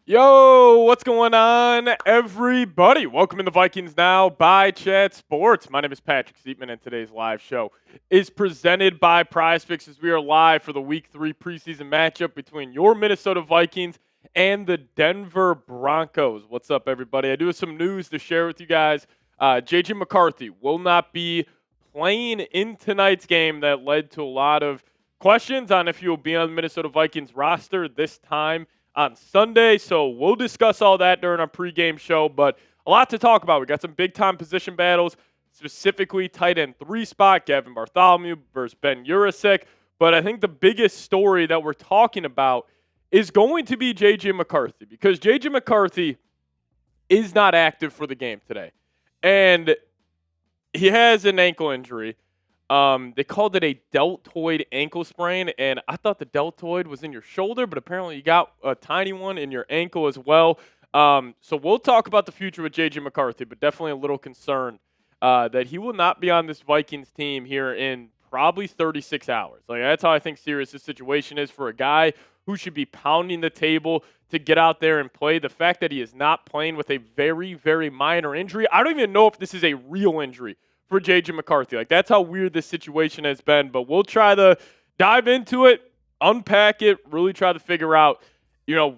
Yo, what's going on, everybody? Welcome in the Vikings Now by Chat Sports. My name is Patrick Seatman, and today's live show is presented by PrizePicks as we are live for the Week 3 preseason matchup between your Minnesota Vikings and the Denver Broncos. What's up, everybody? I do have some news to share with you guys. J.J. McCarthy will not be playing in tonight's game. That led to a lot of questions on if he will be on the Minnesota Vikings roster this time on Sunday. So we'll discuss all that during our pregame show, but a lot to talk about. We got some big-time position battles, specifically tight end 3 spot, Gavin Bartholomew versus Ben Urasek. But I think the biggest story that we're talking about is going to be J.J. McCarthy, because J.J. McCarthy is not active for the game today. And he has an ankle injury. They called it a deltoid ankle sprain, and I thought the deltoid was in your shoulder, but apparently you got a tiny one in your ankle as well. So we'll talk about the future with J.J. McCarthy, but definitely a little concerned that he will not be on this Vikings team here in probably 36 hours. Like, that's how I think serious this situation is for a guy who should be pounding the table to get out there and play. The fact that he is not playing with a very, very minor injury, I don't even know if this is a real injury for J.J. McCarthy. Like, that's how weird this situation has been. But we'll try to dive into it, unpack it, really try to figure out,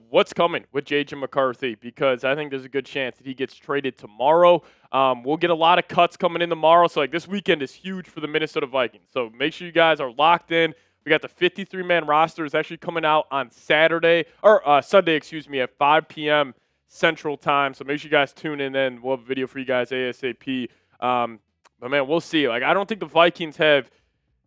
what's coming with J.J. McCarthy, because I think there's a good chance that he gets traded tomorrow. We'll get a lot of cuts coming in tomorrow. So, this weekend is huge for the Minnesota Vikings. So, make sure you guys are locked in. We got the 53-man roster is actually coming out on Sunday, at 5 p.m. Central Time. So, make sure you guys tune in then. We'll have a video for you guys ASAP. But, man, we'll see. I don't think the Vikings have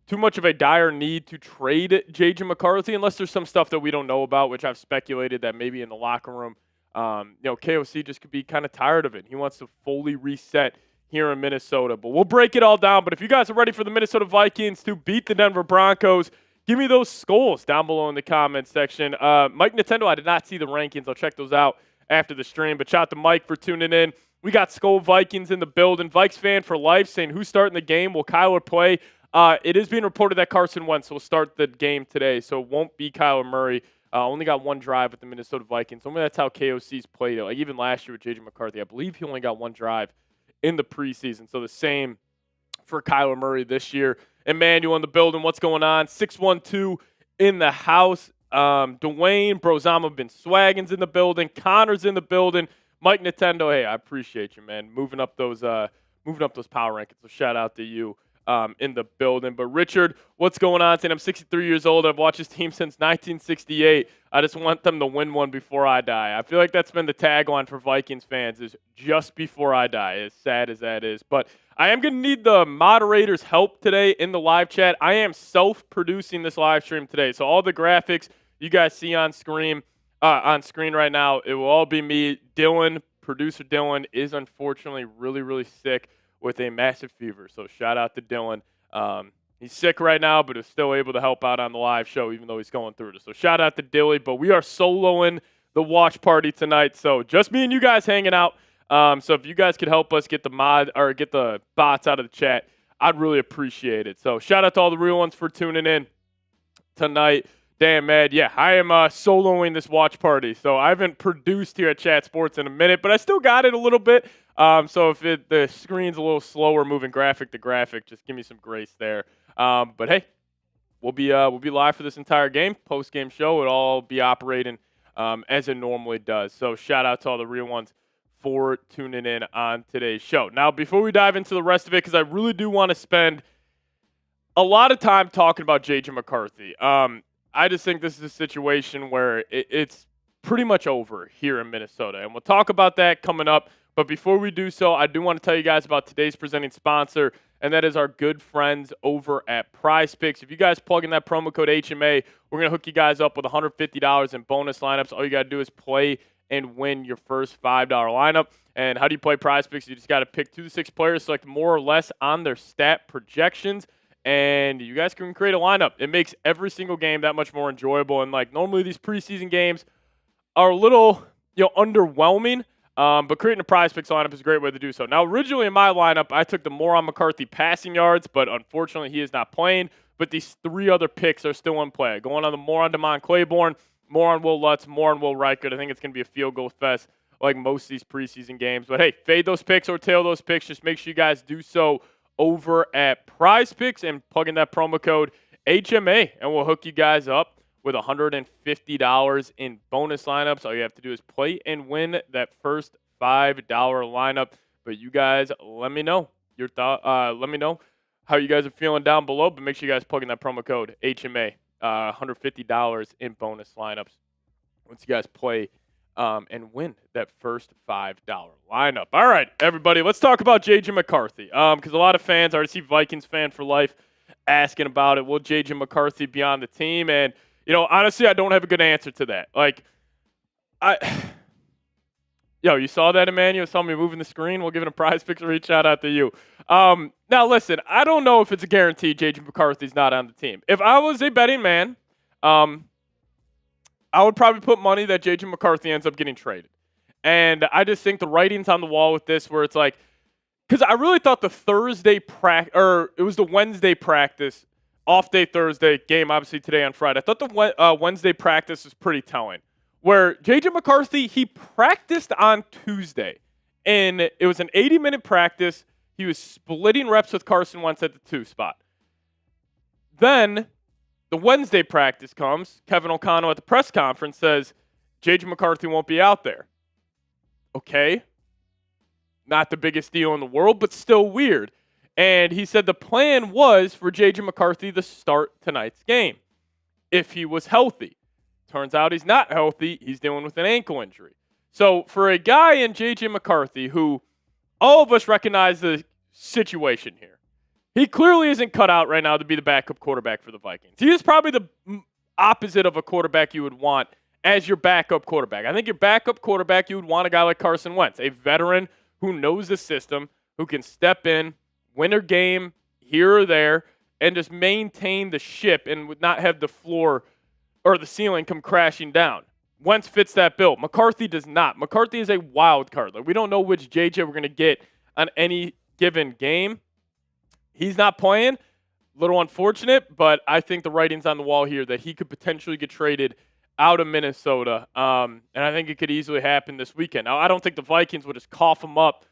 too much of a dire need to trade J.J. McCarthy unless there's some stuff that we don't know about, which I've speculated that maybe in the locker room, KOC just could be kind of tired of it. He wants to fully reset here in Minnesota. But we'll break it all down. But if you guys are ready for the Minnesota Vikings to beat the Denver Broncos, give me those skulls down below in the comments section. Mike Nintendo, I did not see the rankings. I'll check those out after the stream. But shout out to Mike for tuning in. We got Skull Vikings in the building. Vikes fan for life saying, who's starting the game? Will Kyler play? It is being reported that Carson Wentz will start the game today, so it won't be Kyler Murray. Only got one drive with the Minnesota Vikings. Only that's how KOC's played it. Like, even last year with J.J. McCarthy, I believe he only got one drive in the preseason. So the same for Kyler Murray this year. Emmanuel in the building. What's going on? 612 in the house. Dwayne Brozama Ben Swaggins in the building. Connor's in the building. Mike Nintendo, hey, I appreciate you, man. Moving up those power rankings. So shout out to you in the building. But Richard, what's going on? Saying I'm 63 years old. I've watched this team since 1968. I just want them to win one before I die. I feel like that's been the tagline for Vikings fans, is just before I die, as sad as that is. But I am going to need the moderator's help today in the live chat. I am self-producing this live stream today. So all the graphics you guys see on screen right now, it will all be me. Dylan, producer Dylan, is unfortunately really, really sick with a massive fever. So shout out to Dylan. He's sick right now, but is still able to help out on the live show, even though he's going through it. So shout out to Dilly. But we are soloing the watch party tonight. So just me and you guys hanging out. So if you guys could help us get the bots out of the chat, I'd really appreciate it. So shout out to all the real ones for tuning in tonight. Damn, man. Yeah, I am soloing this watch party. So I haven't produced here at Chat Sports in a minute, but I still got it a little bit. So if the screen's a little slower moving graphic to graphic, just give me some grace there. But hey, we'll be live for this entire game. Post-game show, it'll all be operating as it normally does. So shout out to all the real ones for tuning in on today's show. Now, before we dive into the rest of it, because I really do want to spend a lot of time talking about J.J. McCarthy. I just think this is a situation where it's pretty much over here in Minnesota. And we'll talk about that coming up. But before we do so, I do want to tell you guys about today's presenting sponsor, and that is our good friends over at PrizePicks. If you guys plug in that promo code HMA, we're going to hook you guys up with $150 in bonus lineups. All you got to do is play and win your first $5 lineup. And how do you play PrizePicks? You just got to pick 2 to 6 players, select more or less on their stat projections, and you guys can create a lineup. It makes every single game that much more enjoyable. And normally these preseason games are a little, underwhelming. But creating a PrizePicks lineup is a great way to do so. Now, originally in my lineup, I took the Moron McCarthy passing yards, but unfortunately he is not playing. But these 3 other picks are still in play. Going on the Moron Damon Claiborne, more on Will Lutz, more on Will Reichert. I think it's going to be a field goal fest like most of these preseason games. But, hey, fade those picks or tail those picks. Just make sure you guys do so over at Prize Picks and plug in that promo code HMA, and we'll hook you guys up with $150 in bonus lineups. All you have to do is play and win that first $5 lineup. But you guys, let me know your thought. Let me know how you guys are feeling down below. But make sure you guys plug in that promo code HMA, $150 in bonus lineups once you guys play and win that first $5 lineup. All right, everybody, let's talk about J.J. McCarthy because a lot of fans, I see Vikings fan for life, asking about it. Will J.J. McCarthy be on the team? And, honestly, I don't have a good answer to that. You saw that, Emmanuel? Saw me moving the screen? We'll give it a Prize Picks reach out to you. Now, listen, I don't know if it's a guarantee J.J. McCarthy's not on the team. If I was a betting man, I would probably put money that J.J. McCarthy ends up getting traded. And I just think the writing's on the wall with this where it's like, because I really thought the it was the Wednesday practice, off day Thursday, game obviously today on Friday. I thought the Wednesday practice was pretty telling. Where J.J. McCarthy, he practiced on Tuesday, and it was an 80-minute practice. He was splitting reps with Carson Wentz at the 2 spot. Then the Wednesday practice comes. Kevin O'Connell at the press conference says, J.J. McCarthy won't be out there. Okay. Not the biggest deal in the world, but still weird. And he said the plan was for J.J. McCarthy to start tonight's game if he was healthy. Turns out he's not healthy. He's dealing with an ankle injury. So for a guy in J.J. McCarthy, who all of us recognize the situation here, he clearly isn't cut out right now to be the backup quarterback for the Vikings. He is probably the opposite of a quarterback you would want as your backup quarterback. I think your backup quarterback, you would want a guy like Carson Wentz, a veteran who knows the system, who can step in, win a game here or there, and just maintain the ship and would not have the floor or the ceiling come crashing down. Wentz fits that bill. McCarthy does not. McCarthy is a wild card. We don't know which JJ we're going to get on any given game. He's not playing. A little unfortunate, but I think the writing's on the wall here that he could potentially get traded out of Minnesota. And I think it could easily happen this weekend. Now, I don't think the Vikings would just cough him up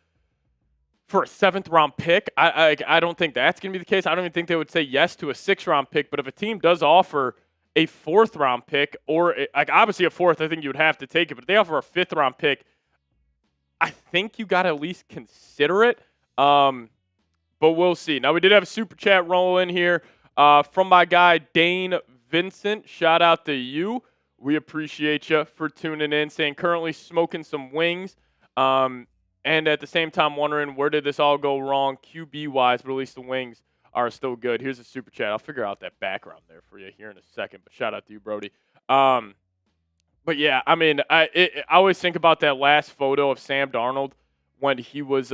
for a 7th-round pick. I don't think that's going to be the case. I don't even think they would say yes to a 6th-round pick. But if a team does offer a 4th-round pick, or obviously a 4th, I think you would have to take it. But if they offer a 5th-round pick, I think you got to at least consider it. But we'll see. Now, we did have a super chat roll in here from my guy Dane Vincent. Shout out to you. We appreciate you for tuning in, saying currently smoking some wings. And at the same time wondering where did this all go wrong QB-wise, but at least the wings are still good. Here's a super chat. I'll figure out that background there for you here in a second, but shout out to you, Brody. But yeah, I mean, I always think about that last photo of Sam Darnold when he was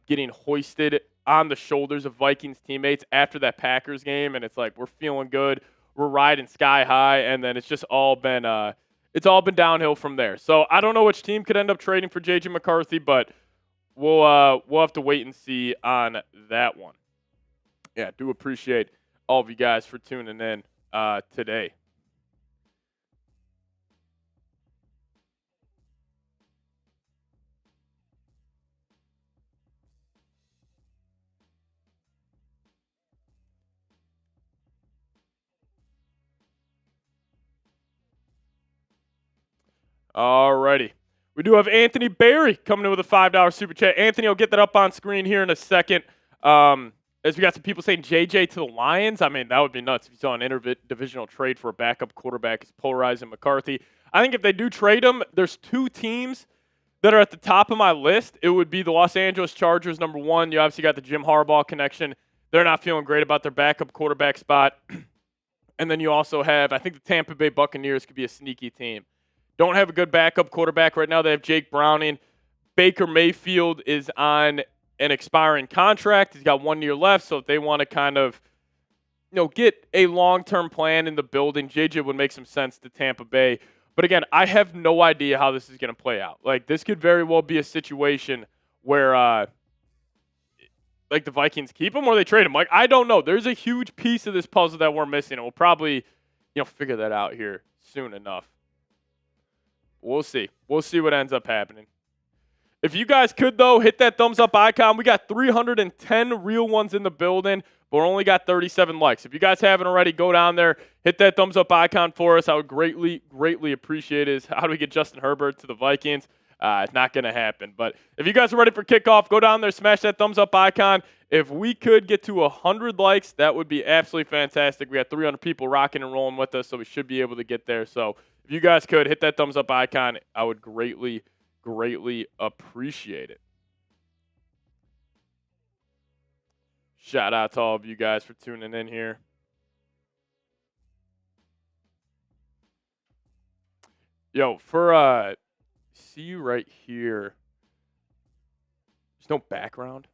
getting hoisted on the shoulders of Vikings teammates after that Packers game, and it's like we're feeling good, we're riding sky high, and then it's just all been downhill from there. So I don't know which team could end up trading for J.J. McCarthy, but we'll have to wait and see on that one. Yeah, do appreciate all of you guys for tuning in today. Alrighty. We do have Anthony Berry coming in with a $5 super chat. Anthony, I'll get that up on screen here in a second. As we got some people saying JJ to the Lions, I mean, that would be nuts if you saw an interdivisional trade for a backup quarterback as polarizing McCarthy. I think if they do trade him, there's 2 teams that are at the top of my list. It would be the Los Angeles Chargers, number 1. You obviously got the Jim Harbaugh connection. They're not feeling great about their backup quarterback spot. And then you also have, I think the Tampa Bay Buccaneers could be a sneaky team. Don't have a good backup quarterback right now. They have Jake Browning. Baker Mayfield is on an expiring contract. He's got 1 year left, so if they want to kind of, get a long-term plan in the building, JJ would make some sense to Tampa Bay. But again, I have no idea how this is going to play out. This could very well be a situation where, the Vikings keep him or they trade him. I don't know. There's a huge piece of this puzzle that we're missing, and we'll probably, figure that out here soon enough. We'll see. We'll see what ends up happening. If you guys could, though, hit that thumbs up icon. We got 310 real ones in the building, but we only got 37 likes. If you guys haven't already, go down there, hit that thumbs up icon for us. I would greatly, greatly appreciate it. How do we get Justin Herbert to the Vikings? It's not going to happen. But if you guys are ready for kickoff, go down there, smash that thumbs up icon. If we could get to 100 likes, that would be absolutely fantastic. We got 300 people rocking and rolling with us, so we should be able to get there. So if you guys could hit that thumbs up icon, I would greatly appreciate it. Shout out to all of you guys for tuning in here. Yo, for see you right here. There's no background.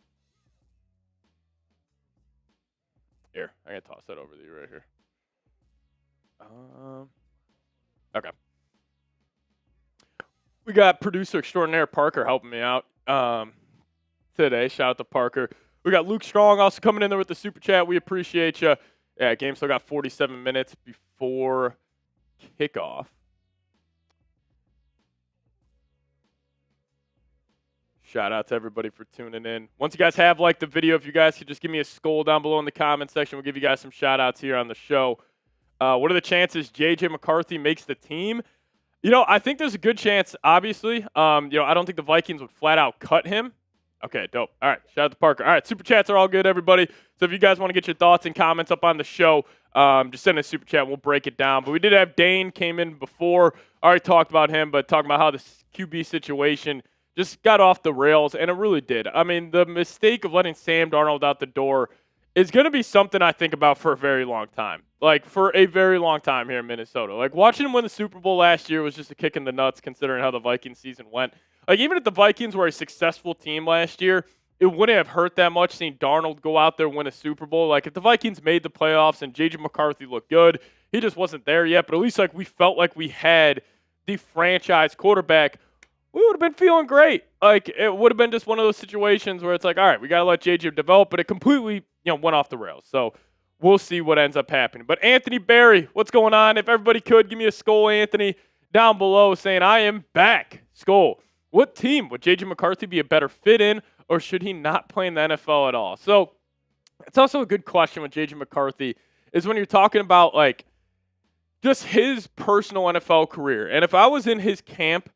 Here, I gotta toss that over to you right here. Okay. We got producer extraordinaire Parker helping me out today. Shout out to Parker. We got Luke Strong also coming in there with the super chat. We appreciate you. Yeah, game still got 47 minutes before kickoff. Shout out to everybody for tuning in. Once you guys have liked the video, if you guys could just give me a skull down below in the comment section, we'll give you guys some shout outs here on the show. What are the chances J.J. McCarthy makes the team? I think there's a good chance, obviously. I don't think the Vikings would flat out cut him. Okay, dope. All right, shout out to Parker. All right, super chats are all good, everybody. So if you guys want to get your thoughts and comments up on the show, just send a super chat. We'll break it down. But we did have Dane came in before. Already talked about him, but talking about how the QB situation just got off the rails, and it really did. I mean, the mistake of letting Sam Darnold out the door is going to be something I think about for a very long time. Like, for a very long time here in Minnesota. Like, watching him win the Super Bowl last year was just a kick in the nuts considering how the Vikings season went. Like, even if the Vikings were a successful team last year, it wouldn't have hurt that much seeing Darnold go out there and win a Super Bowl. Like, if the Vikings made the playoffs and J.J. McCarthy looked good, he just wasn't there yet. But at least, like, we felt like we had the franchise quarterback. We would have been feeling great. Like, it would have been just one of those situations where it's like, all right, we got to let J.J. develop, but it completely, went off the rails. So we'll see what ends up happening. But Anthony Barry, what's going on? If everybody could, give me a skull, Anthony, down below saying, I am back. Skull. What team would J.J. McCarthy be a better fit in, or should he not play in the NFL at all? So it's also a good question with J.J. McCarthy is when you're talking about, like, just his personal NFL career. And if I was in his camp,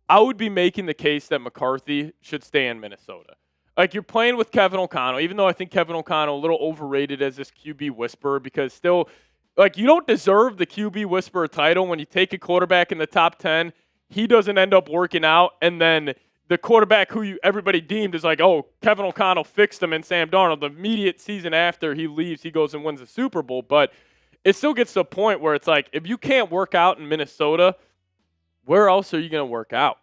I would be making the case that McCarthy should stay in Minnesota. Like, you're playing with Kevin O'Connell, even though I think Kevin O'Connell a little overrated as this QB whisperer because still, like, you don't deserve the QB whisperer title when you take a quarterback in the top 10, he doesn't end up working out, and then the quarterback who everybody deemed is like, oh, Kevin O'Connell fixed him and Sam Darnold. The immediate season after he leaves, he goes and wins the Super Bowl. But it still gets to a point where it's like, if you can't work out in Minnesota, where else are you going to work out?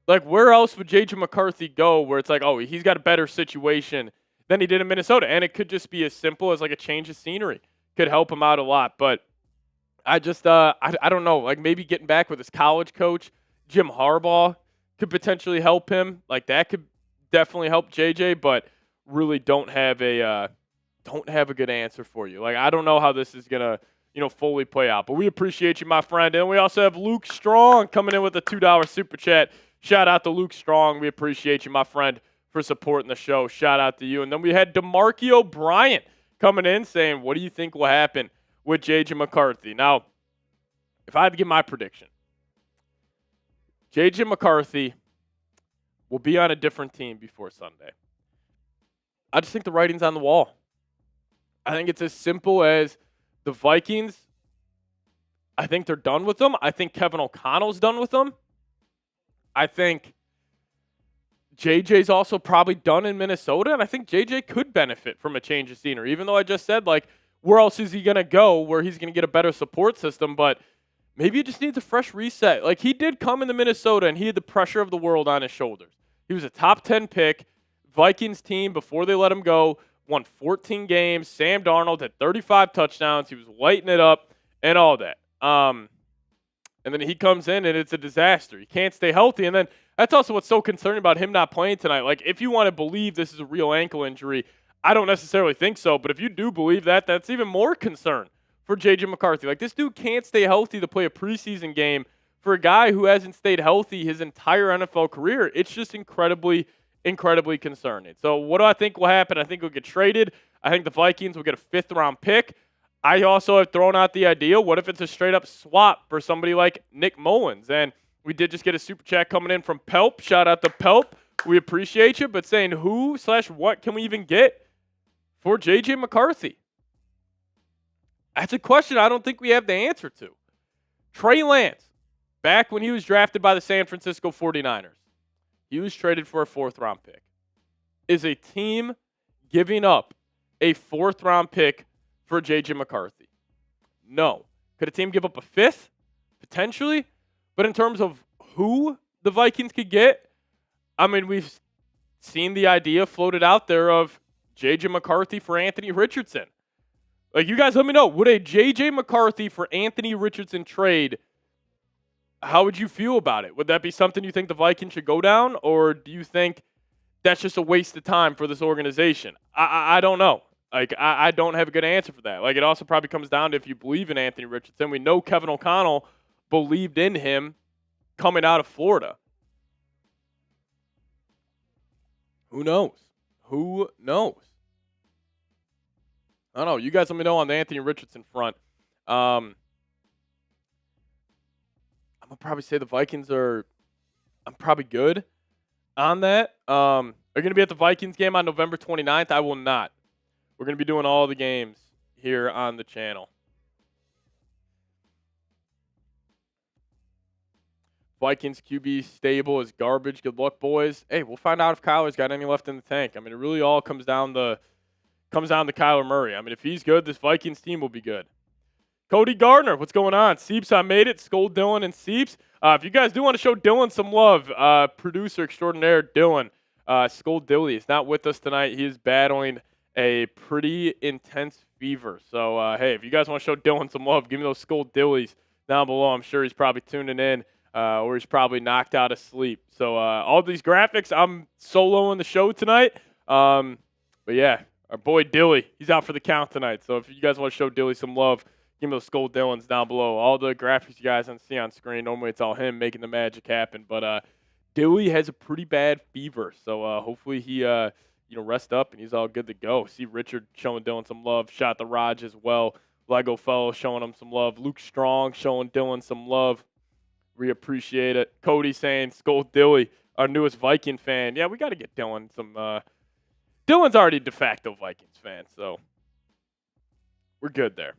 Like, where else would J.J. McCarthy go where it's like, oh, he's got a better situation than he did in Minnesota? And it could just be as simple as, like, a change of scenery. Could help him out a lot. But I just, I don't know. Like, maybe getting back with his college coach, Jim Harbaugh, could potentially help him. Like, that could definitely help J.J., but really don't have a good answer for you. Like, I don't know how this is going to, fully play out. But we appreciate you, my friend. And we also have Luke Strong coming in with a $2 super chat. Shout out to Luke Strong. We appreciate you, my friend, for supporting the show. Shout out to you. And then we had DeMarco Bryant coming in saying, what do you think will happen with J.J. McCarthy? Now, if I had to give my prediction, J.J. McCarthy will be on a different team before Sunday. I just think the writing's on the wall. I think it's as simple as the Vikings, I think they're done with them. I think Kevin O'Connell's done with them. I think JJ's also probably done in Minnesota, and I think JJ could benefit from a change of scenery, even though I just said, like, where else is he going to go where he's going to get a better support system, but maybe he just needs a fresh reset. Like, he did come into Minnesota, and he had the pressure of the world on his shoulders. He was a top 10 pick. Vikings team, before they let him go, won 14 games. Sam Darnold had 35 touchdowns. He was lighting it up and all that. And then he comes in, and it's a disaster. He can't stay healthy. And then that's also what's so concerning about him not playing tonight. Like, if you want to believe this is a real ankle injury, I don't necessarily think so. But if you do believe that, that's even more concern for J.J. McCarthy. Like, this dude can't stay healthy to play a preseason game for a guy who hasn't stayed healthy his entire NFL career, it's just incredibly, incredibly concerning. So what do I think will happen? I think he'll get traded. I think the Vikings will get a 5th-round pick. I also have thrown out the idea, what if it's a straight-up swap for somebody like Nick Mullins? And we did just get a super chat coming in from Pelp. Shout out to Pelp. We appreciate you, but saying who/what can we even get for J.J. McCarthy? That's a question I don't think we have the answer to. Trey Lance, back when he was drafted by the San Francisco 49ers, he was traded for a 4th-round pick. Is a team giving up a 4th-round pick for J.J. McCarthy? No. Could a team give up a 5th? Potentially. But in terms of who the Vikings could get, I mean, we've seen the idea floated out there of J.J. McCarthy for Anthony Richardson. Like, you guys let me know, would a J.J. McCarthy for Anthony Richardson trade, how would you feel about it? Would that be something you think the Vikings should go down, or do you think that's just a waste of time for this organization? I don't know. Like, I don't have a good answer for that. Like, it also probably comes down to if you believe in Anthony Richardson. We know Kevin O'Connell believed in him coming out of Florida. Who knows? Who knows? I don't know. You guys let me know on the Anthony Richardson front. I'm going to probably say the Vikings I'm probably good on that. Are you going to be at the Vikings game on November 29th? I will not. We're going to be doing all the games here on the channel. Vikings QB stable is garbage. Good luck, boys. Hey, we'll find out if Kyler's got any left in the tank. I mean, it really all comes down to Kyler Murray. I mean, if he's good, this Vikings team will be good. Cody Gardner, what's going on? Seeps, I made it. Scold Dylan and Seeps. If you guys do want to show Dylan some love, producer extraordinaire Dylan, Scold Dilly is not with us tonight. He is battling a pretty intense fever. So, hey, if you guys want to show Dylan some love, give me those Scold Dillies down below. I'm sure he's probably tuning in. Or he's probably knocked out of sleep. So all these graphics, I'm soloing the show tonight. But yeah, our boy Dilly, he's out for the count tonight. So if you guys want to show Dilly some love, give me those Skull Dillons down below. All the graphics you guys see on screen, normally it's all him making the magic happen. But Dilly has a pretty bad fever. So hopefully he rest up and he's all good to go. See Richard showing Dylan some love. Shot the Raj as well. Lego Fellow showing him some love. Luke Strong showing Dylan some love. We appreciate it. Cody saying, Skull Dilly, our newest Viking fan. Yeah, we got to get Dylan some. Dylan's already de facto Vikings fan, so we're good there.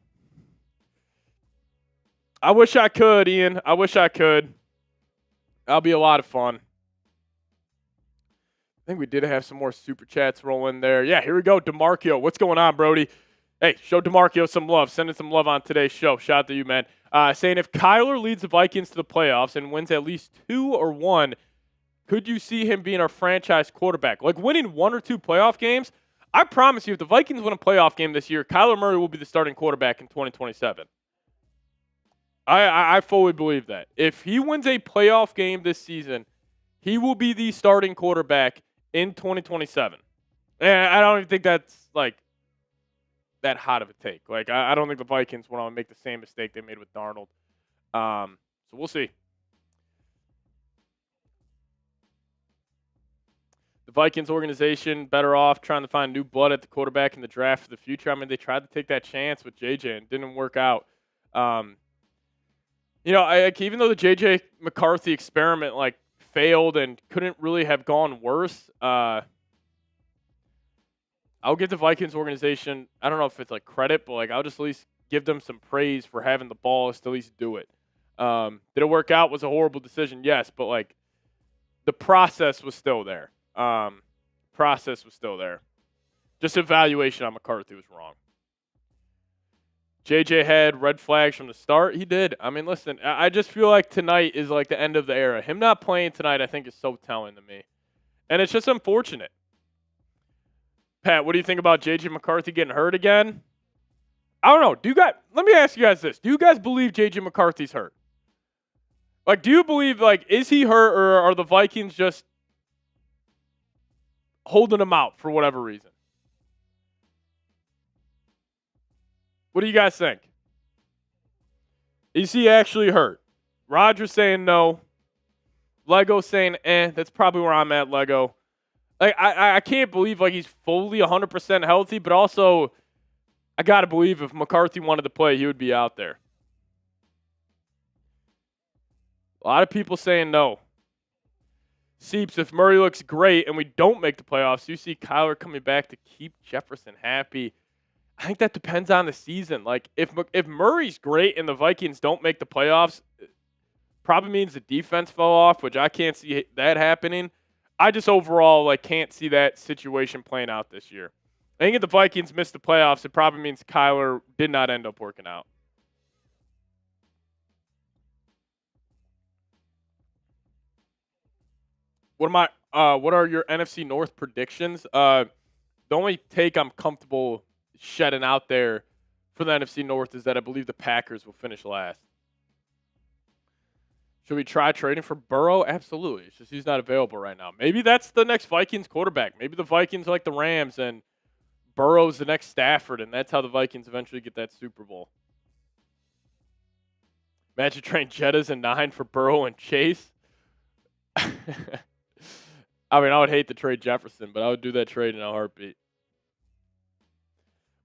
I wish I could, Ian. I wish I could. That'll be a lot of fun. I think we did have some more super chats rolling there. Yeah, here we go. DeMarco, what's going on, Brody? Hey, show DeMarco some love. Send him some love on today's show. Shout out to you, man. Saying if Kyler leads the Vikings to the playoffs and wins at least 2 or 1, could you see him being our franchise quarterback? Like winning 1 or 2 playoff games, I promise you, if the Vikings win a playoff game this year, Kyler Murray will be the starting quarterback in 2027. I fully believe that. If he wins a playoff game this season, he will be the starting quarterback in 2027. And I don't even think that's like that hot of a take. Like, I don't think the Vikings want to make the same mistake they made with Darnold. So we'll see. The Vikings organization better off trying to find new blood at the quarterback in the draft for the future. I mean, they tried to take that chance with JJ and didn't work out. Even though the JJ McCarthy experiment failed and couldn't really have gone worse, I'll give the Vikings organization, I don't know if it's credit, but I'll just at least give them some praise for having the balls to at least do it. Did it work out? Was a horrible decision? Yes, but the process was still there. Just evaluation on McCarthy was wrong. JJ had red flags from the start. He did. I mean, listen, I just feel like tonight is the end of the era. Him not playing tonight, I think, is so telling to me. And it's just unfortunate. Pat, what do you think about J.J. McCarthy getting hurt again? I don't know. Let me ask you guys this. Do you guys believe J.J. McCarthy's hurt? Do you believe, is he hurt, or are the Vikings just holding him out for whatever reason? What do you guys think? Is he actually hurt? Roger's saying no. Lego saying That's probably where I'm at, Lego. Like, I can't believe, like, he's fully 100% healthy, but also I got to believe if McCarthy wanted to play, he would be out there. A lot of people saying no. Seeps, if Murray looks great and we don't make the playoffs, you see Kyler coming back to keep Jefferson happy. I think that depends on the season. Like, if Murray's great and the Vikings don't make the playoffs, probably means the defense fell off, which I can't see that happening. I just overall, like, can't see that situation playing out this year. I think if the Vikings miss the playoffs, it probably means Kyler did not end up working out. What are your NFC North predictions? The only take I'm comfortable shedding out there for the NFC North is that I believe the Packers will finish last. Should we try trading for Burrow? Absolutely. It's just he's not available right now. Maybe that's the next Vikings quarterback. Maybe the Vikings are like the Rams and Burrow's the next Stafford, and that's how the Vikings eventually get that Super Bowl. Imagine trading Jettas and 9 for Burrow and Chase. I mean, I would hate to trade Jefferson, but I would do that trade in a heartbeat.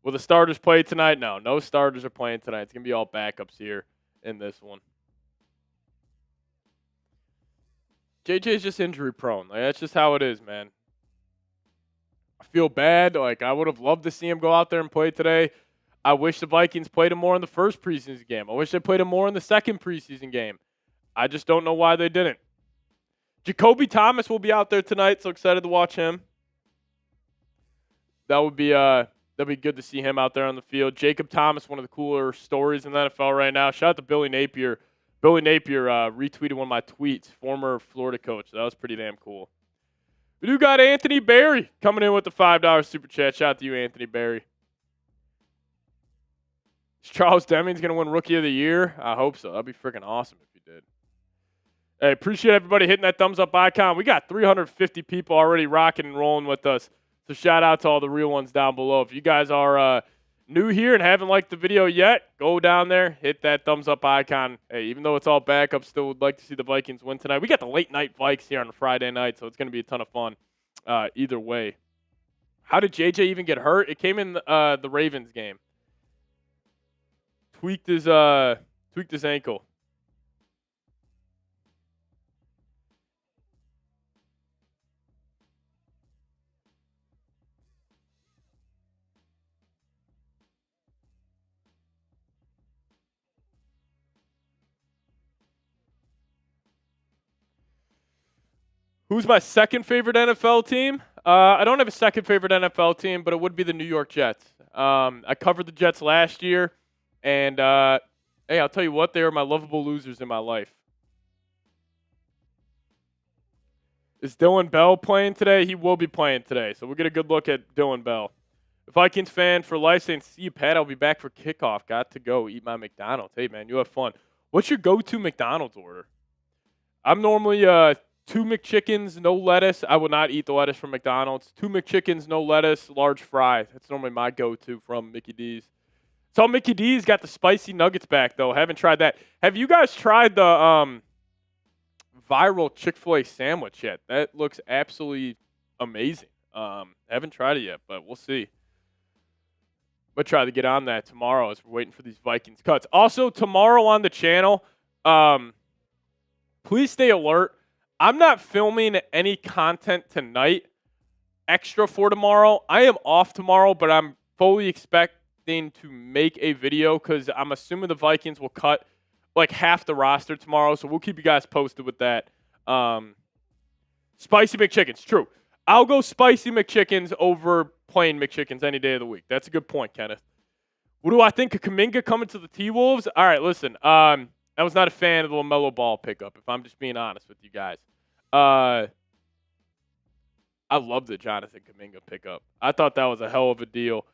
Will the starters play tonight? No starters are playing tonight. It's going to be all backups here in this one. JJ's just injury prone. Like, that's just how it is, man. I feel bad. Like, I would have loved to see him go out there and play today. I wish the Vikings played him more in the first preseason game. I wish they played him more in the second preseason game. I just don't know why they didn't. Jacoby Thomas will be out there tonight, so excited to watch him. That'd be good to see him out there on the field. Jacob Thomas, one of the cooler stories in the NFL right now. Shout out to Billy Napier. Billy Napier retweeted one of my tweets, former Florida coach. That was pretty damn cool. We do got Anthony Berry coming in with the $5 super chat. Shout out to you, Anthony Berry. Is Charles Demings going to win Rookie of the Year? I hope so. That'd be freaking awesome if he did. Hey, appreciate everybody hitting that thumbs up icon. We got 350 people already rocking and rolling with us. So shout out to all the real ones down below. If you guys are new here and haven't liked the video yet, go down there, hit that thumbs up icon. Hey, even though it's all backup, still would like to see the Vikings win tonight. We got the late night Vikes here on a Friday night, so it's going to be a ton of fun either way. How did JJ even get hurt? It came in the Ravens game. Tweaked his ankle. Who's my second favorite NFL team? I don't have a second favorite NFL team, but it would be the New York Jets. I covered the Jets last year, and hey, I'll tell you what, they are my lovable losers in my life. Is Dylan Bell playing today? He will be playing today, so we'll get a good look at Dylan Bell. Vikings fan for life saying, see you, Pat. I'll be back for kickoff. Got to go eat my McDonald's. Hey, man, you have fun. What's your go-to McDonald's order? I'm normally 2 McChickens, no lettuce. I will not eat the lettuce from McDonald's. 2 McChickens, no lettuce, large fry. That's normally my go-to from Mickey D's. So Mickey D's got the spicy nuggets back, though. Haven't tried that. Have you guys tried the viral Chick-fil-A sandwich yet? That looks absolutely amazing. Haven't tried it yet, but we'll see. We'll try to get on that tomorrow as we're waiting for these Vikings cuts. Also, tomorrow on the channel, please stay alert. I'm not filming any content tonight extra for tomorrow. I am off tomorrow, but I'm fully expecting to make a video because I'm assuming the Vikings will cut like half the roster tomorrow, so we'll keep you guys posted with that. Spicy McChickens, true. I'll go spicy McChickens over plain McChickens any day of the week. That's a good point, Kenneth. What do I think of Kuminga coming to the T-Wolves? All right, listen. I was not a fan of the LaMelo Ball pickup, if I'm just being honest with you guys. I love the Jonathan Kuminga pickup. I thought that was a hell of a deal.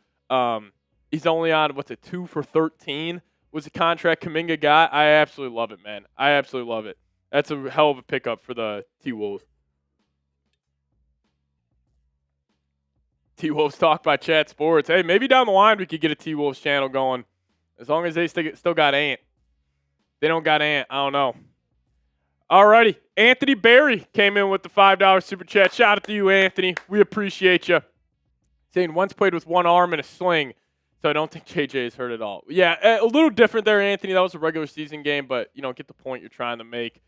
He's only on, 2 for 13 was the contract Kuminga got. I absolutely love it, man. I absolutely love it. That's a hell of a pickup for the T-Wolves. T-Wolves talk by Chat Sports. Hey, maybe down the line we could get a T-Wolves channel going. As long as they still got Ant. They don't got Ant. I don't know. Alrighty. Anthony Berry came in with the $5 super chat. Shout out to you, Anthony. We appreciate you. Saying once played with one arm and a sling, so I don't think JJ is hurt at all. Yeah, a little different there, Anthony. That was a regular season game, but get the point you're trying to make.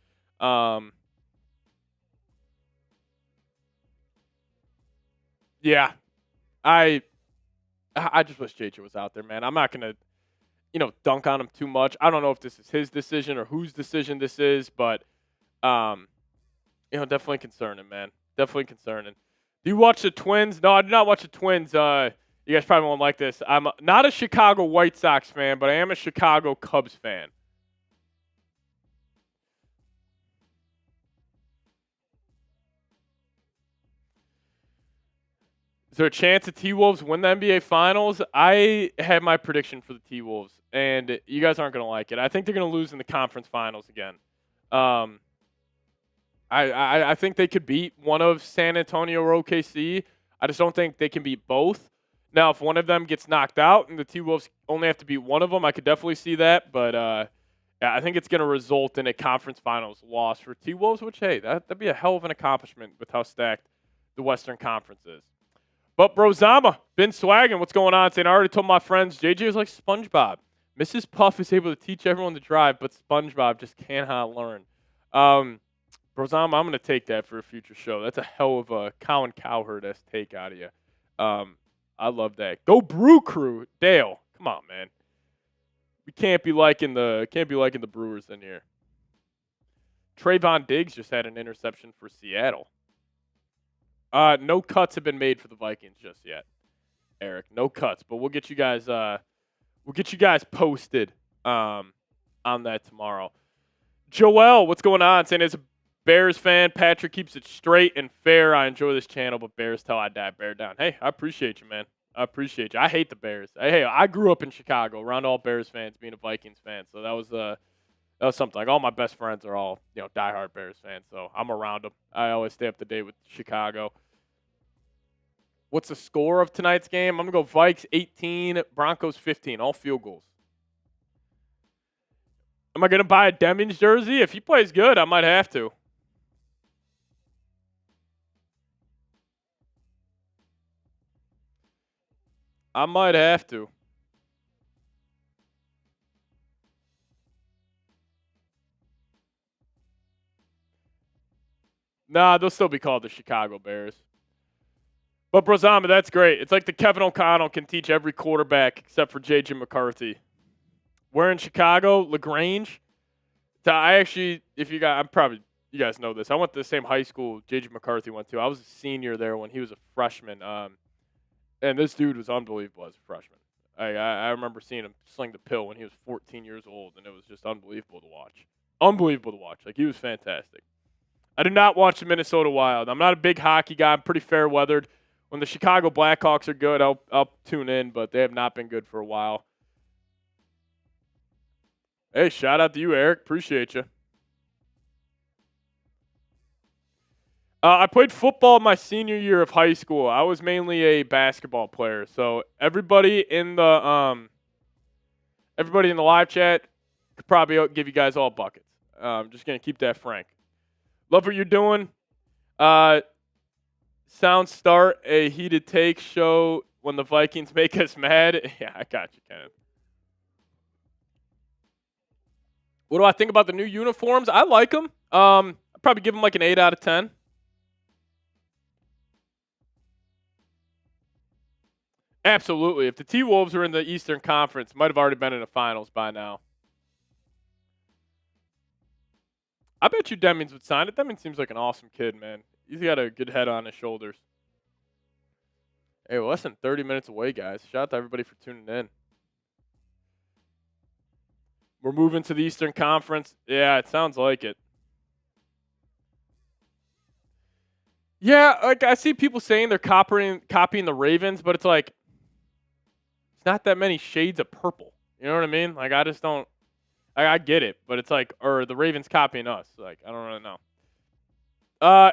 Yeah, I just wish JJ was out there, man. I'm not gonna dunk on him too much. I don't know if this is his decision or whose decision this is, but definitely concerning, man. Definitely concerning. Do you watch the Twins? No, I do not watch the Twins. You guys probably won't like this. I'm not a Chicago White Sox fan, but I am a Chicago Cubs fan. Is there a chance the T-Wolves win the NBA Finals? I had my prediction for the T-Wolves, and you guys aren't going to like it. I think they're going to lose in the conference finals again. I think they could beat one of San Antonio or OKC. I just don't think they can beat both. Now, if one of them gets knocked out and the T-Wolves only have to beat one of them, I could definitely see that. But I think it's going to result in a conference finals loss for T-Wolves, which, hey, that'd be a hell of an accomplishment with how stacked the Western Conference is. But Brozama, been swagging. What's going on? Saying I already told my friends JJ is like SpongeBob. Mrs. Puff is able to teach everyone to drive, but SpongeBob just cannot learn. Brozama, I'm going to take that for a future show. That's a hell of a Colin Cowherd-esque take out of you. I love that. Go Brew Crew, Dale. Come on, man. We can't be liking the Brewers in here. Trayvon Diggs just had an interception for Seattle. No cuts have been made for the Vikings just yet, Eric. No cuts, but we'll get you guys posted on that tomorrow. Joel, what's going on? Saying as a Bears fan, Patrick keeps it straight and fair. I enjoy this channel, but Bears till I die, bear down. Hey, I appreciate you, man. I appreciate you. I hate the Bears. Hey, I grew up in Chicago, around all Bears fans, being a Vikings fan, so that was something. Like all my best friends are all diehard Bears fans, so I'm around them. I always stay up to date with Chicago. What's the score of tonight's game? I'm gonna go Vikes 18, Broncos 15, all field goals. Am I gonna buy a Demings jersey? If he plays good, I might have to. I might have to. Nah, they'll still be called the Chicago Bears. But Brozama, that's great. It's like the Kevin O'Connell can teach every quarterback except for J.J. McCarthy. We're in Chicago, LaGrange. I actually, you guys know this. I went to the same high school J.J. McCarthy went to. I was a senior there when he was a freshman. And this dude was unbelievable as a freshman. I remember seeing him sling the pill when he was 14 years old, and it was just unbelievable to watch. Unbelievable to watch. Like, he was fantastic. I did not watch the Minnesota Wild. I'm not a big hockey guy. I'm pretty fair-weathered. When the Chicago Blackhawks are good, I'll tune in, but they have not been good for a while. Hey, shout out to you, Eric. Appreciate you. I played football my senior year of high school. I was mainly a basketball player. So everybody in the live chat could probably give you guys all buckets. I'm just gonna keep that frank. Love what you're doing. Sound start a heated take show when the Vikings make us mad. Yeah, I got you, Ken. What do I think about the new uniforms? I like them. I'd probably give them like an 8 out of 10. Absolutely. If the T-Wolves are in the Eastern Conference, might have already been in the finals by now. I bet you Demings would sign it. Demings seems like an awesome kid, man. He's got a good head on his shoulders. Hey, well, less than 30 minutes away, guys. Shout out to everybody for tuning in. We're moving to the Eastern Conference. Yeah, it sounds like it. Yeah, like I see people saying they're copying the Ravens, but it's like it's not that many shades of purple. You know what I mean? Like I just don't. I get it, but it's like, or the Ravens copying us. Like I don't really know.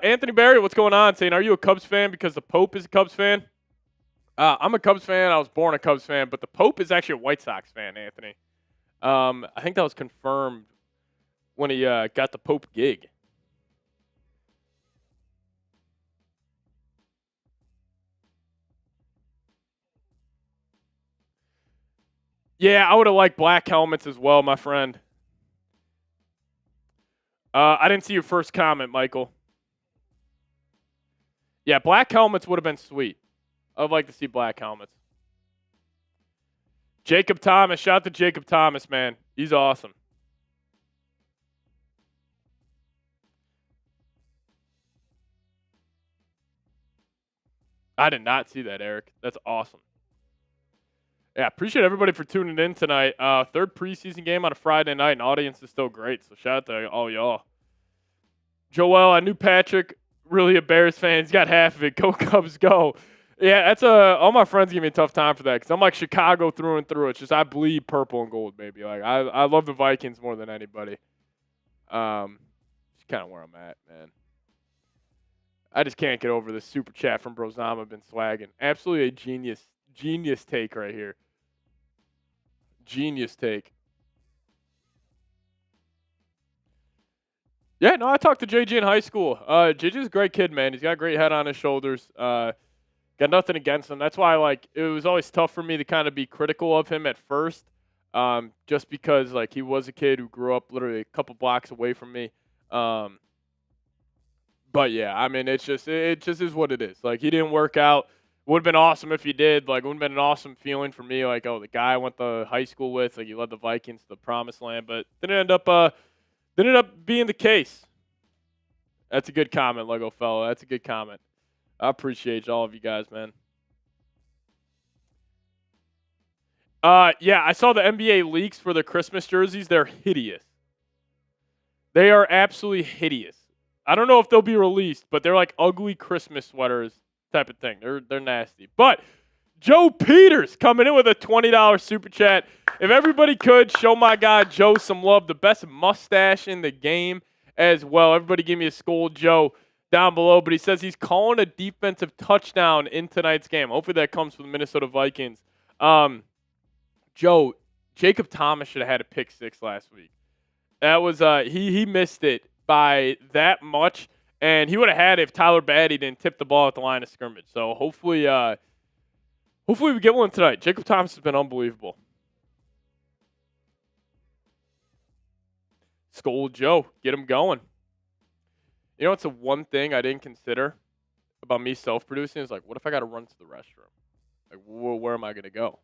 Anthony Berry, what's going on? Saying, are you a Cubs fan because the Pope is a Cubs fan? I'm a Cubs fan. I was born a Cubs fan, but the Pope is actually a White Sox fan, Anthony. I think that was confirmed when he got the Pope gig. Yeah, I would have liked black helmets as well, my friend. I didn't see your first comment, Michael. Yeah, black helmets would have been sweet. I'd like to see black helmets. Jacob Thomas. Shout out to Jacob Thomas, man. He's awesome. I did not see that, Eric. That's awesome. Yeah, appreciate everybody for tuning in tonight. Third preseason game on a Friday night, and audience is still great. So shout out to all y'all. Joel, I knew Patrick, really a Bears fan. He's got half of it. Go Cubs, go. Yeah, that's all my friends give me a tough time for that because I'm like Chicago through and through. It's just I bleed purple and gold, baby. Like I love the Vikings more than anybody. It's kind of where I'm at, man. I just can't get over this super chat from Brozama. Been swagging. Absolutely a genius take right here. Genius take. Yeah, no, I talked to JJ in high school. JJ's a great kid, man. He's got a great head on his shoulders. Got nothing against him. That's why, it was always tough for me to kind of be critical of him at first, just because, he was a kid who grew up literally a couple blocks away from me. But yeah, I mean, it just is what it is. He didn't work out. Would have been awesome if he did. Would have been an awesome feeling for me. The guy I went to high school with, he led the Vikings to the promised land, but didn't end up being the case. That's a good comment, Lego fellow. That's a good comment. I appreciate all of you guys, man. Yeah, I saw the NBA leaks for the Christmas jerseys. They're hideous. They are absolutely hideous. I don't know if they'll be released, but they're like ugly Christmas sweaters type of thing. They're nasty. But Joe Peters coming in with a $20 super chat. If everybody could show my guy Joe some love, the best mustache in the game as well. Everybody give me a scold, Joe, down below. But he says he's calling a defensive touchdown in tonight's game. Hopefully that comes from the Minnesota Vikings. Joe, Jacob Thomas should have had a pick six last week. That was he missed it by that much, and he would have had it if Tyler Batty didn't tip the ball at the line of scrimmage. So hopefully we get one tonight. Jacob Thomas has been unbelievable. Scold Joe. Get him going. You know, it's the one thing I didn't consider about me self-producing is what if I got to run to the restroom? Where am I going to go?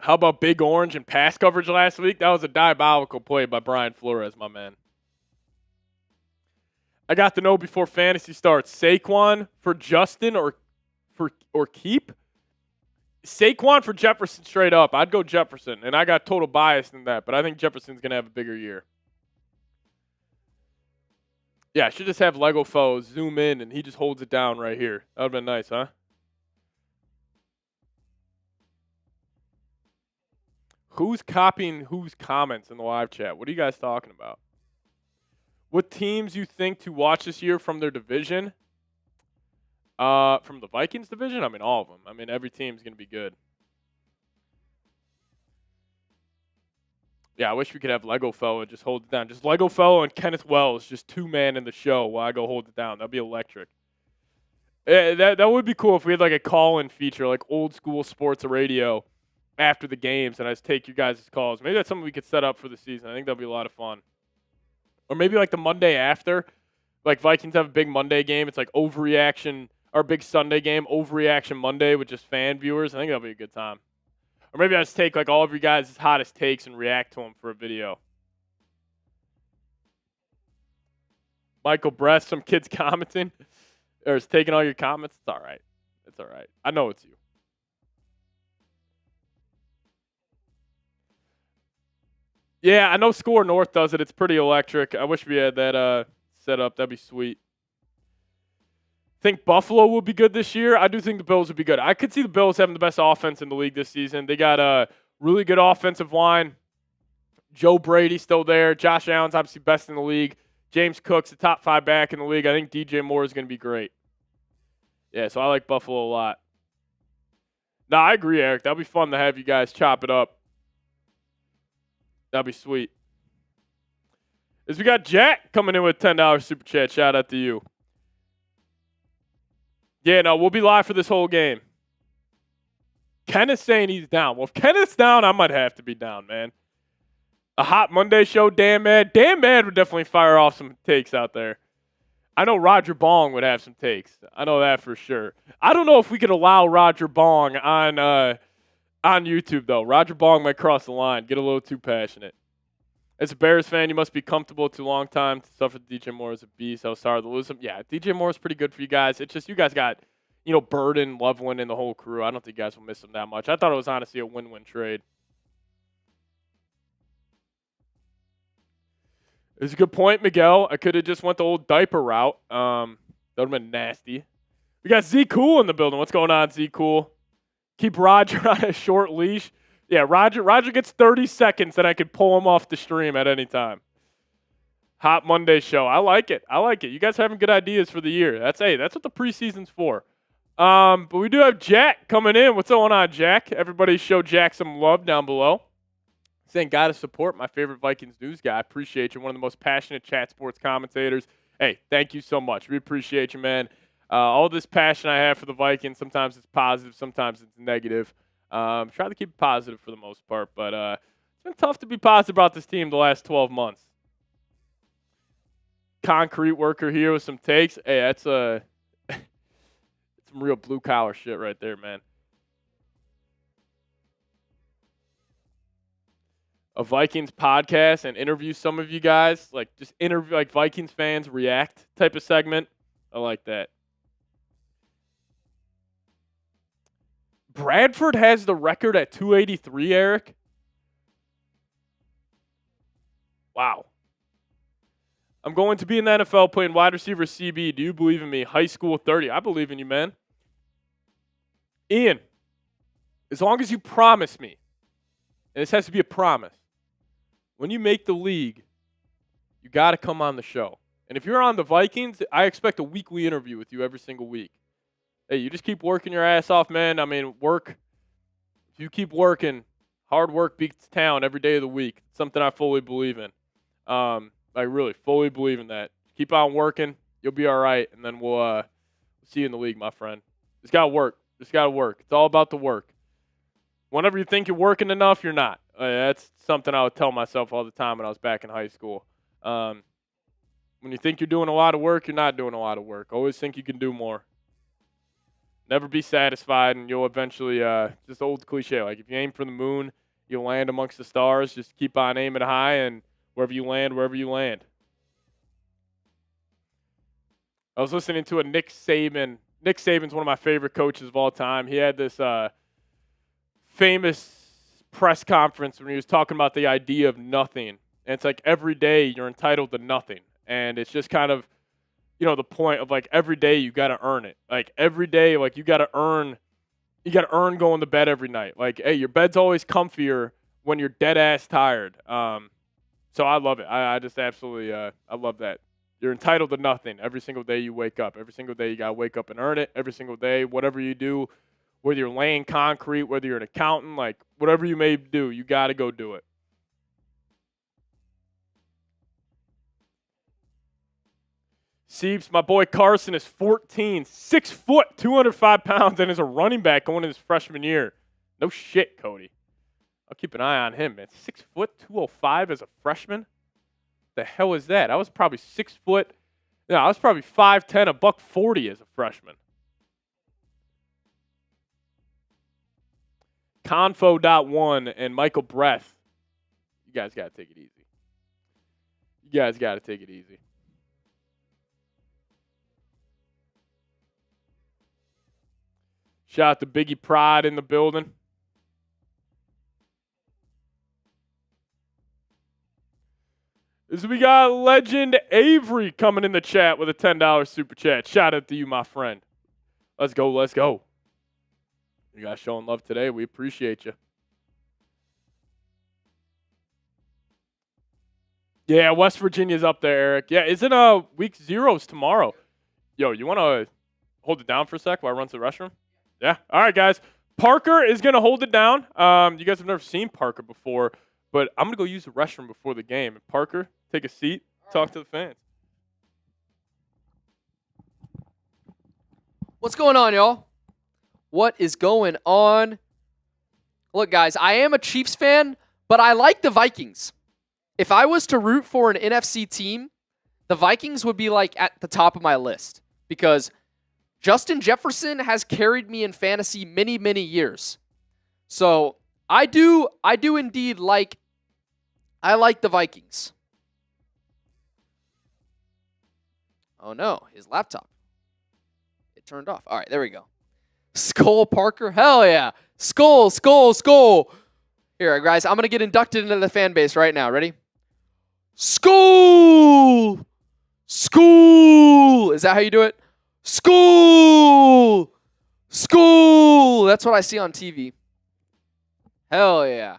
How about Big Orange and pass coverage last week? That was a diabolical play by Brian Flores, my man. I got to know before fantasy starts. Saquon for Justin or keep? Saquon for Jefferson straight up. I'd go Jefferson, and I got total bias in that, but I think Jefferson's going to have a bigger year. Yeah, I should just have Lego Foe zoom in, and he just holds it down right here. That would have been nice, huh? Who's copying whose comments in the live chat? What are you guys talking about? What teams you think to watch this year from their division? From the Vikings division? I mean, all of them. I mean, every team's going to be good. Yeah, I wish we could have Lego Fellow just hold it down. Just Lego Fellow and Kenneth Wells, just two-man in the show while I go hold it down. That'd be electric. That would be cool if we had a call-in feature, old school sports radio after the games, and I just take you guys' calls. Maybe that's something we could set up for the season. I think that'd be a lot of fun. Or maybe the Monday after, Vikings have a big Monday game. It's overreaction, or big Sunday game, overreaction Monday with just fan viewers. I think that'll be a good time. Or maybe I just take all of you guys' hottest takes and react to them for a video. Michael Bress, some kids commenting, or is taking all your comments. It's all right. It's all right. I know it's you. Yeah, I know Score North does it. It's pretty electric. I wish we had that set up. That'd be sweet. Think Buffalo will be good this year. I do think the Bills would be good. I could see the Bills having the best offense in the league this season. They got a really good offensive line. Joe Brady's still there. Josh Allen's obviously best in the league. James Cook's the top 5 back in the league. I think DJ Moore is going to be great. Yeah, so I like Buffalo a lot. No, I agree, Eric. That'll be fun to have you guys chop it up. That'd be sweet. As we got Jack coming in with $10 super chat. Shout out to you. Yeah, no, we'll be live for this whole game. Kenneth's saying he's down. Well, if Kenneth's down, I might have to be down, man. A hot Monday show, Dan Mad. Dan Mad would definitely fire off some takes out there. I know Roger Bong would have some takes. I know that for sure. I don't know if we could allow Roger Bong on YouTube, though. Roger Bong might cross the line, get a little too passionate. As a Bears fan, you must be comfortable too long time to suffer DJ Moore as a beast. I was sorry to lose him. Yeah, DJ Moore's pretty good for you guys. It's just you guys got, Burden, Loveland, and the whole crew. I don't think you guys will miss him that much. I thought it was honestly a win-win trade. It's a good point, Miguel. I could have just went the old diaper route. That would have been nasty. We got Z Cool in the building. What's going on, Z Cool? Keep Roger on a short leash. Yeah, Roger gets 30 seconds, and I could pull him off the stream at any time. Hot Monday show. I like it. You guys having good ideas for the year. That's what the preseason's for. But we do have Jack coming in. What's going on, Jack? Everybody show Jack some love down below. Saying, gotta support my favorite Vikings news guy. I appreciate you. One of the most passionate chat sports commentators. Hey, thank you so much. We appreciate you, man. All this passion I have for the Vikings, sometimes it's positive, sometimes it's negative. Try to keep it positive for the most part, but it's been tough to be positive about this team the last 12 months. Concrete worker here with some takes. Hey, that's some real blue-collar shit right there, man. A Vikings podcast and interview some of you guys, like just interview like Vikings fans react type of segment. I like that. Bradford has the record at 283, Eric. Wow. I'm going to be in the NFL playing wide receiver CB. Do you believe in me? High school 30. I believe in you, man. Ian, as long as you promise me, and this has to be a promise, when you make the league, you got to come on the show. And if you're on the Vikings, I expect a weekly interview with you every single week. Hey, you just keep working your ass off, man. I mean, work. If you keep working, hard work beats talent every day of the week. It's something I fully believe in. I really fully believe in that. Keep on working. You'll be all right. And then we'll see you in the league, my friend. Just got to work. Just got to work. It's all about the work. Whenever you think you're working enough, you're not. That's something I would tell myself all the time when I was back in high school. When you think you're doing a lot of work, you're not doing a lot of work. Always think you can do more. Never be satisfied, and you'll eventually, just old cliche, like if you aim for the moon, you'll land amongst the stars. Just keep on aiming high, and wherever you land. I was listening to a Nick Saban. Nick Saban's one of my favorite coaches of all time. He had this famous press conference when he was talking about the idea of nothing. And it's like every day you're entitled to nothing. And it's just kind of, the point of like every day you got to earn it. Like every day, like you got to earn going to bed every night. Like, hey, your bed's always comfier when you're dead ass tired. So I love it. I just absolutely, I love that. You're entitled to nothing every single day you wake up. Every single day you got to wake up and earn it. Every single day, whatever you do, whether you're laying concrete, whether you're an accountant, like whatever you may do, you got to go do it. Seeps, my boy Carson is 14, 6 foot, 205 pounds, and is a running back going into his freshman year. No shit, Cody. I'll keep an eye on him, man. 6 foot, 205 as a freshman? The hell is that? I was probably 6 foot. Yeah, I was probably 5'10", $140 as a freshman. Confo.1 and Michael Breath. You guys got to take it easy. Shout out to Biggie Pride in the building. As we got Legend Avery coming in the chat with a $10 super chat. Shout out to you, my friend. Let's go. You guys showing love today. We appreciate you. Yeah, West Virginia's up there, Eric. Yeah, isn't week 0's tomorrow? Yo, you want to hold it down for a sec while I run to the restroom? Yeah. All right, guys. Parker is going to hold it down. You guys have never seen Parker before, but I'm going to go use the restroom before the game. Parker, take a seat. Talk to the fans. What's going on, y'all? What is going on? Look, guys, I am a Chiefs fan, but I like the Vikings. If I was to root for an NFC team, the Vikings would be like at the top of my list because Justin Jefferson has carried me in fantasy many, many years. So I do indeed like the Vikings. Oh no, his laptop. It turned off. All right, there we go. Skull Parker, hell yeah. Skull. Here, guys, I'm going to get inducted into the fan base right now. Ready? Skull! Is that how you do it? Skull! That's what I see on TV. Hell yeah.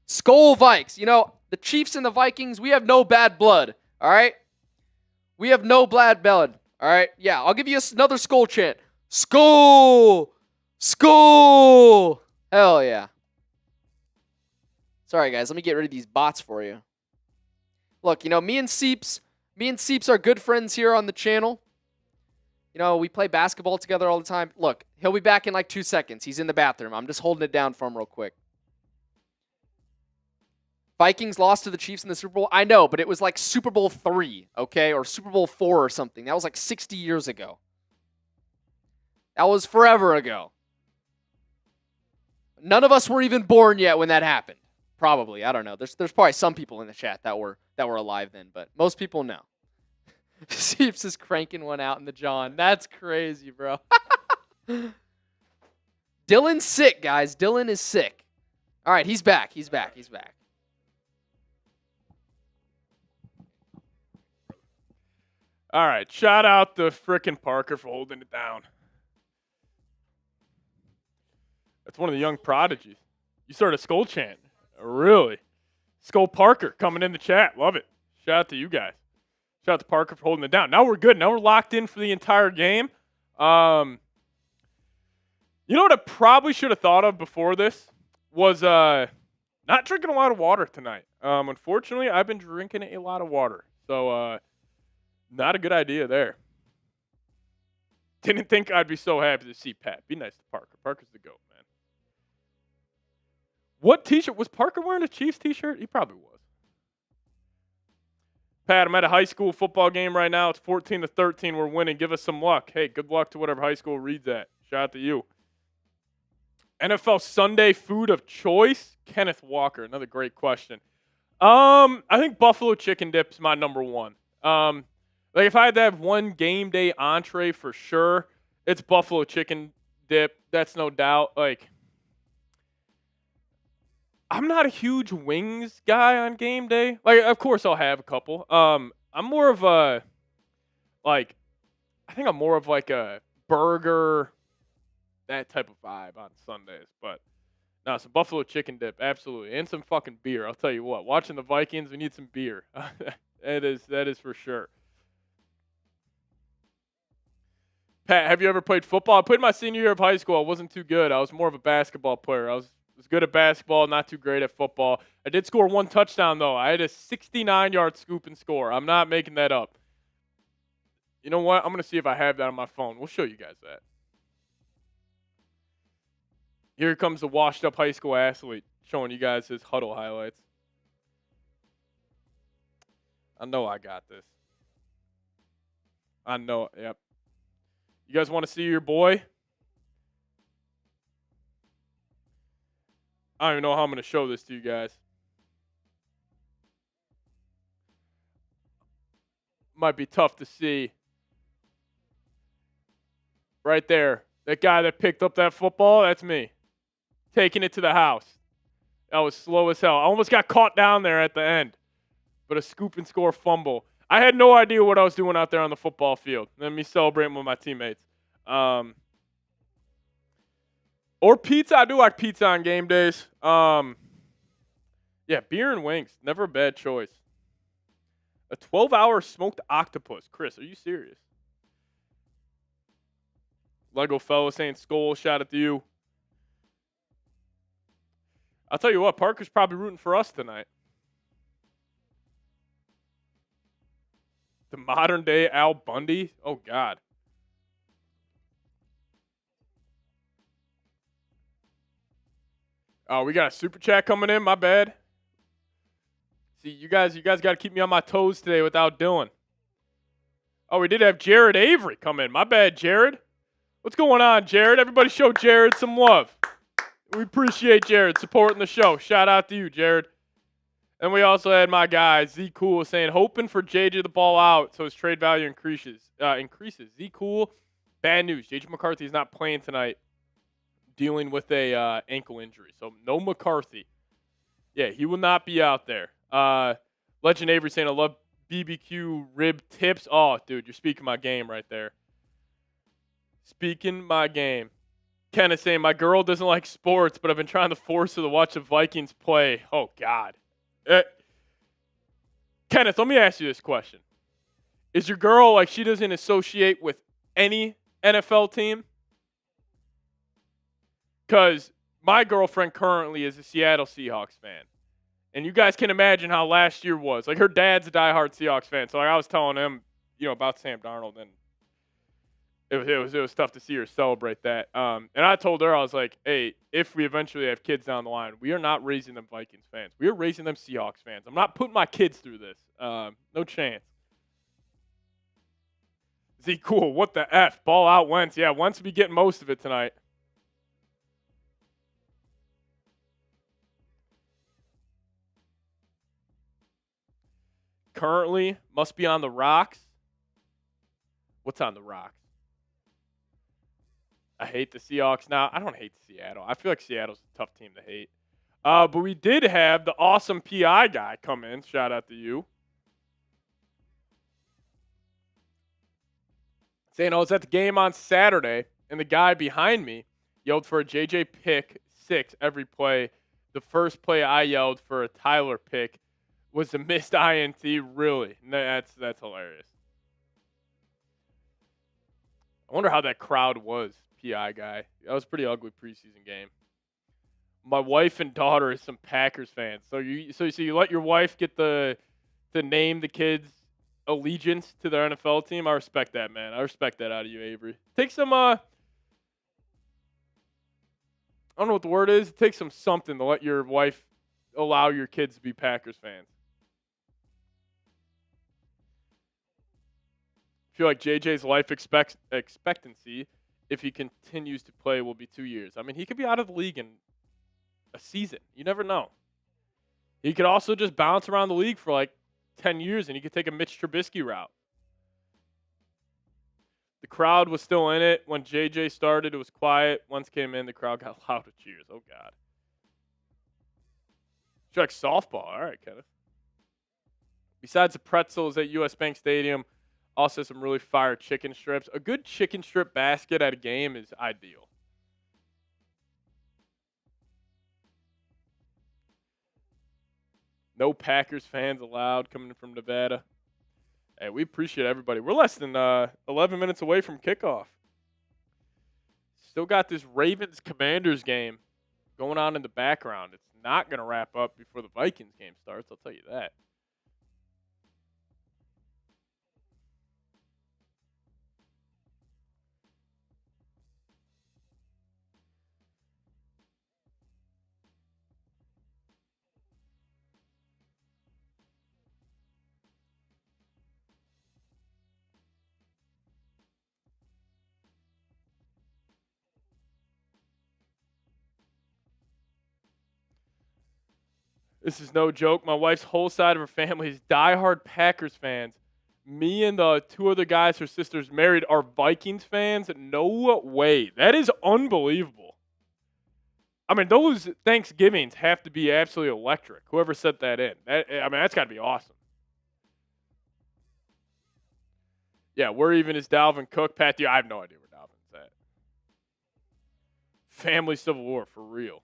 Skull Vikes. You know, the Chiefs and the Vikings, we have no bad blood. All right? We have no bad blood. All right? Yeah, I'll give you another skull chant. Skull! Hell yeah. Sorry, guys. Let me get rid of these bots for you. Look, you know, me and Seeps are good friends here on the channel. You know, we play basketball together all the time. Look, he'll be back in like 2 seconds. He's in the bathroom. I'm just holding it down for him real quick. Vikings lost to the Chiefs in the Super Bowl. I know, but it was like Super Bowl 3, okay? Or Super Bowl 4 or something. That was like 60 years ago. That was forever ago. None of us were even born yet when that happened. Probably. I don't know. There's probably some people in the chat that were alive then, but most people know. Seeps is cranking one out in the John. That's crazy, bro. Dylan's sick, guys. Dylan is sick. All right, he's back. All right, shout out to frickin' Parker for holding it down. That's one of the young prodigies. You started a skull chant. Really? Skull Parker coming in the chat. Love it. Shout out to you guys. Shout out to Parker for holding it down. Now we're good. Now we're locked in for the entire game. You know what I probably should have thought of before this was not drinking a lot of water tonight. Unfortunately, I've been drinking a lot of water. So not a good idea there. Didn't think I'd be so happy to see Pat. Be nice to Parker. Parker's the GOAT, man. What t-shirt? Was Parker wearing a Chiefs t-shirt? He probably was. Pat, I'm at a high school football game right now. It's 14-13. We're winning. Give us some luck. Hey, good luck to whatever high school reads at. Shout out to you. NFL Sunday food of choice? Kenneth Walker. Another great question. I think buffalo chicken dip is my number one. Like if I had to have one game day entree for sure, it's buffalo chicken dip. That's no doubt. Like, I'm not a huge wings guy on game day. Like, of course I'll have a couple. I'm more of a, like, I think I'm more of like a burger, that type of vibe on Sundays. But no, some buffalo chicken dip, absolutely, and some fucking beer. I'll tell you what. Watching the Vikings, we need some beer. That is for sure. Pat, have you ever played football? I played my senior year of high school. I wasn't too good. I was more of a basketball player. I was good at basketball, not too great at football. I did score one touchdown, though. I had a 69-yard scoop and score. I'm not making that up. You know what? I'm going to see if I have that on my phone. We'll show you guys that. Here comes the washed-up high school athlete showing you guys his huddle highlights. I know I got this. I know. Yep. You guys want to see your boy? I don't even know how I'm going to show this to you guys. Might be tough to see. Right there. That guy that picked up that football, that's me. Taking it to the house. That was slow as hell. I almost got caught down there at the end. But a scoop and score fumble. I had no idea what I was doing out there on the football field. Let me celebrate with my teammates. Or pizza. I do like pizza on game days. Yeah, beer and wings. Never a bad choice. A 12-hour smoked octopus. Chris, are you serious? Lego fellow saying skull. Shout out to you. I'll tell you what. Parker's probably rooting for us tonight. The modern day Al Bundy? Oh, God. Oh, we got a super chat coming in. My bad. See, you guys got to keep me on my toes today without Dylan. Oh, we did have Jared Avery come in. My bad, Jared. What's going on, Jared? Everybody show Jared some love. We appreciate Jared supporting the show. Shout out to you, Jared. And we also had my guy, Z Cool, saying, hoping for JJ the ball out so his trade value increases. Z Cool, bad news. JJ McCarthy is not playing tonight, dealing with a ankle injury. So no McCarthy. Yeah, he will not be out there. Legend Avery saying, I love BBQ rib tips. Oh, dude, you're speaking my game right there. Speaking my game. Kenneth saying, my girl doesn't like sports, but I've been trying to force her to watch the Vikings play. Oh, God. Kenneth, let me ask you this question. Is your girl, like, she doesn't associate with any NFL team? Because my girlfriend currently is a Seattle Seahawks fan. And you guys can imagine how last year was. Like, her dad's a diehard Seahawks fan. So, like, I was telling him, about Sam Darnold, and it was tough to see her celebrate that. And I told her, I was like, hey, if we eventually have kids down the line, we are not raising them Vikings fans. We are raising them Seahawks fans. I'm not putting my kids through this. No chance. Z, cool. What the F? Ball out Wentz. Yeah, Wentz will be getting most of it tonight. Currently, must be on the rocks. What's on the rocks? I hate the Seahawks now. I don't hate Seattle. I feel like Seattle's a tough team to hate. But we did have the awesome PI guy come in. Shout out to you. Saying I was at the game on Saturday, and the guy behind me yelled for a JJ pick 6 every play. The first play I yelled for a Tyler pick was a missed INT. Really? That's hilarious. I wonder how that crowd was, PI guy. That was a pretty ugly preseason game. My wife and daughter is some Packers fans. So you let your wife get to name the kids allegiance to their NFL team. I respect that, man. I respect that out of you, Avery. Take some I don't know what the word is. It takes some something to let your wife allow your kids to be Packers fans. I feel like JJ's life expectancy, if he continues to play, will be 2 years. I mean, he could be out of the league in a season. You never know. He could also just bounce around the league for like 10 years, and he could take a Mitch Trubisky route. The crowd was still in it. When JJ started, it was quiet. Once came in, the crowd got loud with cheers. Oh, God. It's like softball. All right, Kenneth. Besides the pretzels at US Bank Stadium, also some really fire chicken strips. A good chicken strip basket at a game is ideal. No Packers fans allowed coming from Nevada. Hey, we appreciate everybody. We're less than 11 minutes away from kickoff. Still got this Ravens-Commanders game going on in the background. It's not going to wrap up before the Vikings game starts, I'll tell you that. This is no joke. My wife's whole side of her family is diehard Packers fans. Me and the 2 other guys her sister's married are Vikings fans. No way. That is unbelievable. I mean, those Thanksgivings have to be absolutely electric. Whoever set that in. That's got to be awesome. Yeah, where even is Dalvin Cook? Pat, I have no idea where Dalvin's at. Family Civil War, for real.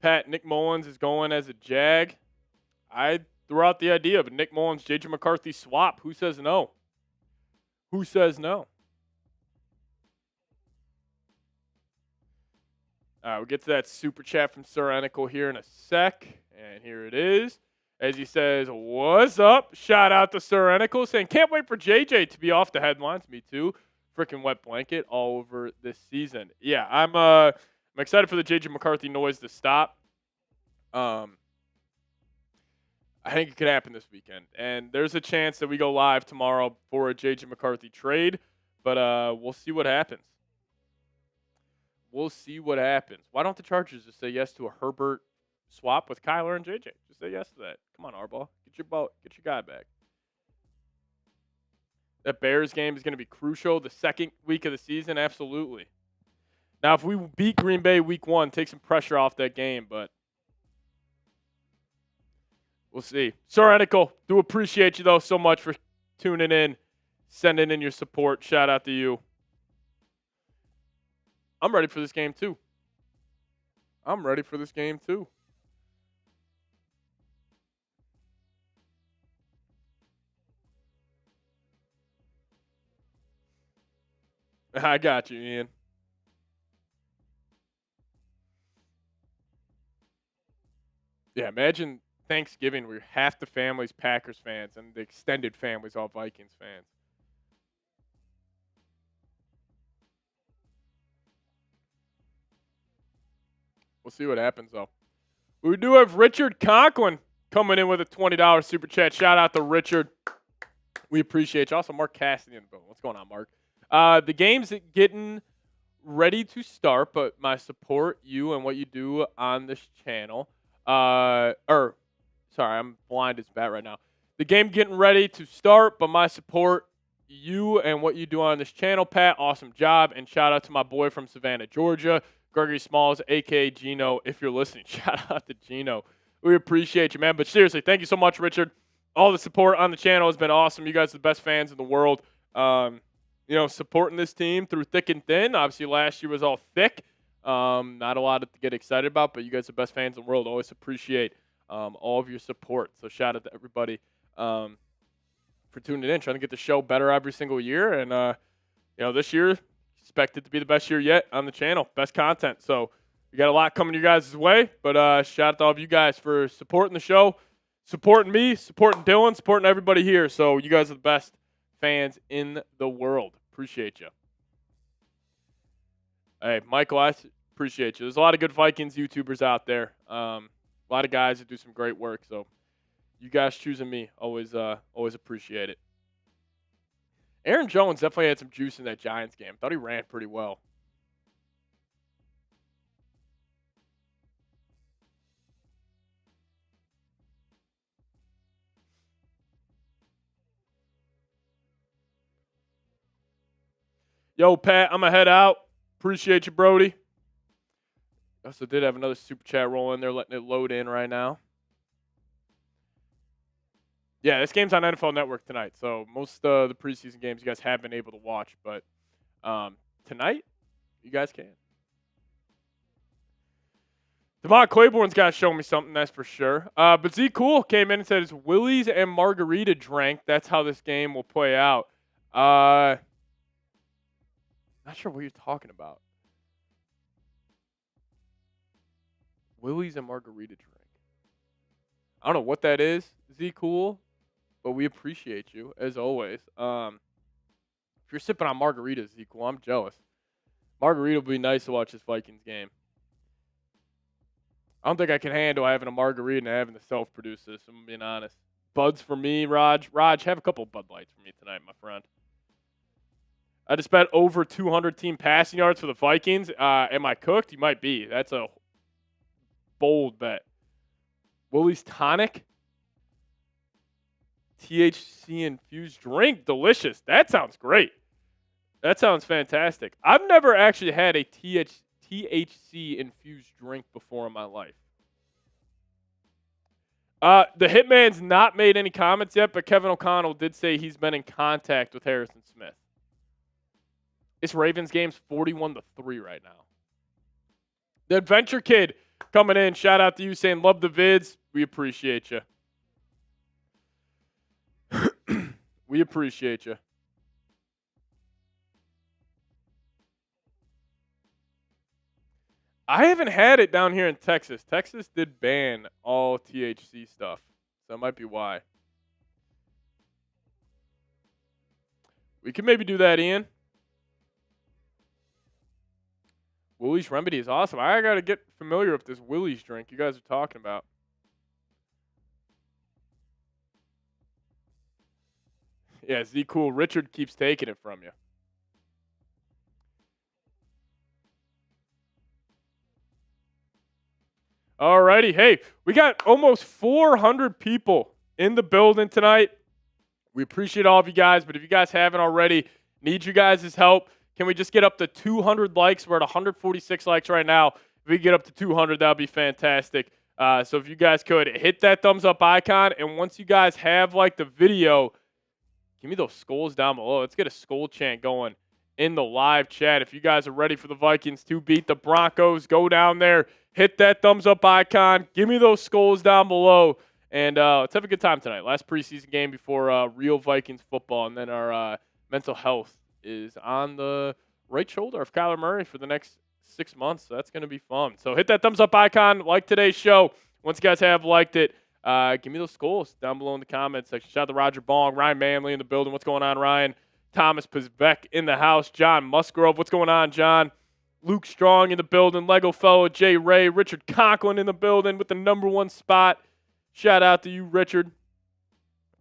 Pat, Nick Mullins is going as a Jag. I threw out the idea of a Nick Mullins, JJ McCarthy swap. Who says no? Who says no? All right, we'll get to that super chat from Sir Enical here in a sec. And here it is. As he says, what's up? Shout out to Sir Enical saying, can't wait for JJ to be off the headlines. Me too. Freaking wet blanket all over this season. Yeah, I'm excited for the JJ McCarthy noise to stop. I think it could happen this weekend. And there's a chance that we go live tomorrow for a JJ McCarthy trade. But we'll see what happens. We'll see what happens. Why don't the Chargers just say yes to a Herbert swap with Kyler and JJ? Just say yes to that. Come on, Harbaugh. Get your guy back. That Bears game is going to be crucial. The second week of the season, absolutely. Now, if we beat Green Bay week 1, take some pressure off that game, but we'll see. Sir Enical, do appreciate you, though, so much for tuning in, sending in your support. Shout out to you. I'm ready for this game, too. I got you, Ian. Yeah, imagine Thanksgiving where half the family's Packers fans and the extended family's all Vikings fans. We'll see what happens, though. We do have Richard Conklin coming in with a $20 super chat. Shout out to Richard. We appreciate you. Also, Mark Cassidy in the building. What's going on, Mark? The game's getting ready to start, but my support, you and what you do on this channel. Sorry, I'm blind as bat right now. The game getting ready to start, but my support, you and what you do on this channel, Pat. Awesome job. And shout out to my boy from Savannah, Georgia, Gregory Smalls, a.k.a. Gino. If you're listening, shout out to Gino. We appreciate you, man. But seriously, thank you so much, Richard. All the support on the channel has been awesome. You guys are the best fans in the world. Supporting this team through thick and thin. Obviously, last year was all thick. Not a lot to get excited about, but you guys are the best fans in the world. Always appreciate all of your support. So shout out to everybody for tuning in, trying to get the show better every single year. And, this year, expect it to be the best year yet on the channel. Best content. So we got a lot coming your guys' way. But shout out to all of you guys for supporting the show, supporting me, supporting Dylan, supporting everybody here. So you guys are the best fans in the world. Appreciate you. Hey, Michael, I appreciate you. There's a lot of good Vikings YouTubers out there. A lot of guys that do some great work. So you guys choosing me, always appreciate it. Aaron Jones definitely had some juice in that Giants game. Thought he ran pretty well. Yo, Pat, I'm going to head out. Appreciate you, Brody. Also did have another super chat roll in there, letting it load in right now. Yeah, this game's on NFL Network tonight, so most of the preseason games you guys have been able to watch, but tonight, you guys can. Devon Claiborne's got to show me something, that's for sure. But Z Cool came in and said it's Willie's and margarita drank. That's how this game will play out. Not sure what you're talking about. Willie's and margarita drink. I don't know what that is, Z Cool, but we appreciate you, as always. If you're sipping on margaritas, Z Cool, I'm jealous. Margarita will be nice to watch this Vikings game. I don't think I can handle having a margarita and having to self-produce this, I'm being honest. Buds for me, Raj. Raj, have a couple of Bud Lights for me tonight, my friend. I just bet over 200 team passing yards for the Vikings. Am I cooked? You might be. That's a bold bet. Willie's Tonic. THC infused drink. Delicious. That sounds great. That sounds fantastic. I've never actually had a THC infused drink before in my life. The Hitman's not made any comments yet, but Kevin O'Connell did say he's been in contact with Harrison Smith. This Ravens game's 41-3 right now. The Adventure Kid coming in. Shout out to you saying love the vids. We appreciate you. We appreciate you. I haven't had it down here in Texas. Texas did ban all THC stuff, so that might be why. We can maybe do that, Ian. Willie's Remedy is awesome. I got to get familiar with this Willie's drink you guys are talking about. Yeah, Z Cool. Richard keeps taking it from you. Alrighty. Hey, we got almost 400 people in the building tonight. We appreciate all of you guys, but if you guys haven't already, need you guys' help. Can we just get up to 200 likes? We're at 146 likes right now. If we get up to 200, that would be fantastic. So if you guys could, hit that thumbs up icon, and once you guys have like the video, give me those skulls down below. Let's get a skull chant going in the live chat. If you guys are ready for the Vikings to beat the Broncos, go down there, hit that thumbs up icon, give me those skulls down below, and let's have a good time tonight. Last preseason game before real Vikings football, and then our mental health is on the right shoulder of Kyler Murray for the next 6 months. So that's going to be fun. So hit that thumbs up icon, like today's show. Once you guys have liked it, give me those skulls down below in the comments section. Shout out to Roger Bong, Ryan Manley in the building. What's going on, Ryan? Thomas Pizvek in the house. John Musgrove. What's going on, John? Luke Strong in the building. Lego Fellow, Jay Ray. Richard Conklin in the building with the #1 spot. Shout out to you, Richard.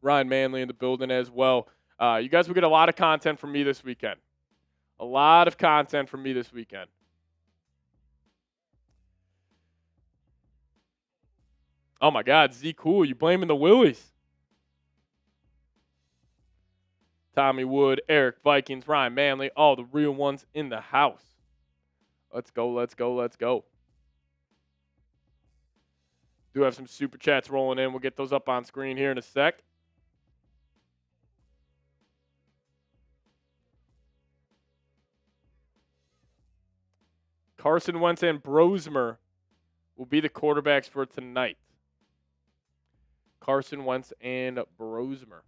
Ryan Manley in the building as well. You guys will get a lot of content from me this weekend. A lot of content from me this weekend. Oh, my God. Z Cool. You blaming the Willies. Tommy Wood, Eric Vikings, Ryan Manley, all the real ones in the house. Let's go, let's go, let's go. Do have some super chats rolling in. We'll get those up on screen here in a sec. Carson Wentz and Brosmer will be the quarterbacks for tonight. Carson Wentz and Brosmer.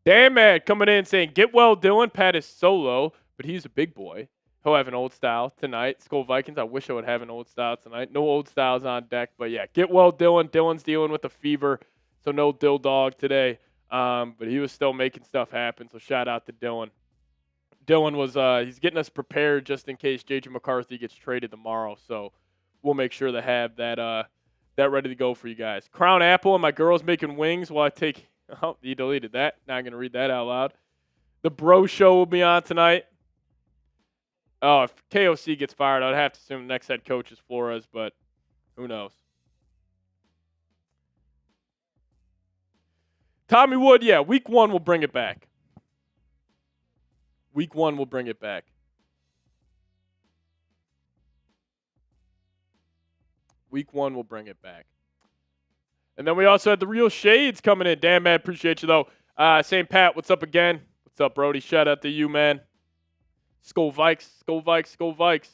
Damn man coming in saying, get well, Dylan. Pat is solo, but he's a big boy. He'll have an old style tonight. Skull Vikings, I wish I would have an old style tonight. No old styles on deck, but yeah, get well, Dylan. Dylan's dealing with a fever, so no Dill Dog today. But he was still making stuff happen, so shout out to Dylan. Dylan was he's getting us prepared just in case J.J. McCarthy gets traded tomorrow, so we'll make sure to have that ready to go for you guys. Crown Apple and my girl's making wings while I take – oh, you deleted that. Not going to read that out loud. The Bro Show will be on tonight. Oh, if KOC gets fired, I'd have to assume the next head coach is Flores, but who knows. Tommy Wood, yeah, week 1 will bring it back. Week 1 will bring it back. Week 1 will bring it back. And then we also had the Real Shades coming in. Damn, man, appreciate you, though. St. Pat, what's up again? What's up, Brody? Shout out to you, man. Skull Vikes, Skull Vikes, Skull Vikes. This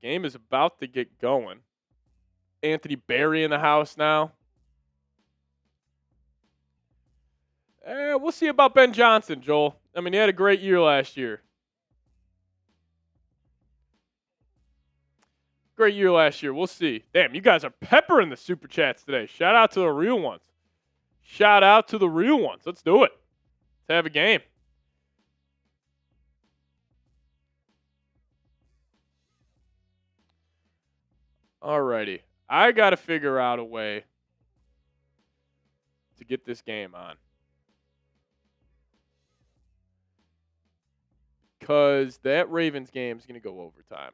game is about to get going. Anthony Berry in the house now. We'll see about Ben Johnson, Joel. I mean, he had a great year last year. Great year last year. We'll see. Damn, you guys are peppering the super chats today. Shout out to the real ones. Shout out to the real ones. Let's do it. Let's have a game. Alrighty. I got to figure out a way to get this game on. Because that Ravens game is going to go overtime.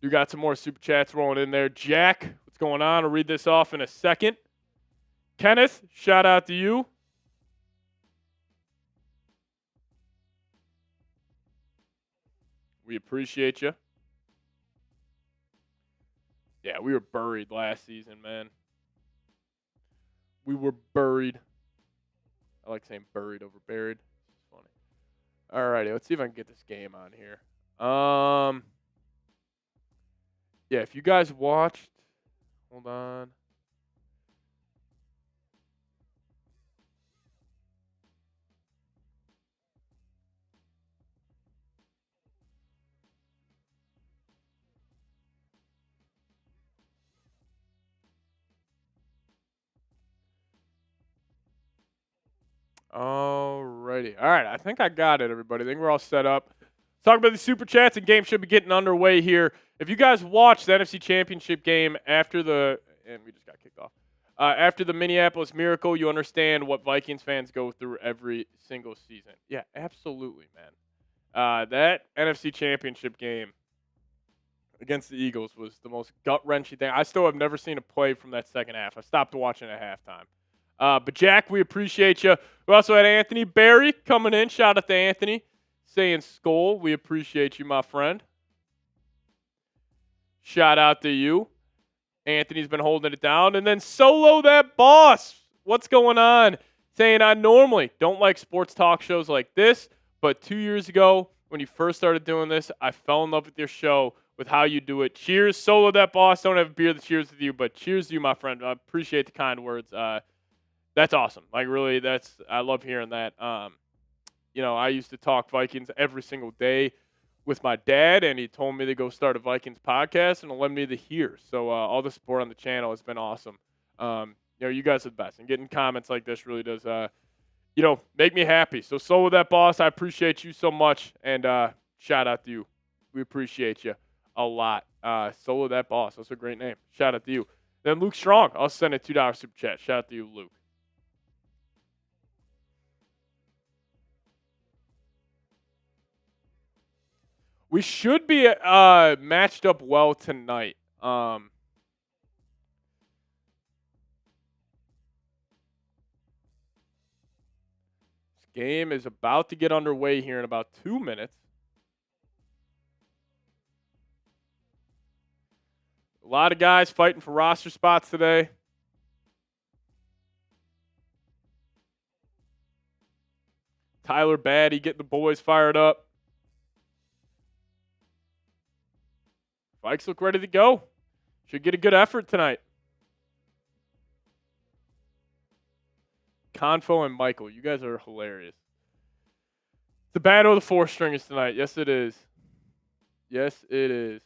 You got some more super chats rolling in there. Jack, what's going on? I'll read this off in a second. Kenneth, shout out to you. We appreciate you. Yeah, we were buried last season, man. We were buried. I like saying buried over buried. It's funny. All righty, let's see if I can get this game on here. Yeah, if you guys watched, hold on. Alrighty. All right. I think I got it, everybody. I think we're all set up. Let's talk about the Super Chats, and game should be getting underway here. If you guys watched the NFC Championship game after and we just got kicked off. After the Minneapolis Miracle, you understand what Vikings fans go through every single season. Yeah, absolutely, man. That NFC Championship game against the Eagles was the most gut-wrenching thing. I still have never seen a play from that second half. I stopped watching at halftime. But, Jack, we appreciate you. We also had Anthony Barry coming in. Shout out to Anthony saying Skull. We appreciate you, my friend. Shout out to you. Anthony's been holding it down. And then Solo That Boss. What's going on? Saying I normally don't like sports talk shows like this, but 2 years ago when you first started doing this, I fell in love with your show, with how you do it. Cheers, Solo That Boss. Don't have a beer that cheers with you, but cheers to you, my friend. I appreciate the kind words. That's awesome. Like, really, I love hearing that. I used to talk Vikings every single day with my dad, and he told me to go start a Vikings podcast, and it led me to here. So all the support on the channel has been awesome. You guys are the best, and getting comments like this really does, make me happy. So Solo That Boss, I appreciate you so much, and shout out to you. We appreciate you a lot. Solo That Boss, that's a great name. Shout out to you. Then Luke Strong, I'll send a $2 super chat. Shout out to you, Luke. We should be matched up well tonight. This game is about to get underway here in about 2 minutes. A lot of guys fighting for roster spots today. Tyler Batty getting the boys fired up. Vikes look ready to go. Should get a good effort tonight. Confo and Michael, you guys are hilarious. The battle of the four stringers tonight. Yes, it is. Yes, it is.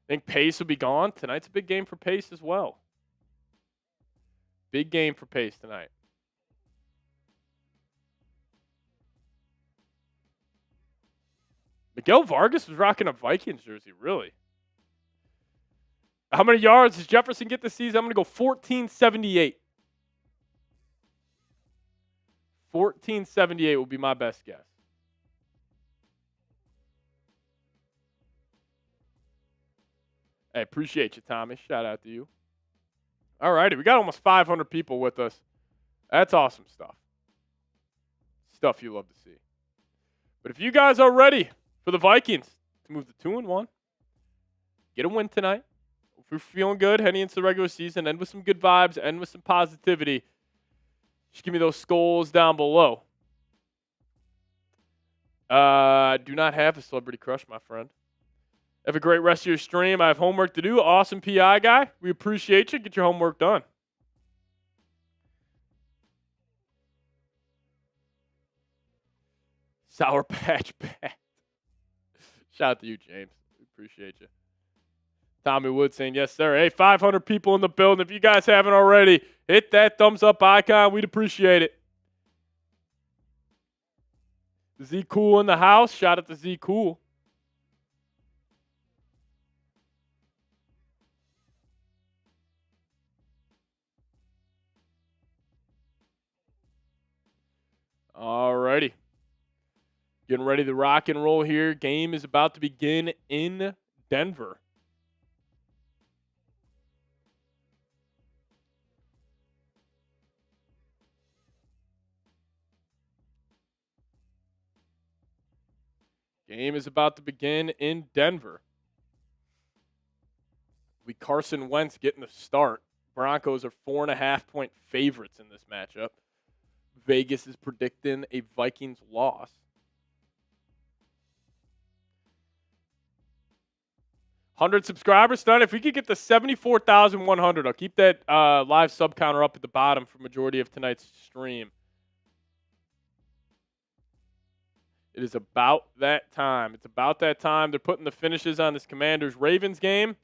I think Pace will be gone. Tonight's a big game for Pace as well. Big game for Pace tonight. Miguel Vargas was rocking a Vikings jersey, really. How many yards does Jefferson get this season? I'm going to go 1478. 1478 will be my best guess. Hey, appreciate you, Tommy. Shout out to you. All righty, we got almost 500 people with us. That's awesome stuff. Stuff you love to see. But if you guys are ready for the Vikings to move to 2-1, get a win tonight. If we're feeling good heading into the regular season, end with some good vibes, end with some positivity, just give me those skulls down below. Do not have a celebrity crush, my friend. Have a great rest of your stream. I have homework to do. Awesome PI guy. We appreciate you. Get your homework done. Sour Patch Pat. Shout out to you, James. We appreciate you. Tommy Wood saying, yes, sir. Hey, 500 people in the building. If you guys haven't already, hit that thumbs up icon. We'd appreciate it. Z Cool in the house. Shout out to Z Cool. All righty. Getting ready to rock and roll here. Game is about to begin in Denver. Game is about to begin in Denver. We Carson Wentz getting the start. Broncos are 4.5-point favorites in this matchup. Vegas is predicting a Vikings loss. $100 subscribers done. If we could get to 74,100, I'll keep that live sub counter up at the bottom for majority of tonight's stream. It is about that time. It's about that time. They're putting the finishes on this Commanders-Ravens game.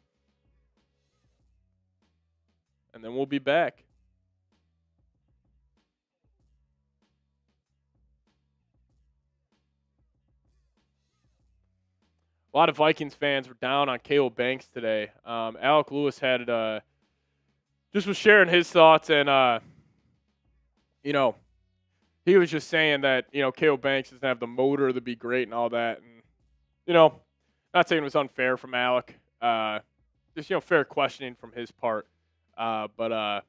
And then we'll be back. A lot of Vikings fans were down on Caleb Banks today. Alec Lewis had just was sharing his thoughts, and he was just saying that Caleb Banks doesn't have the motor to be great and all that, and not saying it was unfair from Alec. Just fair questioning from his part, but a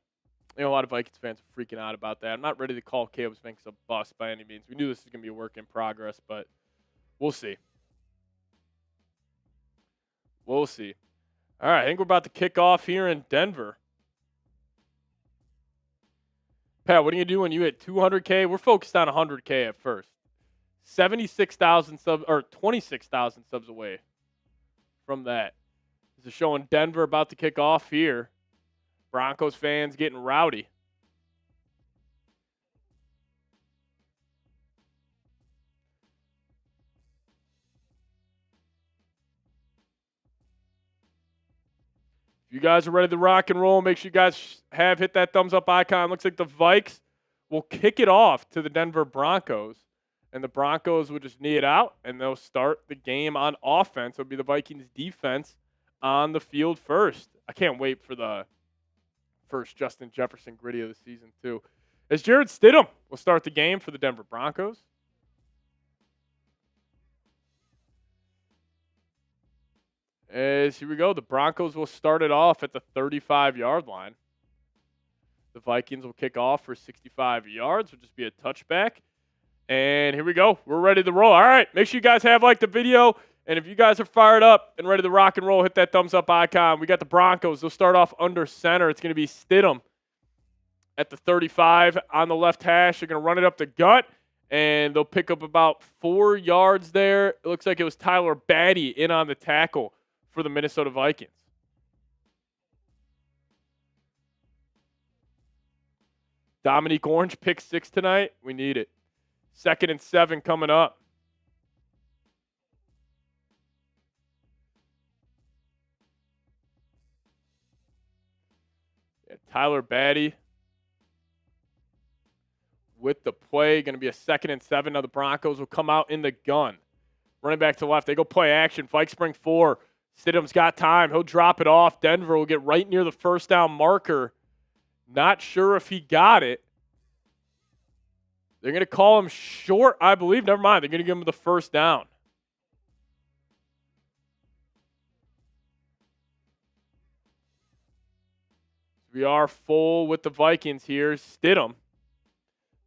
lot of Vikings fans are freaking out about that. I'm not ready to call Caleb Banks a bust by any means. We knew this was going to be a work in progress, but we'll see. We'll see. All right, I think we're about to kick off here in Denver. Pat, what are you doing? You hit 200K? We're focused on 100K at first. 76,000 subs, or 26,000 subs away from that. This is showing Denver about to kick off here. Broncos fans getting rowdy. If you guys are ready to rock and roll, make sure you guys have hit that thumbs up icon. Looks like the Vikes will kick it off to the Denver Broncos. And the Broncos will just knee it out, and they'll start the game on offense. It'll be the Vikings defense on the field first. I can't wait for the first Justin Jefferson gritty of the season, too. As Jarrett Stidham will start the game for the Denver Broncos. As here we go, the Broncos will start it off at the 35-yard line. The Vikings will kick off for 65 yards. It'll just be a touchback. And here we go. We're ready to roll. All right, make sure you guys have liked the video. And if you guys are fired up and ready to rock and roll, hit that thumbs up icon. We got the Broncos. They'll start off under center. It's going to be Stidham at the 35 on the left hash. They're going to run it up the gut, and they'll pick up about 4 yards there. It looks like it was Tyler Batty in on the tackle for the Minnesota Vikings. Dominique Orange, pick 6 tonight. We need it. 2nd and 7 coming up. Yeah, Tyler Batty with the play. Going to be a 2nd and 7. Now the Broncos will come out in the gun. Running back to the left. They go play action. Vikes bring 4. Stidham's got time. He'll drop it off. Denver will get right near the first down marker. Not sure if he got it. They're going to call him short, I believe. Never mind. They're going to give him the first down. We are full with the Vikings here. Stidham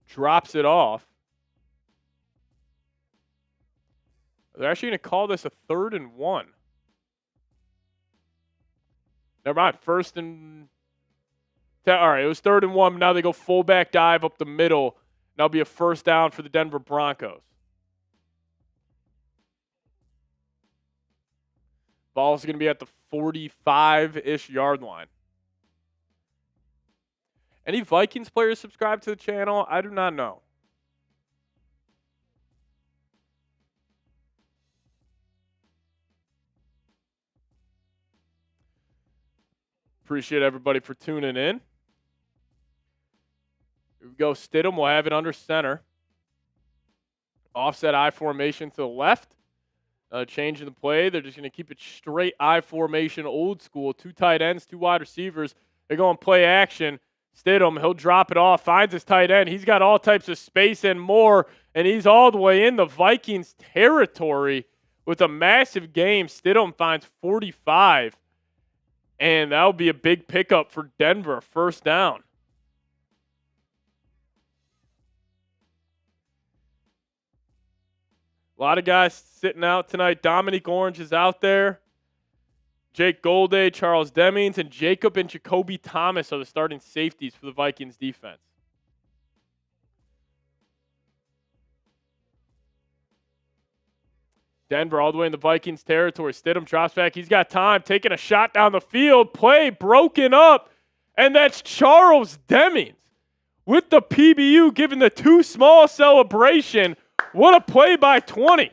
drops it off. They're actually going to call this a 3rd and 1. Never mind. 1st and 10. All right, it was 3rd and 1. Now they go fullback dive up the middle. That'll be a first down for the Denver Broncos. Ball's going to be at the 45-ish yard line. Any Vikings players subscribe to the channel? I do not know. Appreciate everybody for tuning in. Here we go. Stidham will have it under center. Offset I formation to the left. Changing the play. They're just going to keep it straight I formation, old school. 2 tight ends, 2 wide receivers. They're going play action. Stidham, he'll drop it off, finds his tight end. He's got all types of space and more, and he's all the way in the Vikings territory with a massive game. Stidham finds 45, and that'll be a big pickup for Denver, first down. A lot of guys sitting out tonight. Dominique Orange is out there. Jake Golday, Charles Demings, and Jacob and Jacoby Thomas are the starting safeties for the Vikings defense. Denver all the way in the Vikings territory. Stidham drops back. He's got time. Taking a shot down the field. Play broken up. And that's Charles Demings with the PBU giving the too small celebration. What a play by 20.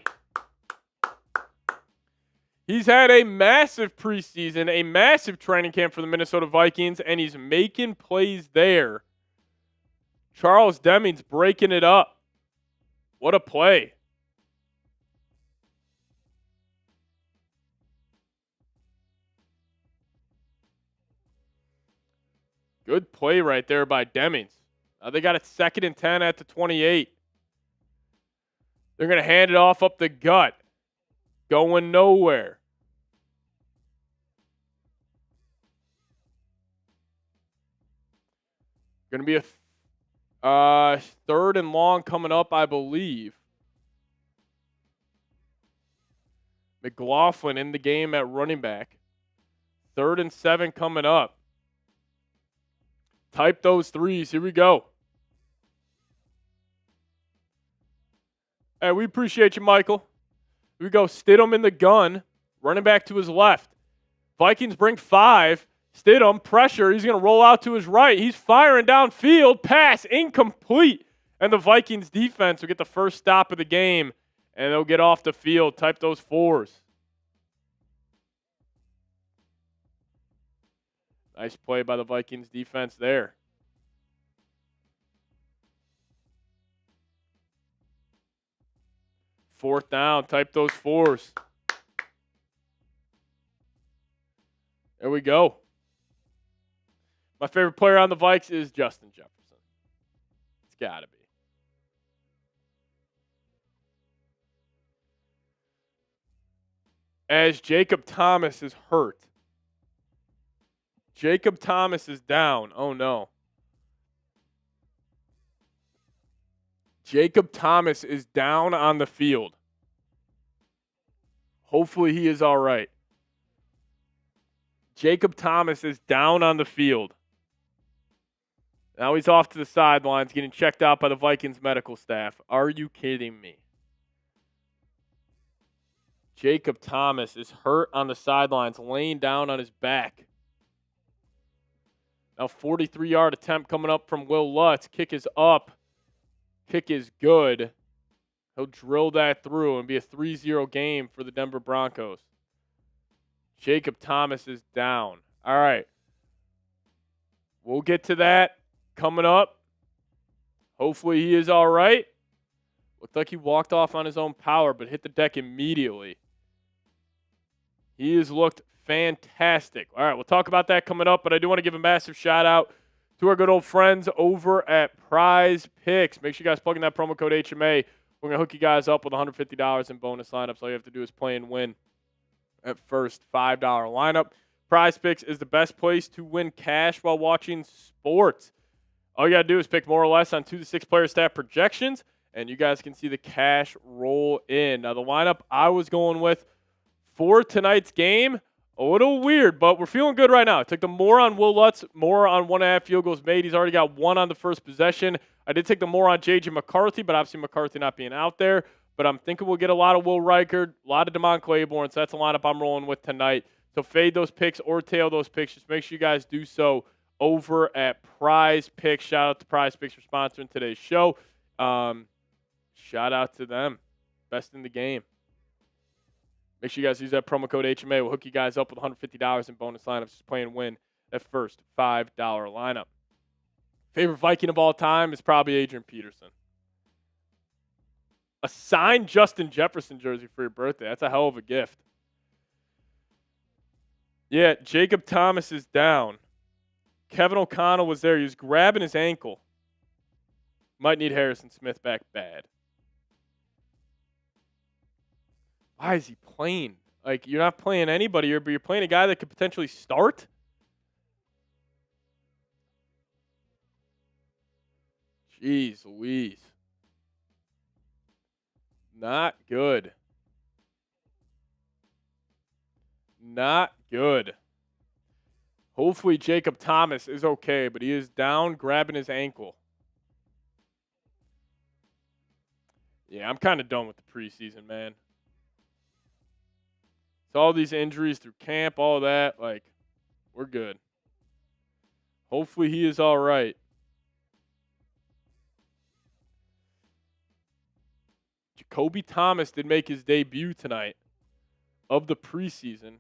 He's had a massive preseason, a massive training camp for the Minnesota Vikings, and he's making plays there. Charles Demings breaking it up. What a play. Good play right there by Demings. They got it 2nd and 10 at the 28. They're going to hand it off up the gut. Going nowhere. Going to be a 3rd and long coming up, I believe. McLaughlin in the game at running back. 3rd and 7 coming up. Type those threes. Here we go. Hey, we appreciate you, Michael. Here we go. Stidham in the gun. Running back to his left. Vikings bring 5. Stidham, pressure. He's going to roll out to his right. He's firing downfield. Pass incomplete. And the Vikings defense will get the first stop of the game. And they'll get off the field. Type those 4s. Nice play by the Vikings defense there. Fourth down. Type those 4s. There we go. My favorite player on the Vikes is Justin Jefferson. It's got to be. As Jacob Thomas is hurt. Jacob Thomas is down. Oh, no. Jacob Thomas is down on the field. Hopefully he is all right. Jacob Thomas is down on the field. Now he's off to the sidelines getting checked out by the Vikings medical staff. Are you kidding me? Jacob Thomas is hurt on the sidelines, laying down on his back. Now 43-yard attempt coming up from Will Lutz. Kick is up. Kick is good. He'll drill that through and be a 3-0 game for the Denver Broncos. Jacob Thomas is down. All right. We'll get to that coming up. Hopefully he is all right. Looked like he walked off on his own power, but hit the deck immediately. He has looked fantastic. All right, we'll talk about that coming up, but I do want to give a massive shout out to our good old friends over at Prize Picks. Make sure you guys plug in that promo code HMA. We're going to hook you guys up with $150 in bonus lineups. All you have to do is play and win at first $5 lineup. Prize Picks is the best place to win cash while watching sports. All you got to do is pick more or less on 2 to 6 player stat projections, and you guys can see the cash roll in. Now, the lineup I was going with for tonight's game, a little weird, but we're feeling good right now. I took the more on Will Lutz, more on 1.5 field goals made. He's already got 1 on the first possession. I did take the more on J.J. McCarthy, but obviously McCarthy not being out there. But I'm thinking we'll get a lot of Will Reichard, a lot of DeMond Claiborne, so that's a lineup I'm rolling with tonight. So fade those picks or tail those picks. Just make sure you guys do so over at Prize Picks. Shout out to Prize Picks for sponsoring today's show. Shout out to them. Best in the game. Make sure you guys use that promo code HMA. We'll hook you guys up with $150 in bonus lineups. Just play and win that first $5 lineup. Favorite Viking of all time is probably Adrian Peterson. A signed Justin Jefferson jersey for your birthday. That's a hell of a gift. Yeah, Jacob Thomas is down. Kevin O'Connell was there. He was grabbing his ankle. Might need Harrison Smith back bad. Why is he playing? Like, you're not playing anybody here, but you're playing a guy that could potentially start? Jeez Louise. Not good. Not good. Hopefully Jacob Thomas is okay, but he is down grabbing his ankle. Yeah, I'm kind of done with the preseason, man. So all these injuries through camp, all that, like, we're good. Hopefully he is all right. Jacoby Thomas did make his debut tonight of the preseason.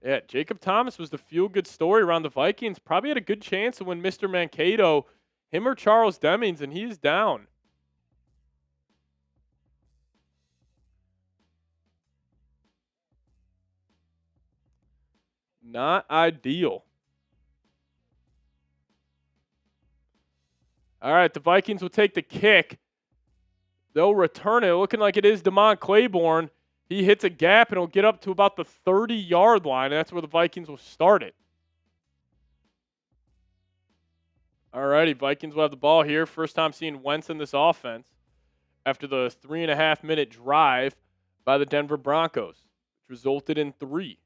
Yeah, Jacob Thomas was the feel-good story around the Vikings. Probably had a good chance to win Mr. Mankato, him or Charles Demings, and he's down. Not ideal. All right, the Vikings will take the kick. They'll return it, looking like it is Damon Claiborne. He hits a gap, and he'll get up to about the 30-yard line, and that's where the Vikings will start it. All righty, Vikings will have the ball here. First time seeing Wentz in this offense after the 3.5-minute drive by the Denver Broncos, which resulted in 3.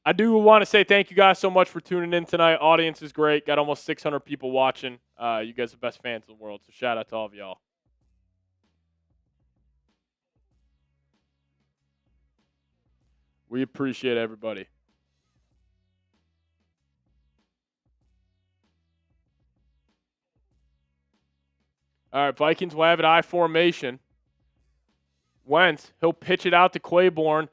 I do want to say thank you guys so much for tuning in tonight. Audience is great. Got almost 600 people watching. You guys are the best fans in the world, so shout out to all of y'all. We appreciate everybody. All right, Vikings will have it I formation. Wentz, he'll pitch it out to Claiborne,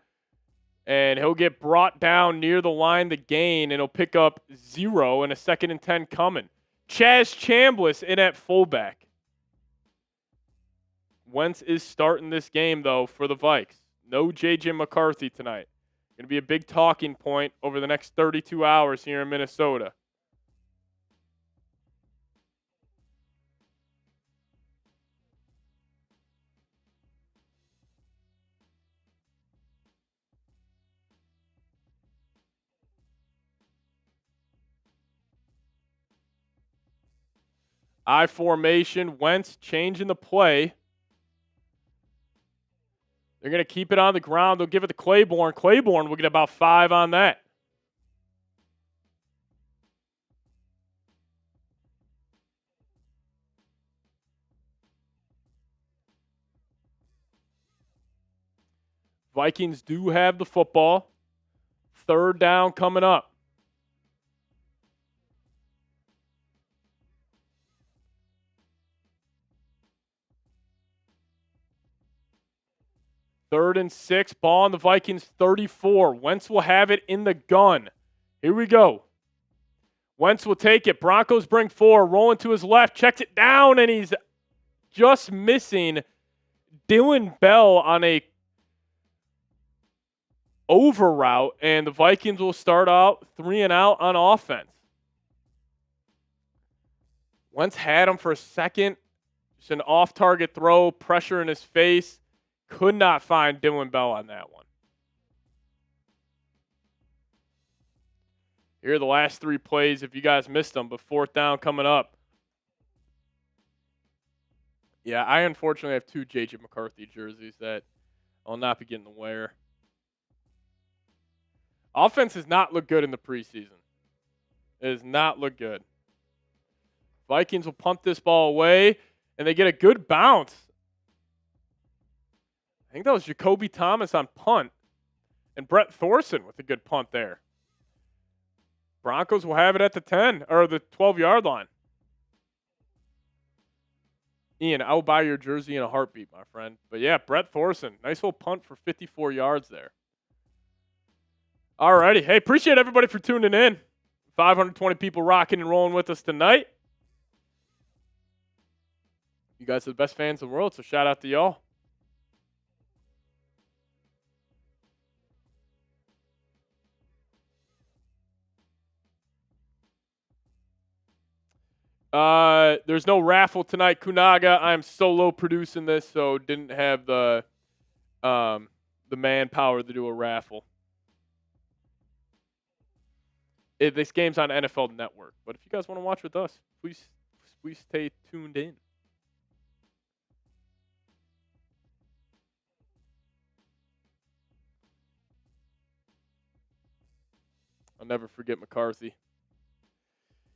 and he'll get brought down near the line to gain, and he'll pick up 0 and a 2nd and 10 coming. Chaz Chambliss in at fullback. Wentz is starting this game, though, for the Vikes. No J.J. McCarthy tonight. Going to be a big talking point over the next 32 hours here in Minnesota. I formation, Wentz changing the play. They're going to keep it on the ground. They'll give it to Claiborne. Claiborne will get about 5 on that. Vikings do have the football. 3rd down coming up. Third and 6, ball on the Vikings 34. Wentz will have it in the gun. Here we go. Wentz will take it. Broncos bring 4, rolling to his left, checks it down, and he's just missing Dylan Bell on a over route, and the Vikings will start out 3 and out on offense. Wentz had him for a second. Just an off-target throw, pressure in his face. Could not find Dylan Bell on that one. Here are the last 3 plays if you guys missed them, but 4th down coming up. Yeah, I unfortunately have 2 J.J. McCarthy jerseys that I'll not be getting to wear. Offense has not looked good in the preseason. It has not looked good. Vikings will punt this ball away, and they get a good bounce. I think that was Jacoby Thomas on punt, and Brett Thorson with a good punt there. Broncos will have it at the 10, or the 12-yard line. Ian, I'll buy your jersey in a heartbeat, my friend. But yeah, Brett Thorson, nice little punt for 54 yards there. Alrighty. Hey, appreciate everybody for tuning in. 520 people rocking and rolling with us tonight. You guys are the best fans in the world, so shout out to y'all. There's no raffle tonight, Kunaga. I'm solo producing this, so didn't have the manpower to do a raffle. This game's on NFL Network, but if you guys want to watch with us, please stay tuned in. I'll never forget McCarthy.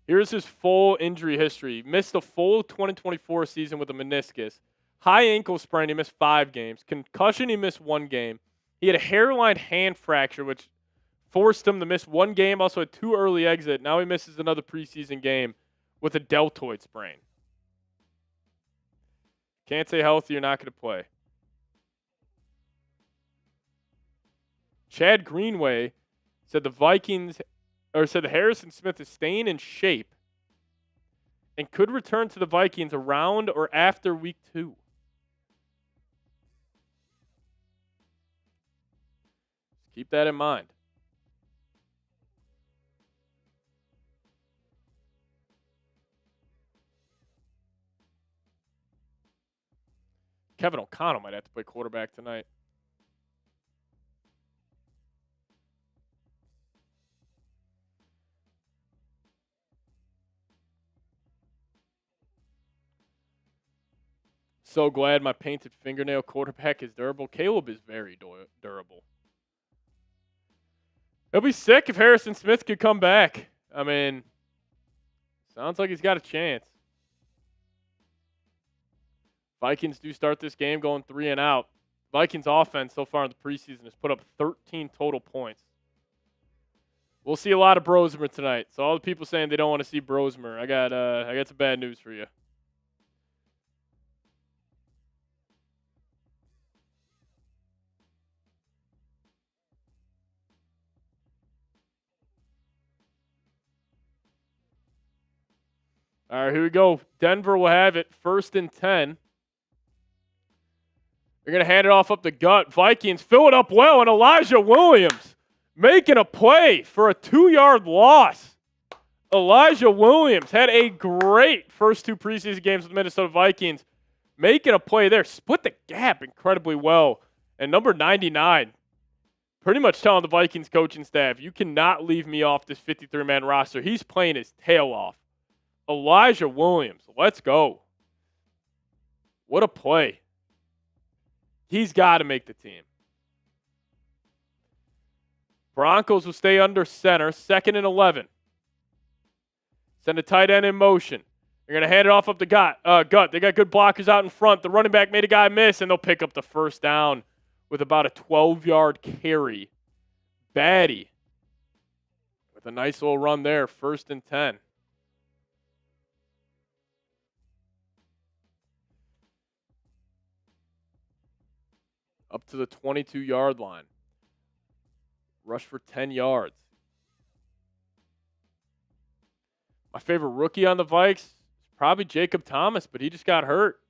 Here's his full injury history. He missed the full 2024 season with a meniscus. High ankle sprain, he missed 5 games. Concussion, he missed 1 game. He had a hairline hand fracture, which forced him to miss 1 game. Also had 2 early exit. Now he misses another preseason game with a deltoid sprain. Can't stay healthy, you're not going to play. Chad Greenway said said Harrison Smith is staying in shape and could return to the Vikings around or after week 2. Keep that in mind. Kevin O'Connell might have to play quarterback tonight. So glad my painted fingernail quarterback is durable. Caleb is very durable. He'll be sick if Harrison Smith could come back. I mean, sounds like he's got a chance. Vikings do start this game going 3 and out. Vikings offense so far in the preseason has put up 13 total points. We'll see a lot of Brosmer tonight. So all the people saying they don't want to see Brosmer, I got some bad news for you. All right, here we go. Denver will have it 1st and 10. They're going to hand it off up the gut. Vikings fill it up well, and Elijah Williams making a play for a 2-yard loss. Elijah Williams had a great first 2 preseason games with the Minnesota Vikings, making a play there. Split the gap incredibly well. And number 99, pretty much telling the Vikings coaching staff, you cannot leave me off this 53-man roster. He's playing his tail off. Elijah Williams, let's go. What a play. He's got to make the team. Broncos will stay under center, 2nd and 11. Send a tight end in motion. They're going to hand it off up the gut. They got good blockers out in front. The running back made a guy miss, and they'll pick up the first down with about a 12-yard carry. Batty with a nice little run there, 1st and 10. Up to the 22-yard line. Rush for 10 yards. My favorite rookie on the Vikes is probably Jacob Thomas, but he just got hurt.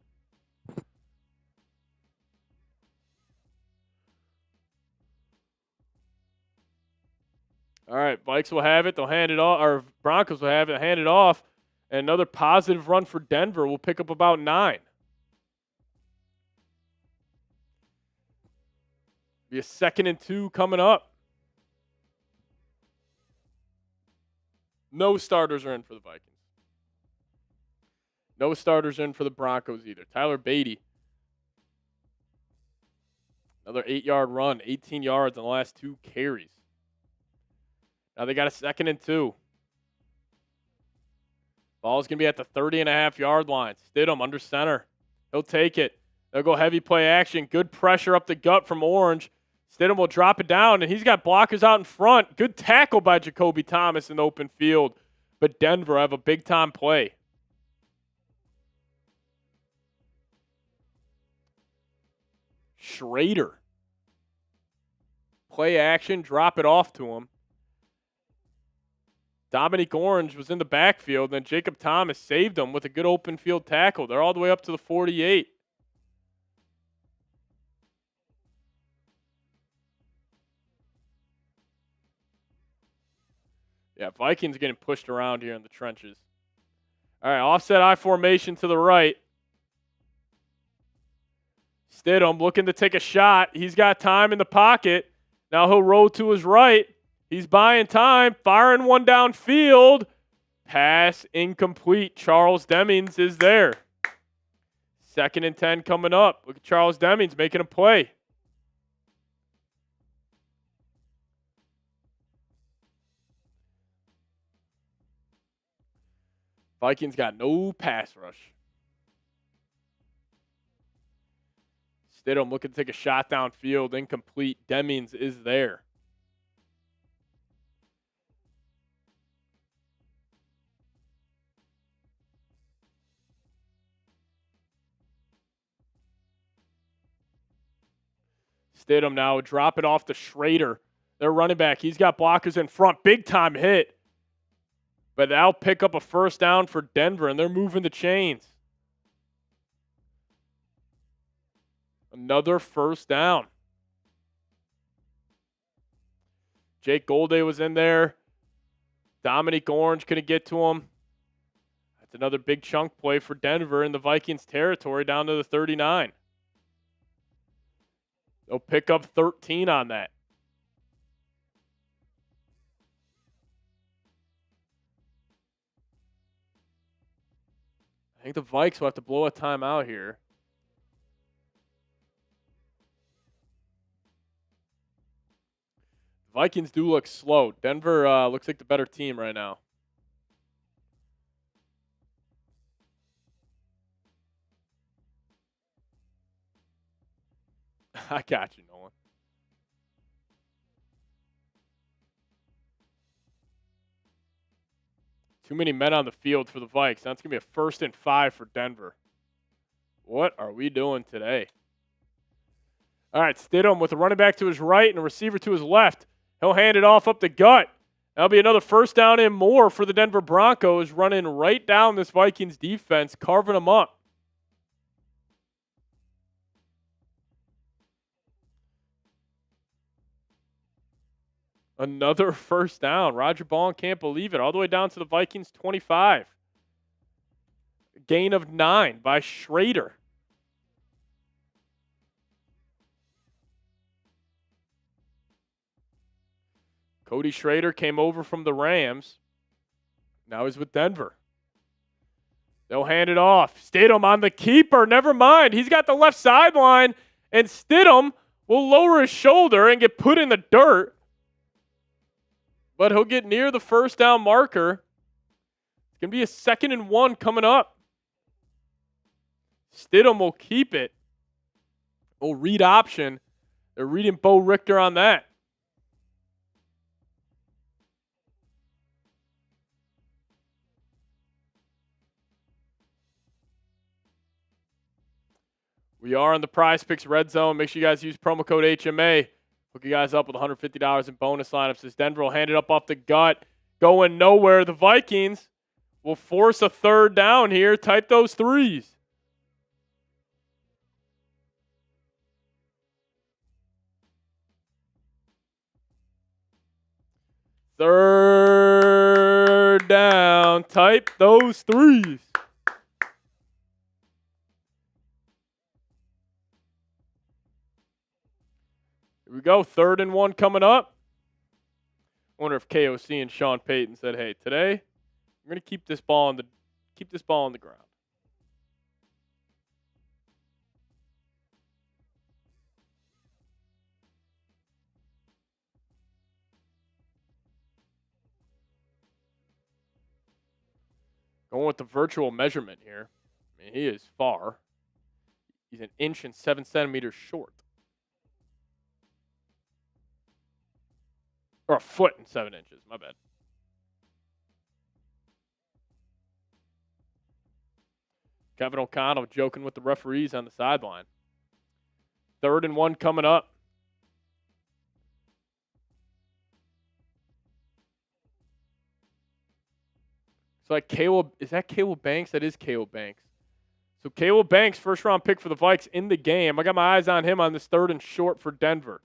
All right, Vikes will have it. They'll hand it off, or Broncos will have it, hand it off. And another positive run for Denver will pick up about 9. Be a 2nd and 2 coming up. No starters are in for the Vikings. No starters in for the Broncos either. Tyler Beatty. Another 8-yard run, 18 yards on the last 2 carries. Now they got a 2nd and 2. Ball's going to be at the 30.5-yard line. Stidham under center. He'll take it. They'll go heavy play action. Good pressure up the gut from Orange. Stidham will drop it down, and he's got blockers out in front. Good tackle by Jacoby Thomas in the open field. But Denver have a big-time play. Schrader. Play action, drop it off to him. Dominique Orange was in the backfield, and then Jacob Thomas saved him with a good open field tackle. They're all the way up to the 48. Yeah, Vikings getting pushed around here in the trenches. All right, offset I formation to the right. Stidham looking to take a shot. He's got time in the pocket. Now he'll roll to his right. He's buying time, firing one downfield. Pass incomplete. Charles Demings is there. 2nd and 10 coming up. Look at Charles Demings making a play. Vikings got no pass rush. Stidham looking to take a shot downfield. Incomplete. Demings is there. Stidham now drop it off to Schrader. Their running back. He's got blockers in front. Big time hit. But they'll pick up a first down for Denver, and they're moving the chains. Another first down. Jake Golday was in there. Dominique Orange couldn't get to him. That's another big chunk play for Denver in the Vikings territory down to the 39. They'll pick up 13 on that. I think the Vikes will have to blow a timeout here. Vikings do look slow. Denver looks like the better team right now. I got you, Nolan. Too many men on the field for the Vikes. That's going to be a 1st and 5 for Denver. What are we doing today? All right, Stidham with a running back to his right and a receiver to his left. He'll hand it off up the gut. That'll be another 1st down and more for the Denver Broncos, running right down this Vikings defense, carving them up. Another 1st down. Roger Ballin can't believe it. All the way down to the Vikings 25. Gain of 9 by Schrader. Cody Schrader came over from the Rams. Now he's with Denver. They'll hand it off. Stidham on the keeper. Never mind. He's got the left sideline, and Stidham will lower his shoulder and get put in the dirt. But he'll get near the 1st down marker. It's going to be a 2nd and 1 coming up. Stidham will keep it. Will read option. They're reading Bo Richter on that. We are in the Prize Picks Red Zone. Make sure you guys use promo code HMA. Hook you guys up with $150 in bonus lineups as Denver will hand it up off the gut. Going nowhere. The Vikings will force a 3rd down here. Type those 3s. Third down. Type those 3s. Here we go. 3rd and 1 coming up. I wonder if KOC and Sean Payton said, "Hey, today we're going to keep this ball on the ground." Going with the virtual measurement here. I mean, he is far. He's 1 inch and 7 centimeters short. Or 1 foot and 7 inches. My bad. Kevin O'Connell joking with the referees on the sideline. 3rd and 1 coming up. It's like Caleb. Is that Caleb Banks? That is Caleb Banks. So Caleb Banks, 1st round pick for the Vikes in the game. I got my eyes on him on this 3rd and short for Denver.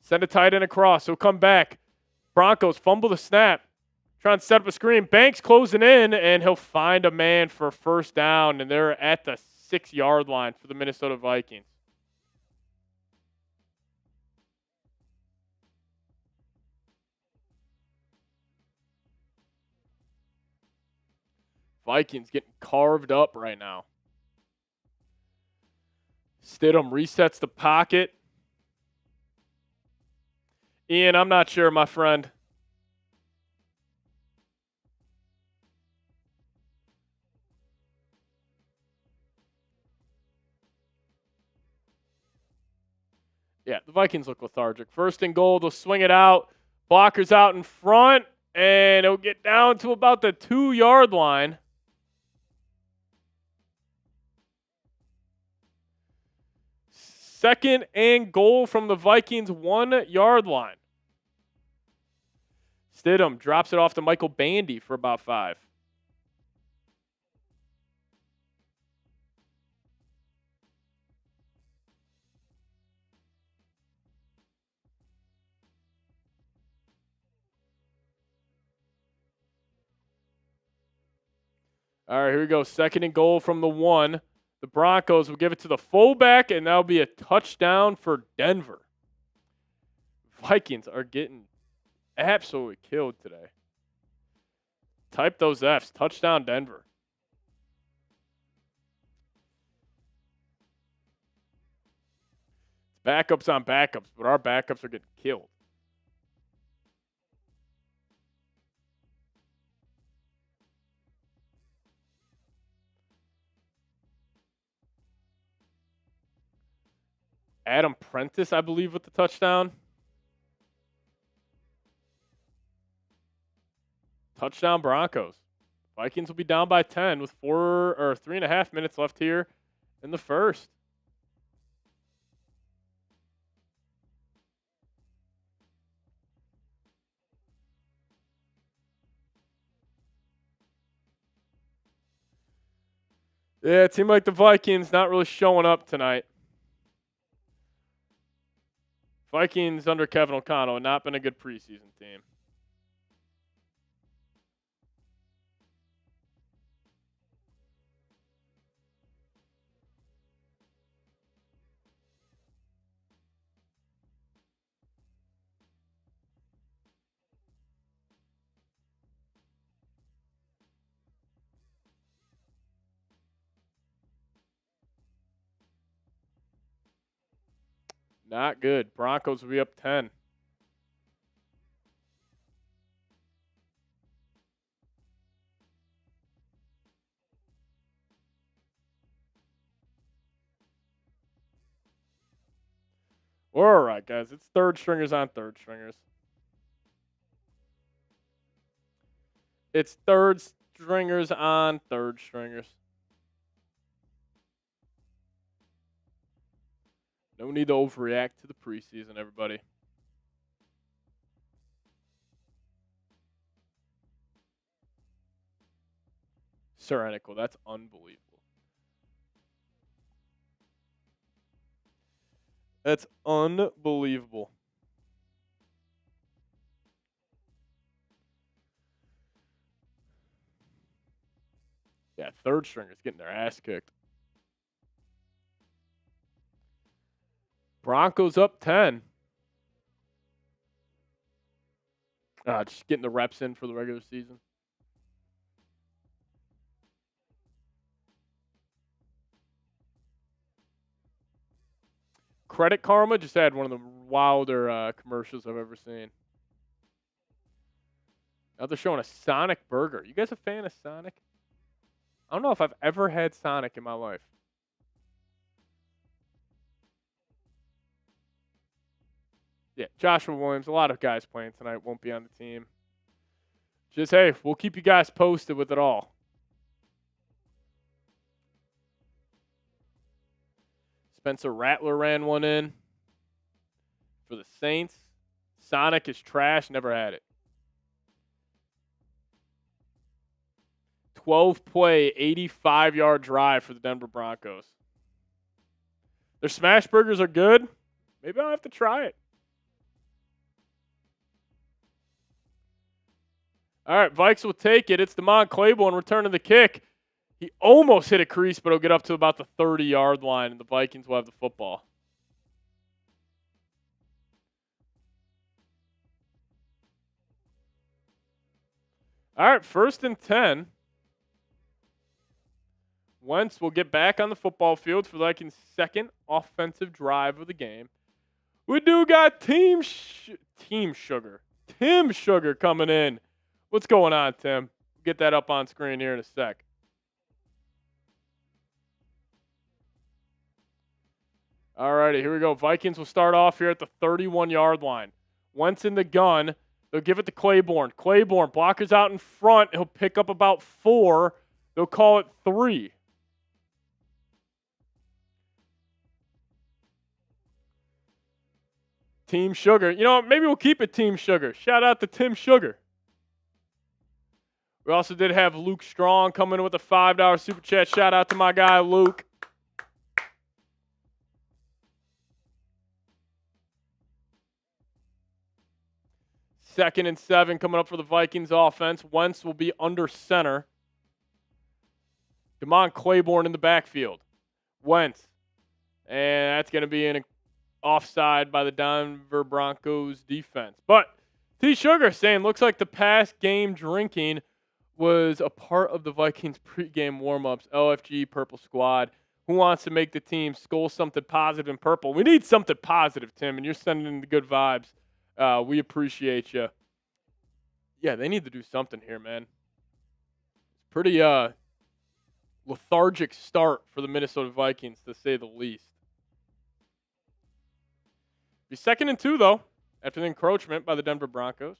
Send a tight end across. He'll come back. Broncos fumble the snap. Trying to set up a screen. Banks closing in, and he'll find a man for 1st down, and they're at the 6-yard line for the Minnesota Vikings. Vikings getting carved up right now. Stidham resets the pocket. Ian, I'm not sure, my friend. Yeah, the Vikings look lethargic. 1st and goal, they'll swing it out. Blockers out in front, and it'll get down to about the 2-yard line. Second and goal from the Vikings 1-yard line. Stidham drops it off to Michael Bandy for about 5. All right, here we go. 2nd and goal from the 1. The Broncos will give it to the fullback, and that'll be a touchdown for Denver. Vikings are getting absolutely killed today. Type those Fs. Touchdown Denver. Backups on backups, but our backups are getting killed. Adam Prentice, I believe, with the touchdown. Touchdown Broncos. Vikings will be down by 10 with 3.5 minutes left here in the first. Yeah, it seemed like the Vikings not really showing up tonight. Vikings under Kevin O'Connell have not been a good preseason team. Not good. Broncos will be up 10. We're all right, guys. It's third stringers on third stringers. It's third stringers on third stringers. No need to overreact to the preseason, everybody. Serenical, that's unbelievable. That's unbelievable. Yeah, third stringers getting their ass kicked. Broncos up 10. Just getting the reps in for the regular season. Credit Karma just had one of the wilder commercials I've ever seen. Now they're showing a Sonic burger. You guys a fan of Sonic? I don't know if I've ever had Sonic in my life. Yeah, Joshua Williams, a lot of guys playing tonight won't be on the team. Just, hey, we'll keep you guys posted with it all. Spencer Rattler ran one in for the Saints. Sonic is trash, never had it. 12-play, 85-yard drive for the Denver Broncos. Their smash burgers are good. Maybe I'll have to try it. All right, Vikes will take it. It's Damon Claiborne returning the kick. He almost hit a crease, but he'll get up to about the 30-yard line, and the Vikings will have the football. All right, 1st and 10. Wentz will get back on the football field for the Vikings' second offensive drive of the game. We do got Tim Sugar coming in. What's going on, Tim? Get that up on screen here in a sec. All righty, here we go. Vikings will start off here at the 31-yard line. Wentz in the gun. They'll give it to Claiborne. Claiborne, blockers out in front. He'll pick up about 4. They'll call it 3. Team Sugar. You know what? Maybe we'll keep it Team Sugar. Shout out to Tim Sugar. We also did have Luke Strong coming in with a $5 super chat. Shout out to my guy, Luke. Second and 7 coming up for the Vikings offense. Wentz will be under center. Damon Claiborne in the backfield. Wentz. And that's going to be an offside by the Denver Broncos defense. But T. Sugar saying, looks like the past game drinking was a part of the Vikings pregame warm-ups. LFG Purple Squad. Who wants to make the team skull something positive in purple? We need something positive, Tim, and you're sending in the good vibes. We appreciate you. Yeah, they need to do something here, man. It's pretty lethargic start for the Minnesota Vikings, to say the least. Be 2nd and 2, though, after the encroachment by the Denver Broncos.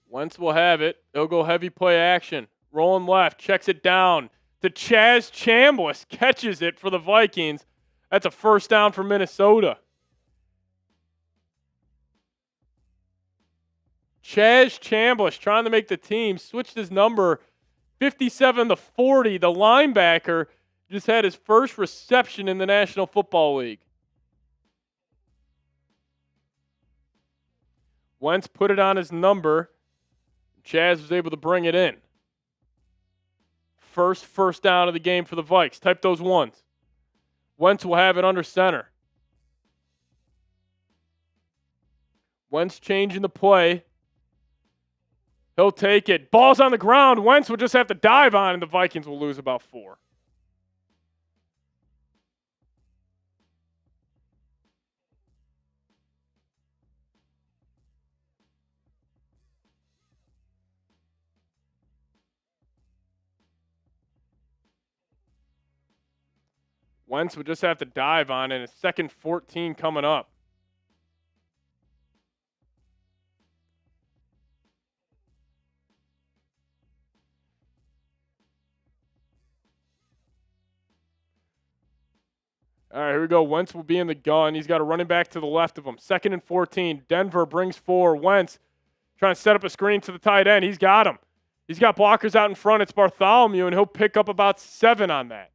Wentz will have it. He'll go heavy play action. Rolling left, checks it down to Chaz Chambliss. Catches it for the Vikings. That's a first down for Minnesota. Chaz Chambliss trying to make the team. Switched his number 57 to 40. The linebacker just had his first reception in the National Football League. Wentz put it on his number. Chaz was able to bring it in. First down of the game for the Vikes. Type those ones. Wentz will have it under center. Wentz changing the play. He'll take it. Ball's on the ground. Wentz will just have to dive on, and the Vikings will lose about 4. Wentz would just have to dive on, and a 2nd 14 coming up. All right, here we go. Wentz will be in the gun. He's got a running back to the left of him. 2nd and 14. Denver brings 4. Wentz trying to set up a screen to the tight end. He's got him. He's got blockers out in front. It's Bartholomew, and he'll pick up about 7 on that.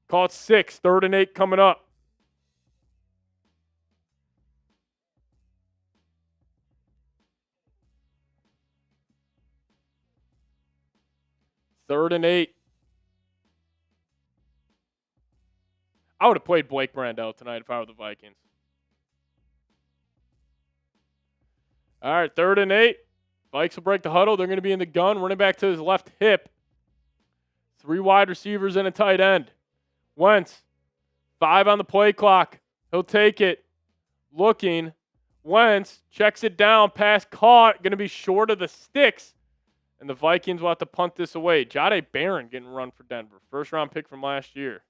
Call it 6. 3rd and 8 coming up. Third and 8. I would have played Blake Brandel tonight if I were the Vikings. All right, 3rd and 8. Vikes will break the huddle. They're going to be in the gun. Running back to his left hip. 3 wide receivers and a tight end. Wentz, 5 on the play clock. He'll take it. Looking. Wentz checks it down. Pass caught. Going to be short of the sticks. And the Vikings will have to punt this away. Jahdae Barron getting run for Denver. 1st round pick from last year.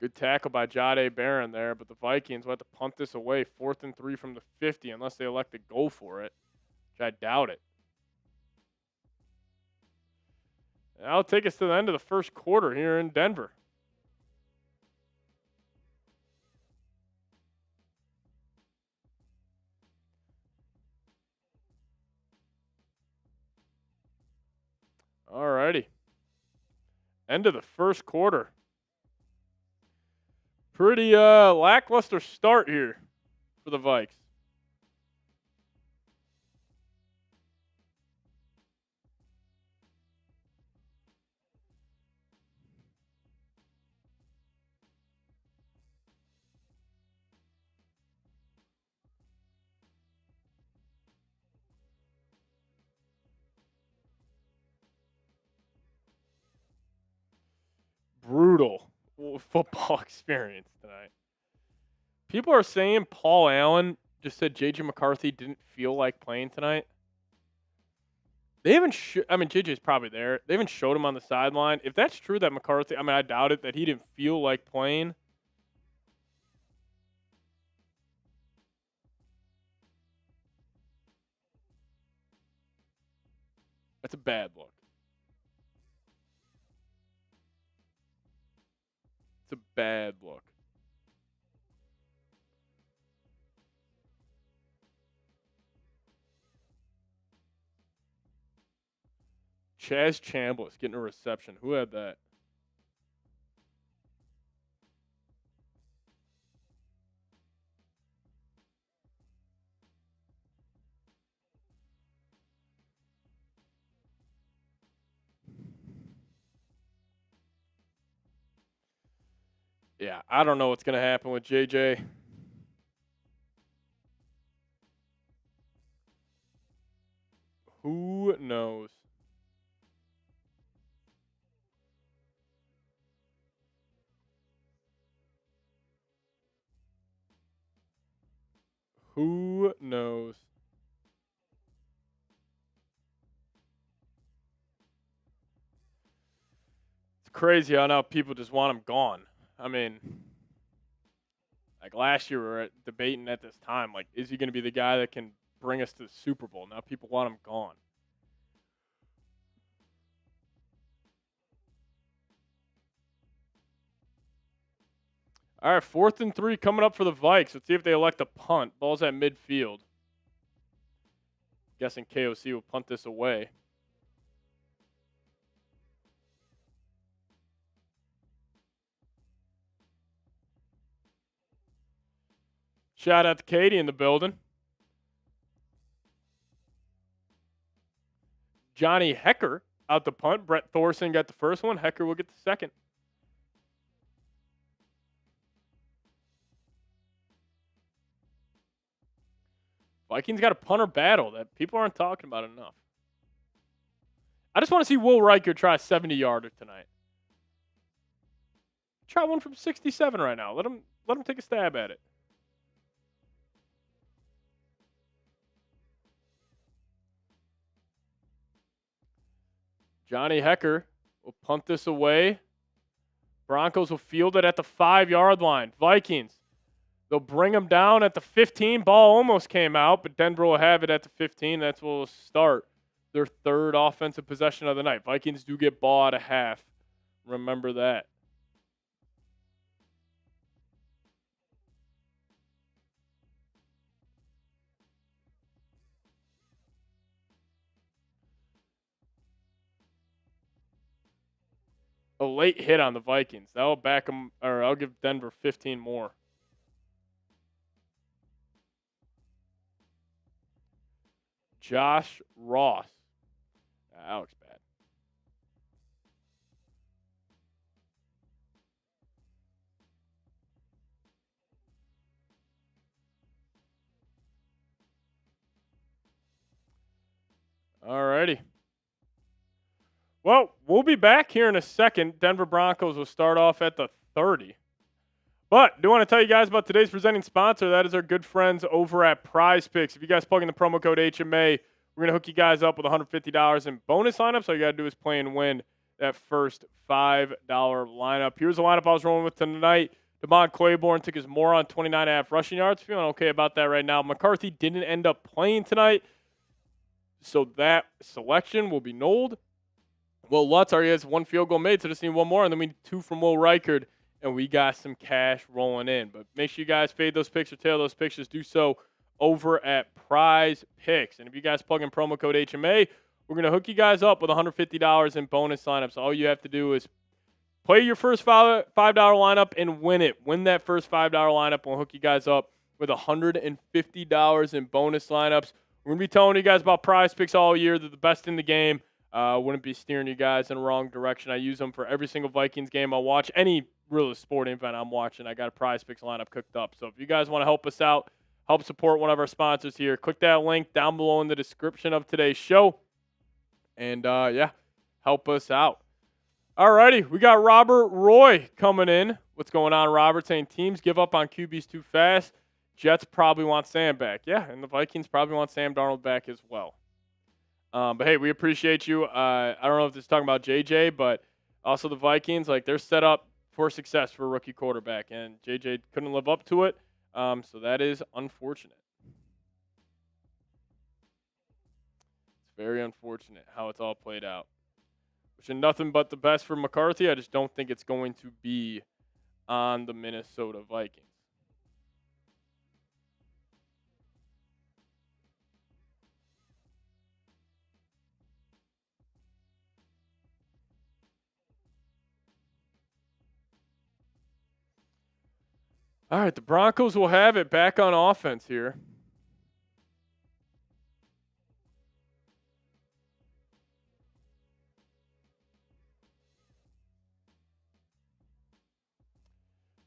Good tackle by Jahdae Barron there, but the Vikings will have to punt this away. 4th and 3 from the 50 unless they elect to go for it, which I doubt it. And that'll take us to the end of the first quarter here in Denver. All righty. End of the first quarter. Pretty lackluster start here for the Vikes. Brutal football experience tonight. People are saying Paul Allen just said J.J. McCarthy didn't feel like playing tonight. They haven't JJ's probably there. They haven't showed him on the sideline. If that's true that McCarthy, I doubt it, that he didn't feel like playing. That's a bad look. It's a bad look. Chaz Chambliss getting a reception. Who had that? Yeah, I don't know what's going to happen with JJ. Who knows? Who knows? It's crazy how now people just want him gone. I mean, like last year we were debating at this time, like, is he going to be the guy that can bring us to the Super Bowl? Now people want him gone. All right, 4th and 3 coming up for the Vikes. Let's see if they elect a punt. Ball's at midfield. Guessing KOC will punt this away. Shout out to Katie in the building. Johnny Hecker out the punt. Brett Thorson got the first one. Hecker will get the second. Vikings got a punter battle that people aren't talking about enough. I just want to see Will Riker try a 70-yarder tonight. Try one from 67 right now. Let him take a stab at it. Johnny Hecker will punt this away. Broncos will field it at the 5-yard line. Vikings, they'll bring them down at the 15. Ball almost came out, but Denver will have it at the 15. That's where we'll start their third offensive possession of the night. Vikings do get ball at a half. Remember that. A late hit on the Vikings. That'll back them, or I'll give Denver 15 more. Josh Ross. That looks bad. Alrighty. Well, we'll be back here in a second. Denver Broncos will start off at the 30. But I do want to tell you guys about today's presenting sponsor. That is our good friends over at Prize Picks. If you guys plug in the promo code HMA, we're going to hook you guys up with $150 in bonus lineups. All you got to do is play and win that first $5 lineup. Here's the lineup I was rolling with tonight. Damon Claiborne took his moron 29.5 rushing yards. Feeling okay about that right now. McCarthy didn't end up playing tonight, so that selection will be nulled. Will Lutz already has one field goal made, so just need one more, and then we need 2 from Will Reichard, and we got some cash rolling in. But make sure you guys fade those picks or tail those pictures. Do so over at Prize Picks. And if you guys plug in promo code HMA, we're going to hook you guys up with $150 in bonus lineups. All you have to do is play your first $5 lineup and win it. Win that first $5 lineup. We'll hook you guys up with $150 in bonus lineups. We're going to be telling you guys about Prize Picks all year. They're the best in the game. Wouldn't be steering you guys in the wrong direction. I use them for every single Vikings game I watch. Any real sporting event I'm watching, I got a Prize Picks lineup cooked up. So if you guys want to help us out, help support one of our sponsors here, click that link down below in the description of today's show. And, yeah, help us out. Alrighty, we got Robert Roy coming in. What's going on, Robert? Saying teams give up on QBs too fast. Jets probably want Sam back. Yeah, and the Vikings probably want Sam Darnold back as well. But, hey, we appreciate you. I don't know if this is talking about JJ, but also the Vikings, like, they're set up for success for a rookie quarterback, and JJ couldn't live up to it, so that is unfortunate. It's very unfortunate how it's all played out. Wishing nothing but the best for McCarthy. I just don't think it's going to be on the Minnesota Vikings. All right, the Broncos will have it back on offense here.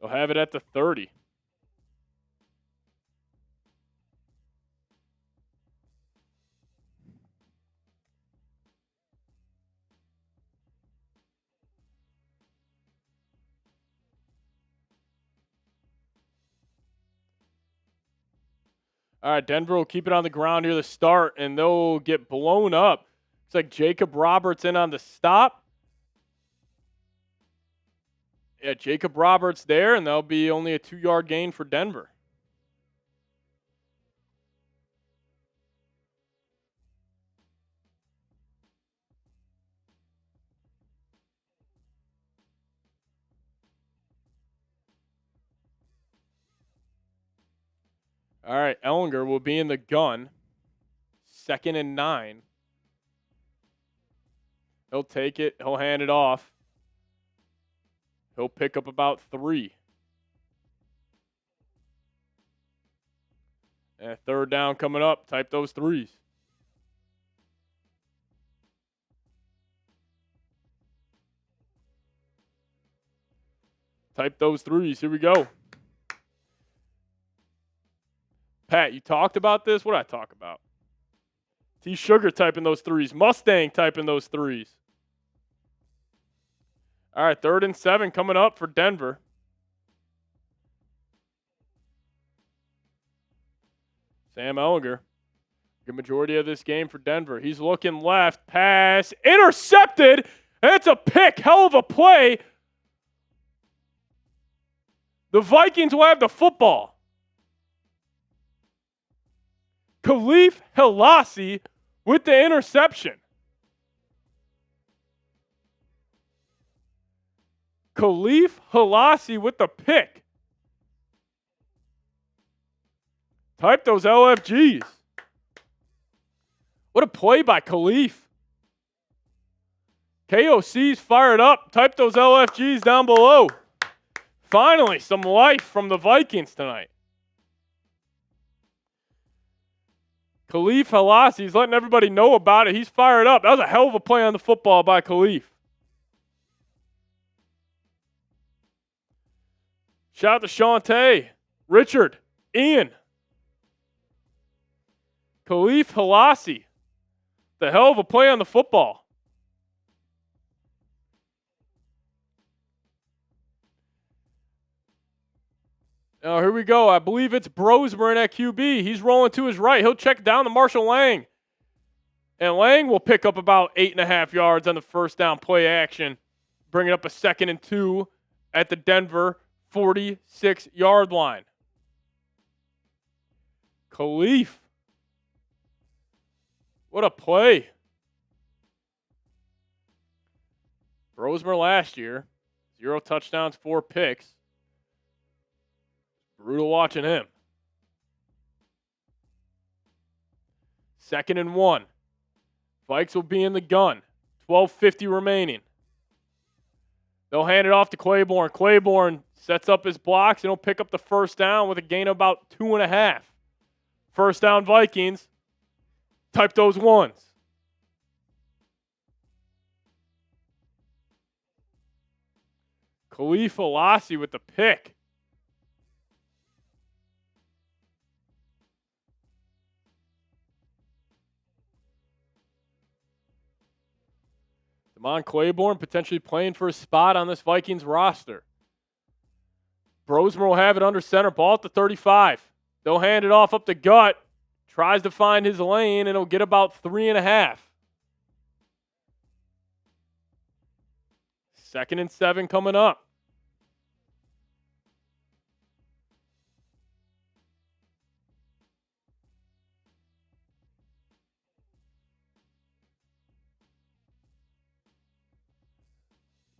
They'll have it at the 30. All right, Denver will keep it on the ground near the start, and they'll get blown up. It's like Jacob Roberts in on the stop. Yeah, Jacob Roberts there, and that'll be only a 2-yard gain for Denver. All right, Ellinger will be in the gun. 2nd and 9. He'll take it. He'll hand it off. He'll pick up about 3. And 3rd down coming up. Type those 3s. Type those 3s. Here we go. Pat, you talked about this? What did I talk about? T Sugar typing those 3s. Mustang typing those 3s. All right, 3rd and 7 coming up for Denver. Sam Ellinger. Good majority of this game for Denver. He's looking left. Pass. Intercepted. And it's a pick. Hell of a play. The Vikings will have the football. Khalif Helassi with the interception. Khalif Helassi with the pick. Type those LFGs. What a play by Khalif. KOC's fired up. Type those LFGs down below. Finally, some life from the Vikings tonight. Khalif Helassi, he's letting everybody know about it. He's fired up. That was a hell of a play on the football by Khalif. Shout out to Shantae, Richard, Ian. Khalif Helassi. The hell of a play on the football. Now, here we go. I believe it's Brosmer in at QB. He's rolling to his right. He'll check down to Marshall Lang. And Lang will pick up about 8.5 yards on the first down play action, bringing up a 2nd and 2 at the Denver 46-yard line. Khalif. What a play. Brosmer last year, 0 touchdowns, 4 picks. Brutal watching him. 2nd and 1. Vikes will be in the gun. 12:50 remaining. They'll hand it off to Claiborne. Claiborne sets up his blocks and he'll pick up the first down with a gain of about 2.5. First down Vikings. Type those 1s. Khalif Helassi with the pick. Damon Claiborne potentially playing for a spot on this Vikings roster. Brosmer will have it under center. Ball at the 35. They'll hand it off up the gut. Tries to find his lane, and he'll get about 3.5. 2nd and 7 coming up.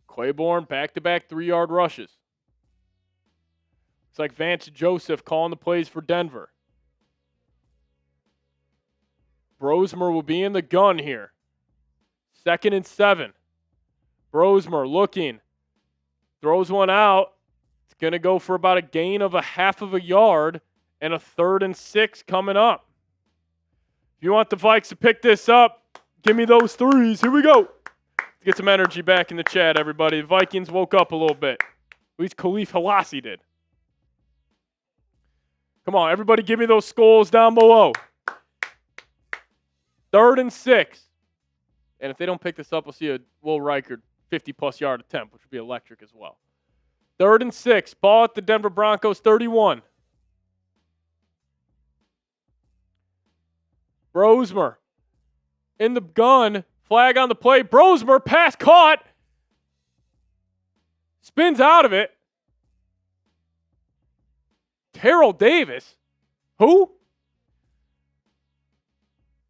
Claiborne, back-to-back 3-yard rushes. Looks like Vance Joseph calling the plays for Denver. Brosmer will be in the gun here. 2nd and 7. Brosmer looking. Throws one out It's going to go for about a gain of a half of a yard and a 3rd and 6 coming up. If you want the Vikes to pick this up, give me those threes. Here we go. Get some energy back in the chat, everybody. The Vikings woke up a little bit. At least Khalif Halasi did. Come on, everybody give me those skulls down below. 3rd and 6. And if they don't pick this up, we'll see a Will Reichard 50-plus yard attempt, which would be electric as well. 3rd and 6. Ball at the Denver Broncos 31. Brosmer in the gun. Flag on the play. Brosmer, pass caught. Spins out of it. Terrell Davis. Who?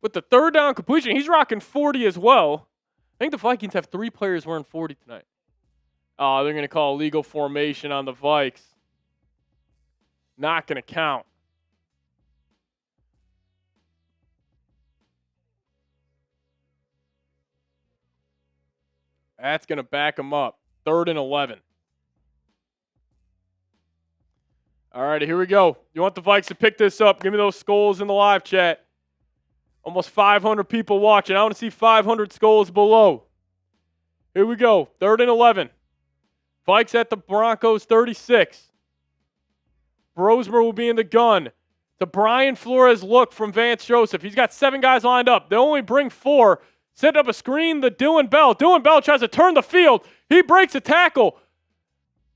With the 3rd down completion. He's rocking 40 as well. I think the Vikings have 3 players wearing 40 tonight. Oh, they're going to call illegal formation on the Vikes. Not going to count. That's going to back them up. 3rd and 11. All right, here we go. You want the Vikes to pick this up? Give me those skulls in the live chat. Almost 500 people watching. I want to see 500 skulls below. Here we go. 3rd and 11. Vikes at the Broncos 36. Brosmer will be in the gun. The Brian Flores look from Vance Joseph. He's got 7 guys lined up. They only bring 4. Set up a screen to Dylan Bell. Dylan Bell tries to turn the field. He breaks a tackle.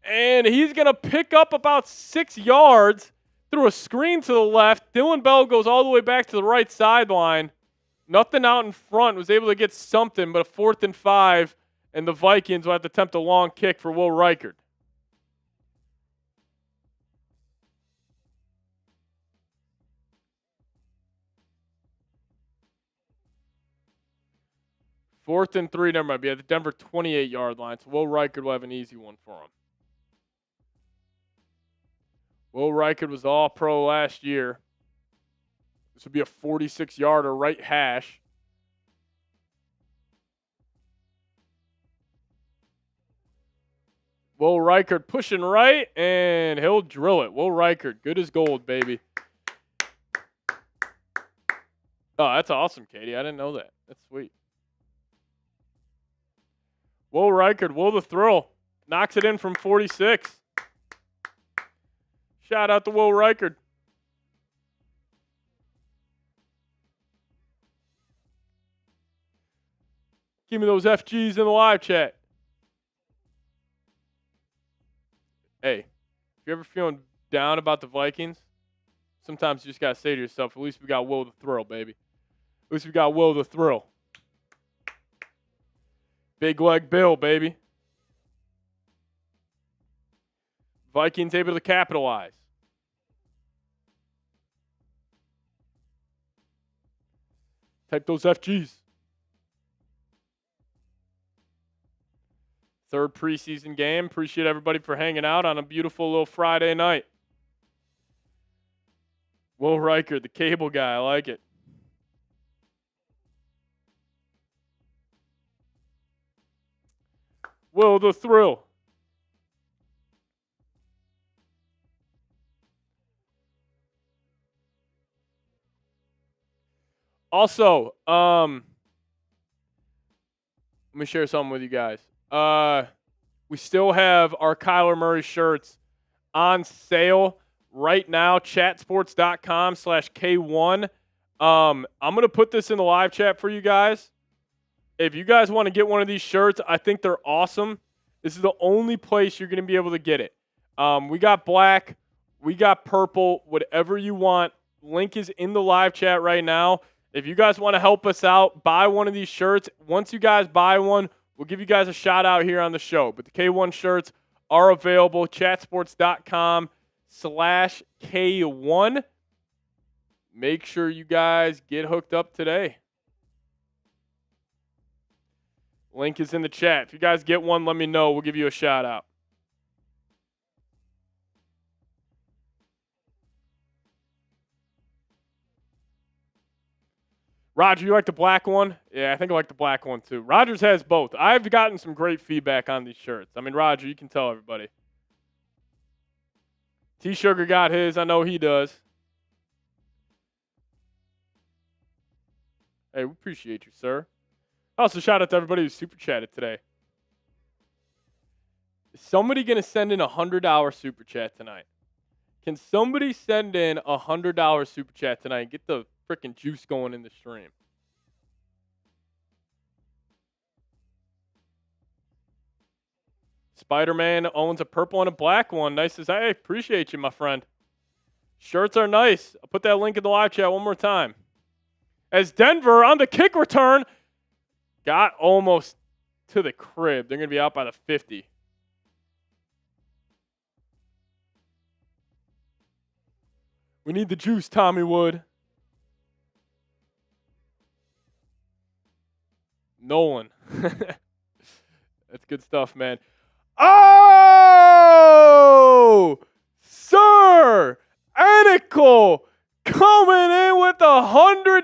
And he's going to pick up about 6 yards through a screen to the left. Dylan Bell goes all the way back to the right sideline. Nothing out in front. Was able to get something, but a 4th and 5. And the Vikings will have to attempt a long kick for Will Reichard. Fourth and 3, never mind. Be at the Denver 28-yard line, so Will Reichard will have an easy one for him. Will Reichard was all-pro last year. This would be a 46-yarder right hash. Will Reichard pushing right, and he'll drill it. Will Reichard, good as gold, baby. Oh, that's awesome, Katie. I didn't know that. That's sweet. Will Reichard, will the thrill. Knocks it in from 46. Shout out to Will Reichard. Give me those FGs in the live chat. Hey, if you're ever feeling down about the Vikings, sometimes you just got to say to yourself, at least we got Will the Thrill, baby. At least we got Will the Thrill. Big leg Bill, baby. Vikings able to capitalize. Type those FGs. 3rd preseason game. Appreciate everybody for hanging out on a beautiful little Friday night. Will Reichard, the cable guy. I like it. Will the Thrill. Also, let me share something with you guys. We still have our Kyler Murray shirts on sale right now. Chatsports.com/K1. I'm going to put this in the live chat for you guys. If you guys want to get one of these shirts, I think they're awesome. This is the only place you're going to be able to get it. We got black. We got purple. Whatever you want. Link is in the live chat right now. If you guys want to help us out, buy one of these shirts. Once you guys buy one, we'll give you guys a shout out here on the show. But the K1 shirts are available. Chatsports.com/K1. Make sure you guys get hooked up today. Link is in the chat. If you guys get one, let me know. We'll give you a shout out. Roger, you like the black one? Yeah, I think I like the black one too. Rogers has both. I've gotten some great feedback on these shirts. I mean, Roger, you can tell everybody. T-Sugar got his. I know he does. Hey, we appreciate you, sir. Also, shout out to everybody who super chatted today. Is somebody going to send in a $100 super chat tonight? Can somebody send in a $100 super chat tonight and get the freaking juice going in the stream? Spider-Man owns a purple and a black one. Nice as hey, appreciate you, my friend. Shirts are nice. I'll put that link in the live chat one more time. As Denver on the kick return got almost to the crib. They're going to be out by the 50. We need the juice, Tommy Wood. Nolan. That's good stuff, man. Oh! Sir Anicle coming in with a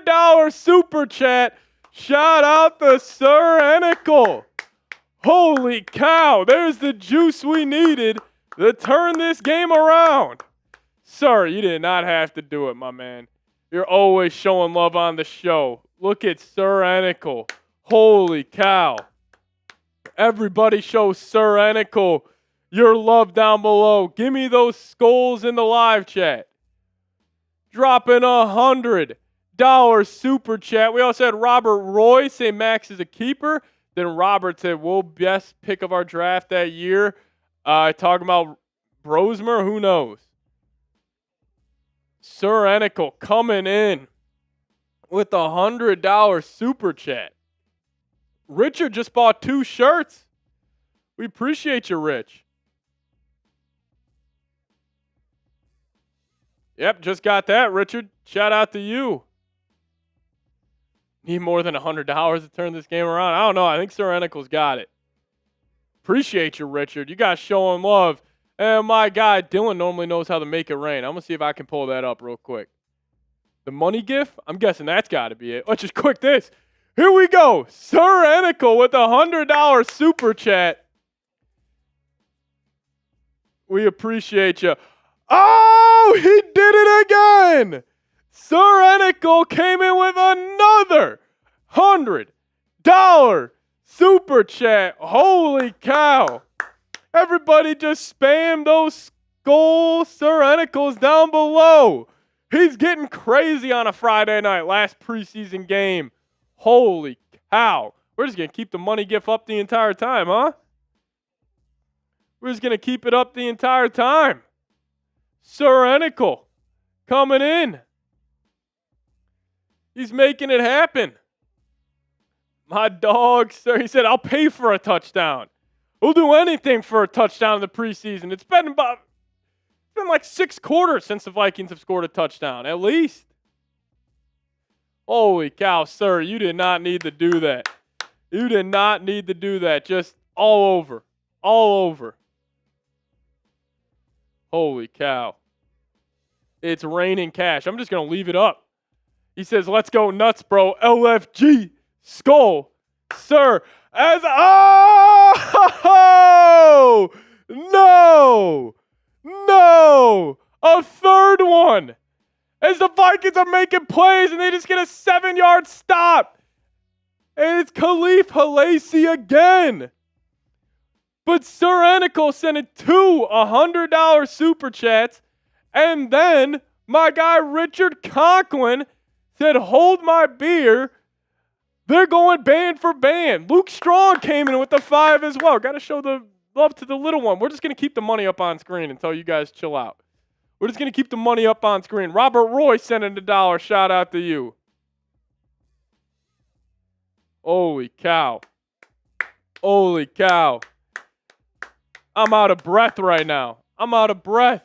$100 super chat. Shout out to Sir Anicle. Holy cow. There's the juice we needed to turn this game around. Sir, you did not have to do it, my man. You're always showing love on the show. Look at Sir Anicle. Holy cow. Everybody show Sir Anicle your love down below. Give me those skulls in the live chat. Dropping $100 super chat. We also had Robert Roy say Max is a keeper. Then Robert said, we'll best pick of our draft that year. Talking about Brosmer, who knows? Sir Anicle coming in with a $100 super chat. Richard just bought 2 shirts. We appreciate you, Rich. Yep, just got that, Richard. Shout out to you. Need more than $100 to turn this game around? I don't know. I think Sir Anicle's got it. Appreciate you, Richard. You guys showing love. And my guy, Dylan, normally knows how to make it rain. I'm going to see if I can pull that up real quick. The money gif? I'm guessing that's got to be it. Let's just click this. Here we go. Sir Anicle with a $100 super chat. We appreciate you. Oh, he did it again. Sir Anicle came in with another $100 super chat. Holy cow. Everybody just spam those skulls. Sir Anicle's down below. He's getting crazy on a Friday night. Last preseason game. Holy cow. We're just going to keep the money gift up the entire time, huh? We're just going to keep it up the entire time. Sir Anicle coming in. He's making it happen. My dog, sir, he said, I'll pay for a touchdown. We'll do anything for a touchdown in the preseason. It's been like 6 quarters since the Vikings have scored a touchdown, at least. Holy cow, sir, you did not need to do that. You did not need to do that. Just all over. All over. Holy cow. It's raining cash. I'm just going to leave it up. He says, let's go nuts, bro. LFG. Skull. Sir. As oh no, no, a third one. As the Vikings are making plays and they just get a 7-yard stop, and it's Khalif Halasi again. But Sir Anicle sent it 2 $100 super chats, and then my guy Richard Conklin said, "Hold my beer." They're going band for band. Luke Strong came in with the 5 as well. Got to show the love to the little one. We're just going to keep the money up on screen until you guys chill out. We're just going to keep the money up on screen. Robert Roy sent in $1. Shout out to you. Holy cow. Holy cow. I'm out of breath right now. I'm out of breath.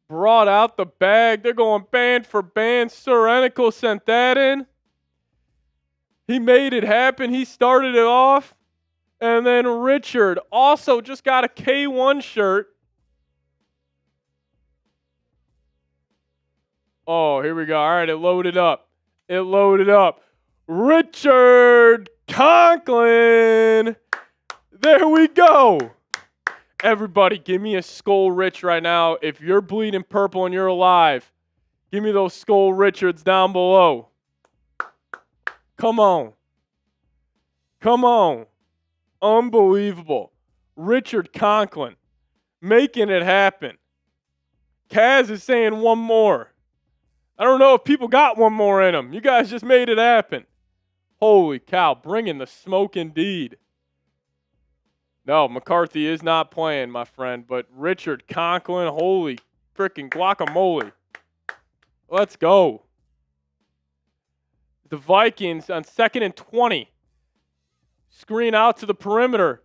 Brought out the bag. They're going band for band. Sir Anicle sent that in. He made it happen. He started it off. And then Richard also just got a K1 shirt. Oh, here we go. All right, it loaded up. It loaded up. Richard Conklin. There we go. Everybody, give me a Skull Rich right now. If you're bleeding purple and you're alive, give me those Skull Richards down below. Come on. Come on. Unbelievable. Richard Conklin making it happen. Kaz is saying one more. I don't know if people got one more in them. You guys just made it happen. Holy cow, bringing the smoke indeed. No, McCarthy is not playing, my friend, but Richard Conklin, holy freaking guacamole. Let's go. The Vikings on 2nd and 20. Screen out to the perimeter.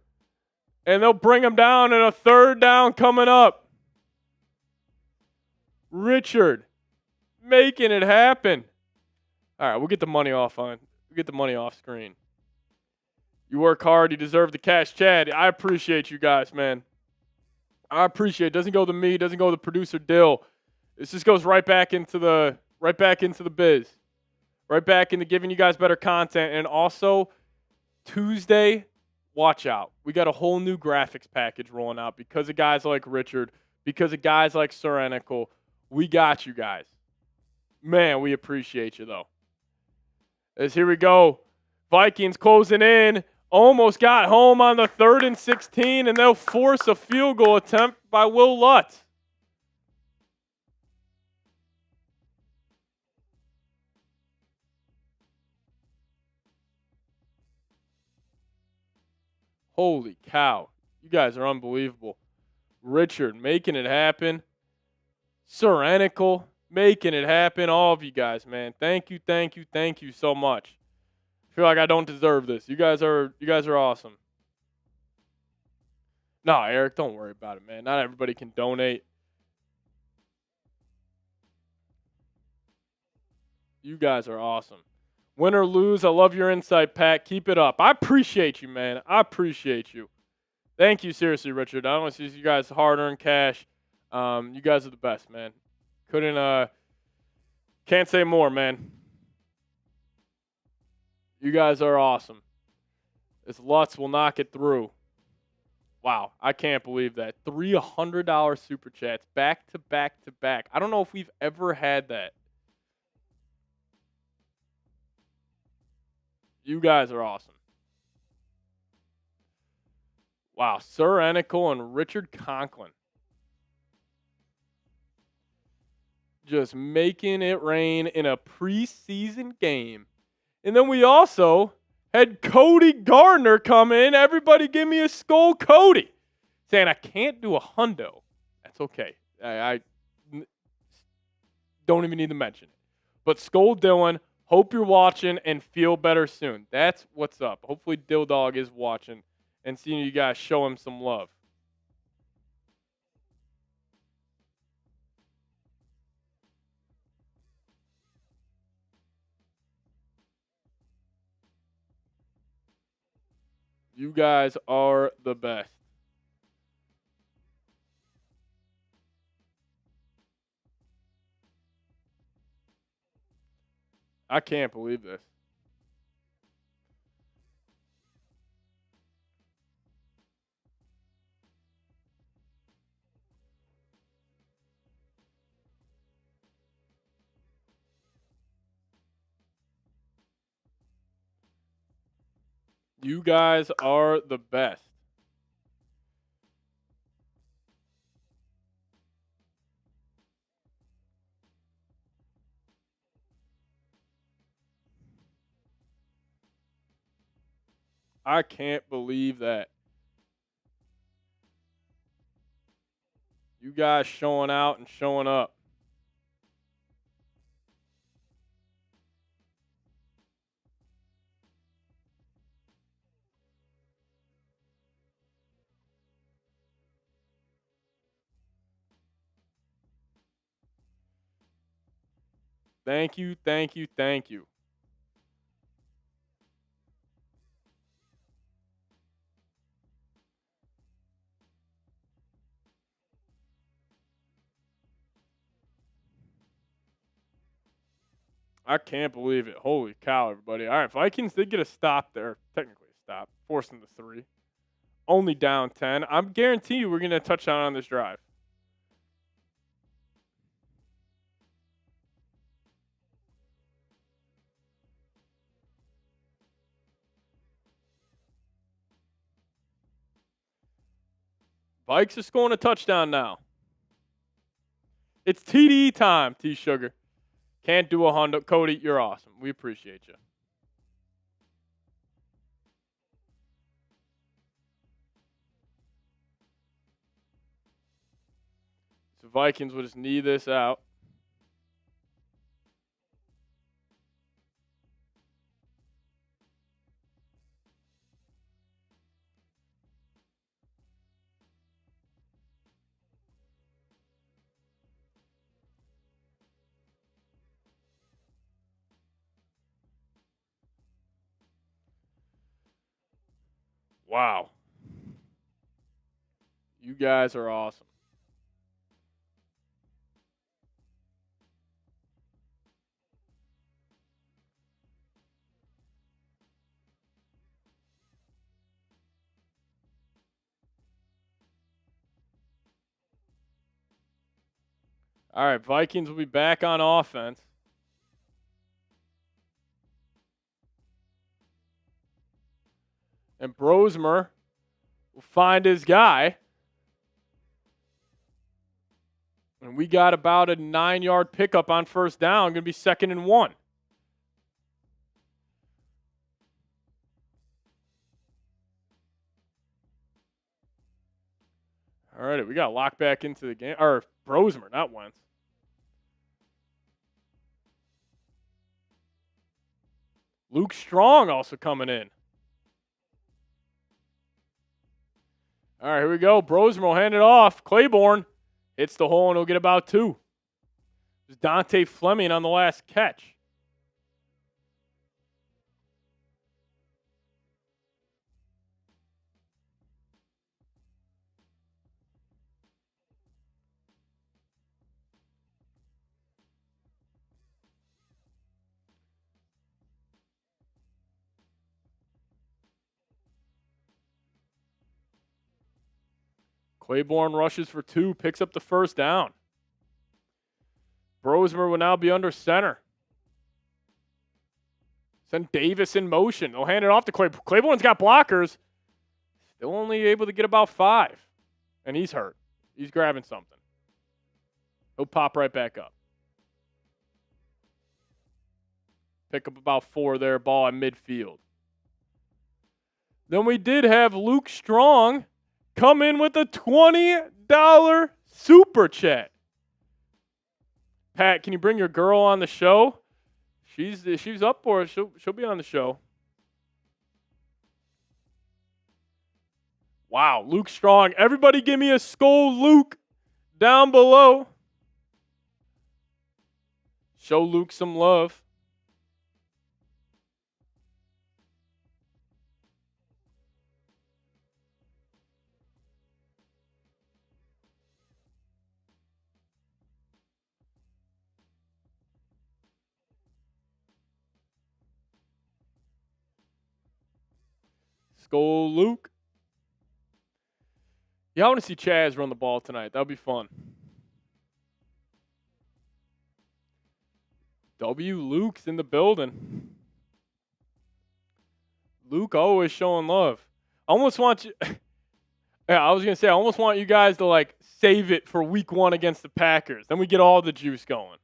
And they'll bring them down in a 3rd down coming up. Richard making it happen. All right, we'll get the money off screen. You work hard, you deserve the cash. Chad, I appreciate you guys, man. I appreciate it. Doesn't go to me, doesn't go to producer Dill. This just goes right back into the biz. Right back into giving you guys better content. And also, Tuesday, watch out. We got a whole new graphics package rolling out because of guys like Richard, because of guys like Sir Enical. We got you guys. Man, we appreciate you, though. As here we go. Vikings closing in. Almost got home on the 3rd and 16, and they'll force a field goal attempt by Will Lutz. Holy cow. You guys are unbelievable. Richard making it happen. Sir Enical making it happen. All of you guys, man. Thank you so much. I feel like I don't deserve this. You guys are awesome. No, Eric, don't worry about it, man. Not everybody can donate. You guys are awesome. Win or lose, I love your insight, Pat. Keep it up. I appreciate you, man. I appreciate you. Thank you, seriously, Richard. I want to see you guys hard-earned cash. You guys are the best, man. Can't say more, man. You guys are awesome. This Lutz will knock it through. Wow, I can't believe that. 3 $100 super chats back to back to back. I don't know if we've ever had that. You guys are awesome. Wow, Sir Enical and Richard Conklin. Just making it rain in a preseason game. And then we also had Cody Gardner come in. Everybody give me a skull, Cody. Saying I can't do a hundo. That's okay. I don't even need to mention it. But Skull Dylan, hope you're watching and feel better soon. That's what's up. Hopefully Dill Dog is watching and seeing you guys show him some love. You guys are the best. I can't believe this. You guys are the best. I can't believe that. You guys showing out and showing up. Thank you, thank you, thank you. I can't believe it. Holy cow, everybody. All right, Vikings did get a stop there. Technically a stop. Forcing the 3. Only down 10. I'm guarantee you we're going to touchdown on this drive. Vikes are scoring a touchdown now. It's TD time, T-Sugar. Can't do a Honda. Cody, you're awesome. We appreciate you. So Vikings will just knee this out. Wow. You guys are awesome. All right, Vikings will be back on offense. And Brosmer will find his guy. And we got about a 9-yard pickup on first down. Going to be 2nd and 1. All right, we got locked back into the game. Or Brosmer, not Wentz. Luke Strong also coming in. All right, here we go. Brosmer will hand it off. Claiborne hits the hole and he'll get about 2. It was Dante Fleming on the last catch. Claiborne rushes for 2, picks up the first down. Brosmer will now be under center. Send Davis in motion. They'll hand it off to Claiborne. Claiborne's got blockers. Still only able to get about 5. And he's hurt. He's grabbing something. He'll pop right back up. Pick up about 4 there. Ball at midfield. Then we did have Luke Strong come in with a $20 super chat. Pat, can you bring your girl on the show? She's up for it. She'll be on the show. Wow, Luke Strong. Everybody give me a skull Luke down below. Show Luke some love. Skull Luke. Yeah, I want to see Chaz run the ball tonight. That would be fun. W. Luke's in the building. Luke always showing love. I almost want you. Yeah, I was going to say, I almost want you guys to, like, save it for week 1 against the Packers. Then we get all the juice going.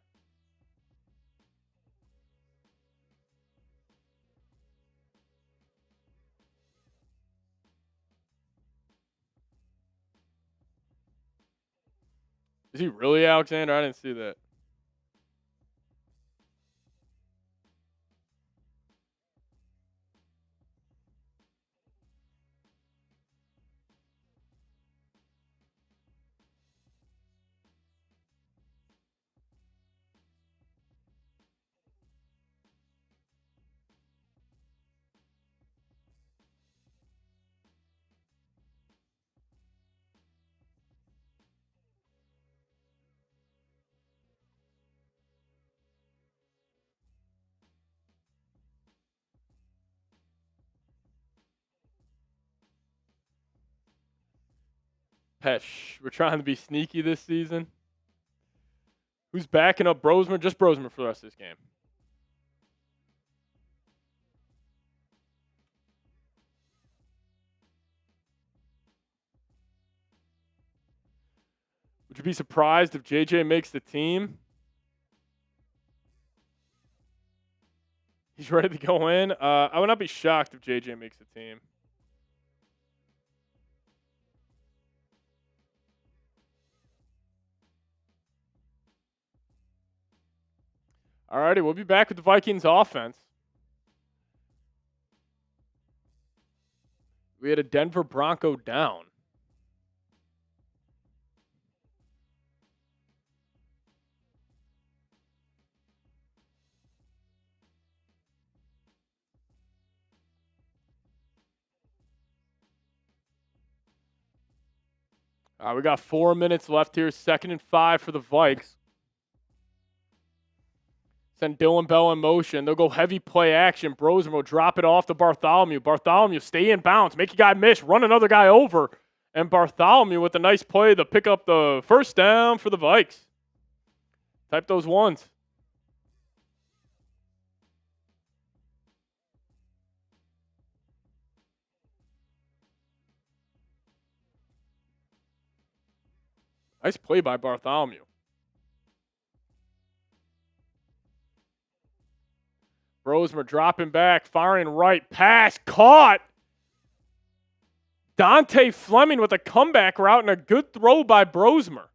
Is he really Alexander? I didn't see that. Pesh, we're trying to be sneaky this season. Who's backing up Brosmer? Just Brosmer for the rest of this game. Would you be surprised if JJ makes the team? He's ready to go in. I would not be shocked if JJ makes the team. Alrighty, we'll be back with the Vikings offense. We had a Denver Bronco down. We got 4 minutes left here. 2nd and 5 for the Vikes. Send Dylan Bell in motion. They'll go heavy play action. Brosmer will drop it off to Bartholomew. Bartholomew, stay in bounds. Make a guy miss. Run another guy over. And Bartholomew with a nice play to pick up the first down for the Vikes. Type those ones. Nice play by Bartholomew. Brosmer dropping back, firing right, pass, caught. Dante Fleming with a comeback route and a good throw by Brosmer.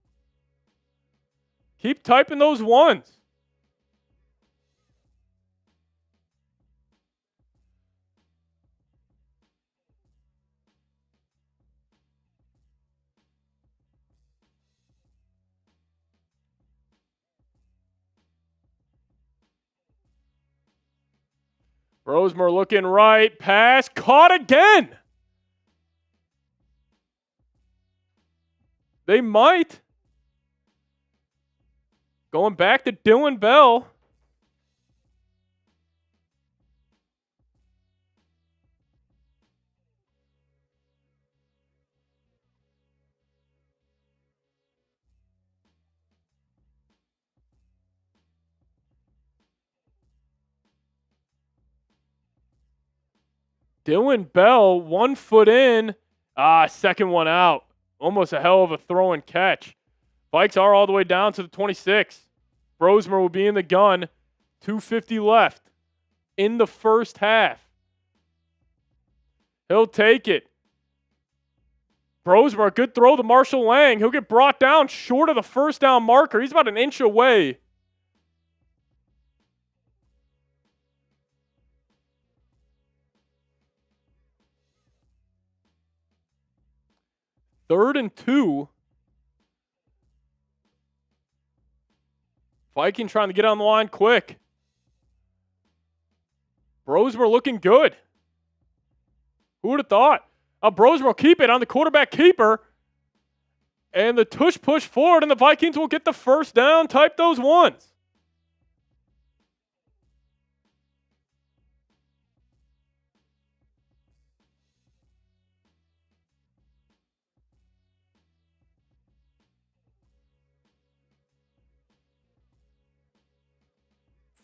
Keep typing those ones. Brosmer looking right, pass, caught again. They might. Going back to Dylan Bell. Dylan Bell, 1 foot in. Second one out. Almost a hell of a throw and catch. Vikes are all the way down to the 26. Brosmer will be in the gun. 2:50 left in the first half. He'll take it. Brosmer, a good throw to Marshall Lang. He'll get brought down short of the first down marker. He's about an inch away. Third and 2. Viking trying to get on the line quick. Brosmer looking good. Who would have thought? Brosmer will keep it on the quarterback keeper. And the tush push forward, and the Vikings will get the first down. Type those ones.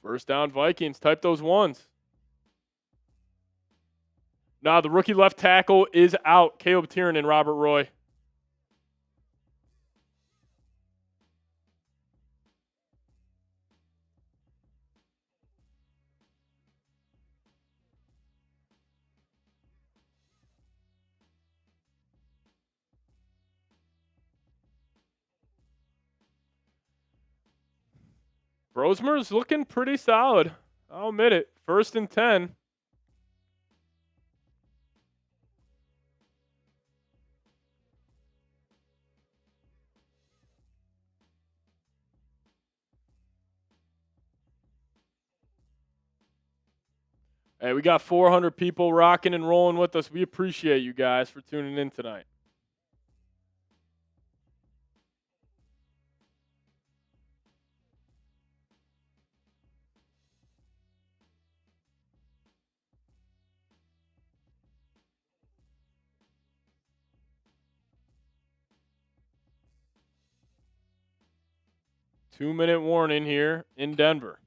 First down, Vikings. Type those ones. Nah, the rookie left tackle is out. Caleb Tiernan and Robert Roy. Brosmer's looking pretty solid. I'll admit it. 1st and 10. Hey, we got 400 people rocking and rolling with us. We appreciate you guys for tuning in tonight. 2-minute warning here in Denver.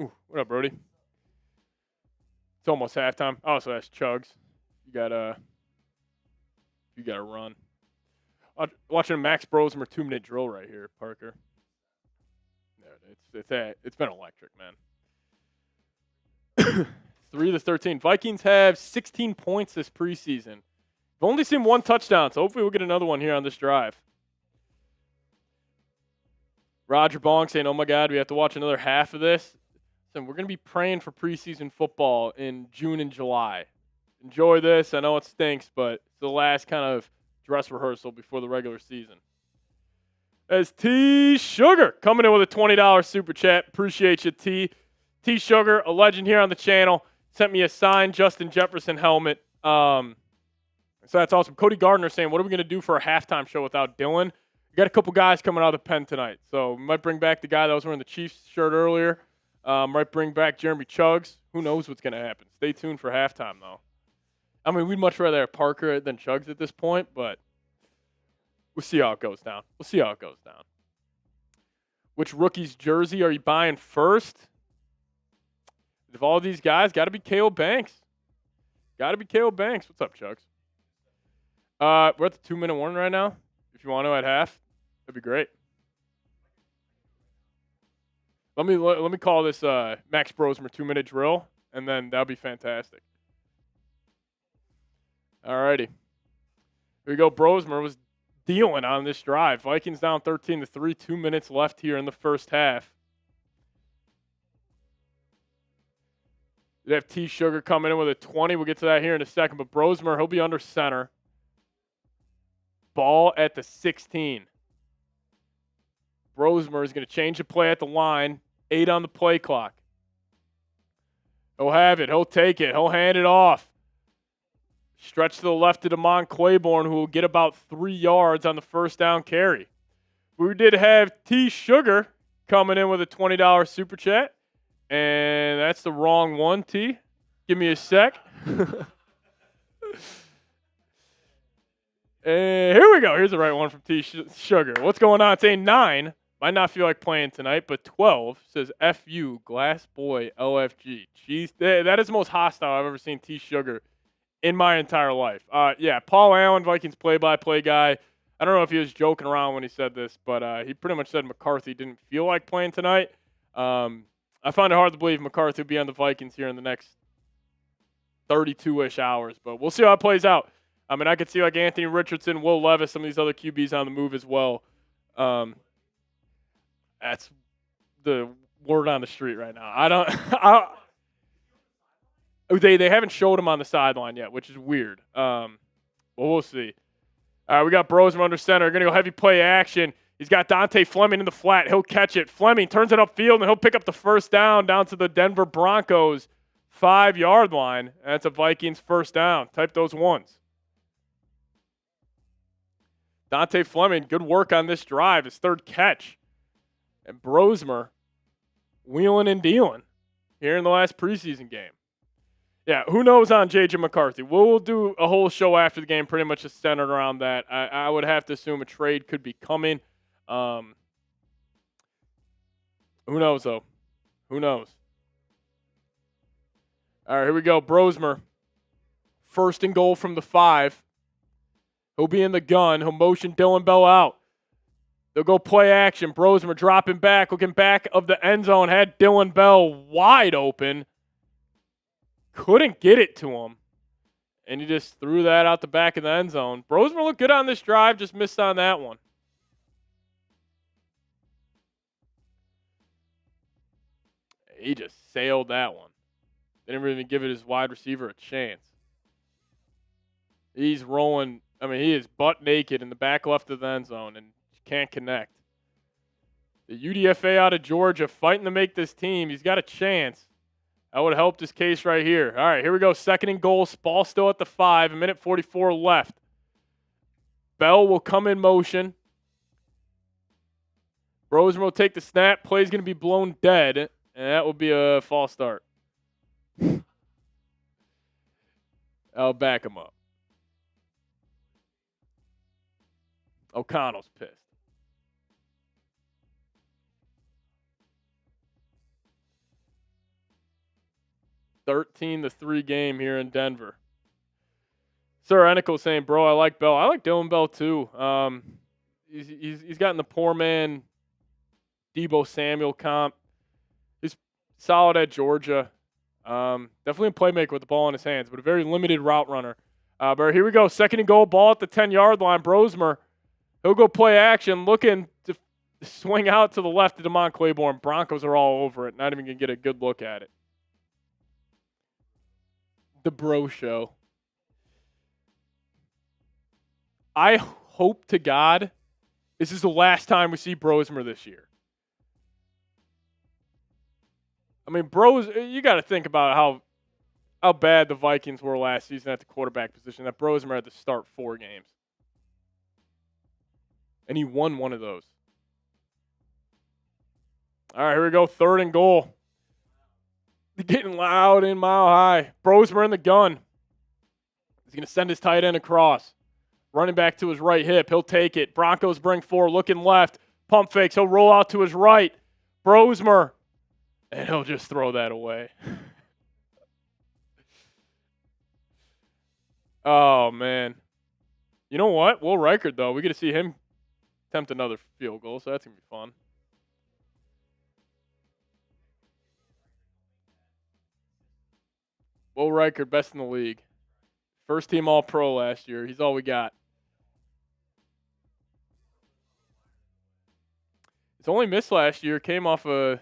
Ooh, what up, Brody? It's almost halftime. Oh, so that's Chugs. You gotta run. Watching a Max Brosmer 2-minute drill right here, Parker. Yeah, it's been electric, man. 3-13. Vikings have 16 points this preseason. We've only seen one touchdown, so hopefully we'll get another one here on this drive. Roger Bong saying, "Oh my God, we have to watch another half of this." So we're going to be praying for preseason football in June and July. Enjoy this. I know it stinks, but it's the last kind of dress rehearsal before the regular season. As T Sugar coming in with a $20 super chat. Appreciate you, T. T Sugar, a legend here on the channel, sent me a signed Justin Jefferson helmet. So that's awesome. Cody Gardner saying, "What are we going to do for a halftime show without Dylan?" We got a couple guys coming out of the pen tonight. So we might bring back the guy that was wearing the Chiefs shirt earlier. Might bring back Jeremy Chugs. Who knows what's going to happen? Stay tuned for halftime, though. I mean, we'd much rather have Parker than Chugs at this point, but we'll see how it goes down. Which rookie's jersey are you buying first? Of all these guys, got to be K.O. Banks. What's up, Chugs? We're at the 2-minute warning right now. If you want to at half, that'd be great. Let me call this Max Brosmer 2-minute drill, and then that'll be fantastic. Alrighty. Here we go. Brosmer was dealing on this drive. Vikings down 13-3, 2 minutes left here in the first half. They have T Sugar coming in with a 20. We'll get to that here in a second. But Brosmer, he'll be under center. Ball at the 16. Brosmer is going to change the play at the line. 8 on the play clock. He'll have it. He'll take it. He'll hand it off. Stretch to the left to Damon Claiborne, who will get about 3 yards on the first down carry. We did have T Sugar coming in with a $20 super chat. And that's the wrong one, T. Give me a sec. Here we go. Here's the right one from T Sugar. What's going on? Saying 9. Might not feel like playing tonight, but 12 says FU, Glass Boy, LFG. Jeez, that is the most hostile I've ever seen T Sugar in my entire life. Yeah, Paul Allen, Vikings play-by-play guy. I don't know if he was joking around when he said this, but he pretty much said McCarthy didn't feel like playing tonight. I find it hard to believe McCarthy will be on the Vikings here in the next 32-ish hours, but we'll see how it plays out. I mean, I could see like Anthony Richardson, Will Levis, some of these other QBs on the move as well. That's the word on the street right now. They haven't showed him on the sideline yet, which is weird. Well, we'll see. All right, we got Brosmer under center. Going to go heavy play action. He's got Dante Fleming in the flat. He'll catch it. Fleming turns it upfield, and he'll pick up the first down to the Denver Broncos 5-yard line. That's a Vikings first down. Type those ones. Dante Fleming, good work on this drive. His third catch. And Brosmer wheeling and dealing here in the last preseason game. Yeah, who knows on J.J. McCarthy? We'll do a whole show after the game pretty much just centered around that. I would have to assume a trade could be coming. Who knows, though? Who knows? All right, here we go. Brosmer, first and goal from the 5. He'll be in the gun. He'll motion Dylan Bell out. They'll go play action. Brosmer dropping back, looking back of the end zone. Had Dylan Bell wide open. Couldn't get it to him. And he just threw that out the back of the end zone. Brosmer looked good on this drive, just missed on that one. He just sailed that one. Didn't even give it his wide receiver a chance. He's rolling. I mean, he is butt naked in the back left of the end zone and can't connect. The UDFA out of Georgia fighting to make this team. He's got a chance. That would have helped his case right here. All right, here we go. Second and goal. Ball still at the 5. 1:44 left. Bell will come in motion. Brosmer will take the snap. Play's going to be blown dead, and that will be a false start. I'll back him up. O'Connell's pissed. (13-3) game here in Denver. Sir Enico saying, bro, I like Bell. I like Dylan Bell too. He's gotten the poor man Debo Samuel comp. He's solid at Georgia. Definitely a playmaker with the ball in his hands, but a very limited route runner. But here we go. 2nd and goal, ball at the 10-yard line. Brosmer, he'll go play action, looking to swing out to the left to DeMond Claiborne. Broncos are all over it. Not even going to get a good look at it. The Bro Show. I hope to God this is the last time we see Brosmer this year. I mean, you got to think about how bad the Vikings were last season at the quarterback position. That Brosmer had to start 4 games. And he won one of those. All right, here we go. 3rd and goal. Getting loud in Mile High. Brosmer in the gun. He's going to send his tight end across. Running back to his right hip. He'll take it. Broncos bring 4. Looking left. Pump fakes. He'll roll out to his right. Brosmer. And he'll just throw that away. Oh, man. You know what? Will Reichard, though, we get to see him attempt another field goal, so that's going to be fun. Will Reichard, best in the league. First team All-Pro last year. He's all we got. His only miss last year came off a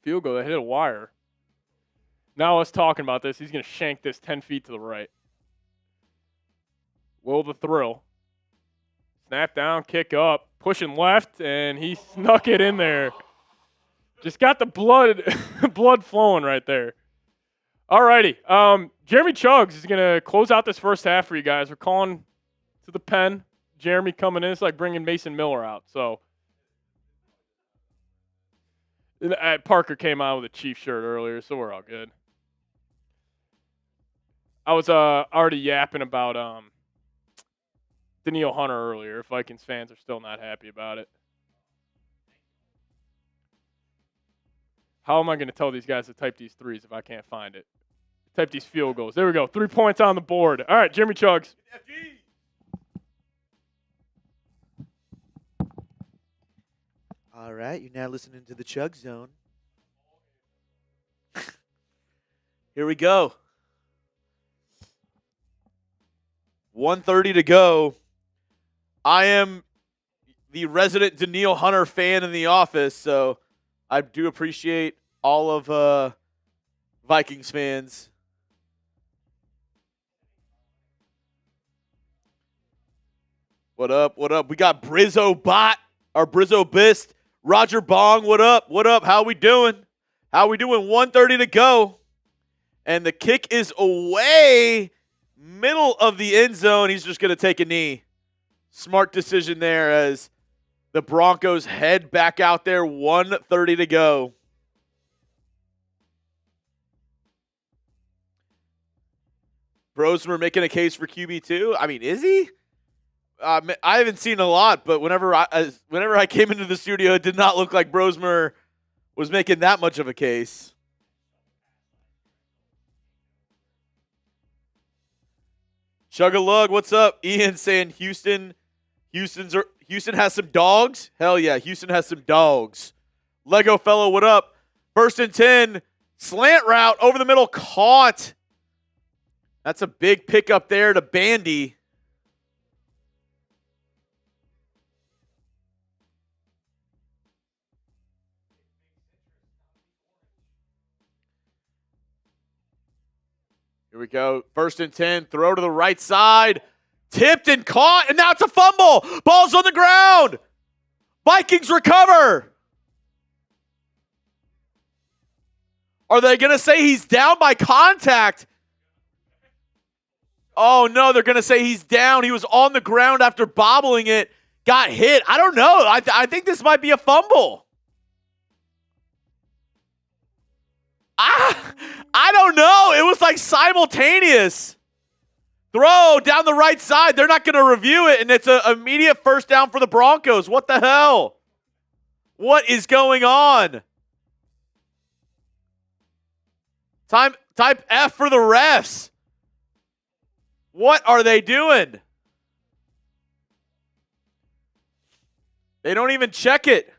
field goal that hit a wire. Now us talking about this, he's going to shank this 10 feet to the right. Will the thrill. Snap down, kick up, pushing left, and he snuck it in there. Just got the blood flowing right there. All righty. Jeremy Chuggs is going to close out this first half for you guys. We're calling to the pen. Jeremy coming in. It's like bringing Mason Miller out. So Parker came out with a Chiefs shirt earlier, so we're all good. I was already yapping about Daniil Hunter earlier. If Vikings fans are still not happy about it. How am I going to tell these guys to type these threes if I can't find it? Type these field goals. There we go. 3 points on the board. All right, Jeremy Chuggs. All right, you're now listening to the Chug Zone. Here we go. 1:30 to go. I am the resident Daniil Hunter fan in the office, so I do appreciate all of Vikings fans. What up? What up? We got Brizzo Bot, our Brizzo Bist. Roger Bong, what up? What up? How we doing? How we doing? 1:30 to go. And the kick is away, middle of the end zone. He's just going to take a knee. Smart decision there as the Broncos head back out there. 1:30 to go. Brosmer making a case for QB2. I mean, is he? I haven't seen a lot, but whenever I came into the studio, it did not look like Brosmer was making that much of a case. Chug-a-lug, what's up? Ian saying Houston has some dogs. Hell yeah, Houston has some dogs. Lego fellow, what up? 1st and 10, slant route over the middle, caught. That's a big pickup there to Bandy. Here we go. 1st and 10. Throw to the right side. Tipped and caught. And now it's a fumble. Ball's on the ground. Vikings recover. Are they going to say he's down by contact? Oh, no. They're going to say he's down. He was on the ground after bobbling it. got hit. I don't know. I think this might be a fumble. I don't know. It was like simultaneous. Throw down the right side. They're not going to review it, and it's an immediate first down for the Broncos. What the hell? What is going on? Type F for the refs. What are they doing? They don't even check it.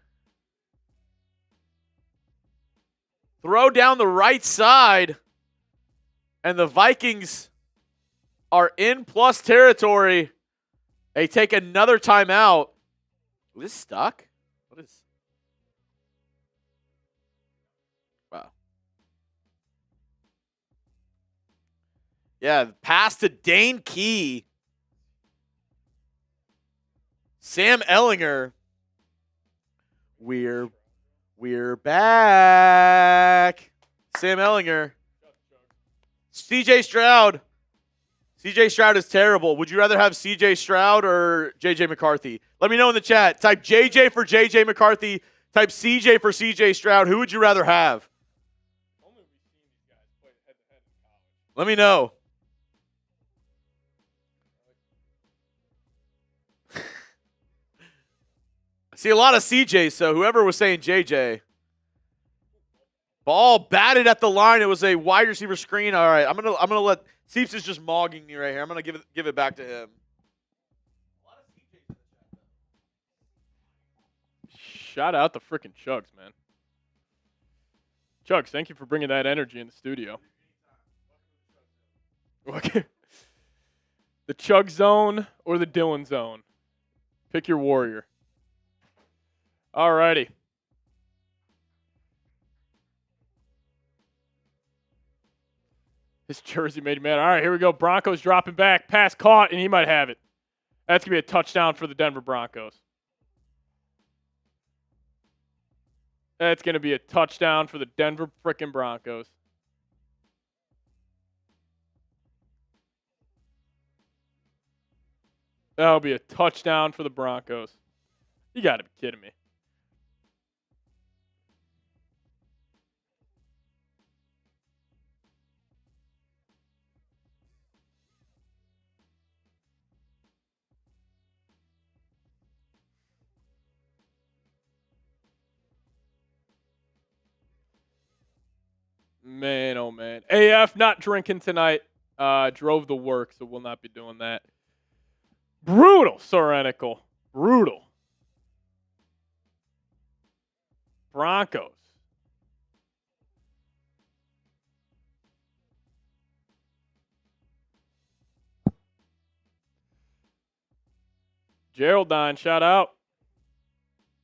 Throw down the right side, and the Vikings are in plus territory. They take another timeout. Is this stuck? What is... Wow. Yeah, pass to Dane Key. Sam Ellinger. We're back. Sam Ellinger. CJ Stroud. CJ Stroud is terrible. Would you rather have CJ Stroud or JJ McCarthy? Let me know in the chat. Type JJ for JJ McCarthy. Type CJ for CJ Stroud. Who would you rather have? Let me know. I see a lot of CJs, so whoever was saying JJ. Ball batted at the line. It was a wide receiver screen. All right, I'm gonna let Seeps is just mogging me right here. I'm gonna give it back to him. Shout out the freaking Chugs, man. Chugs, thank you for bringing that energy in the studio. Okay. The Chug zone or the Dylan zone? Pick your warrior. All righty. His jersey made him mad. All right, here we go. Broncos dropping back. Pass caught, and he might have it. That's going to be a touchdown for the Denver Broncos. That's going to be a touchdown for the Denver frickin' Broncos. That'll be a touchdown for the Broncos. You got to be kidding me. Man, oh man. AF not drinking tonight. Drove the work, so we'll not be doing that. Brutal, Sorenical. Brutal. Broncos. Geraldine, shout out.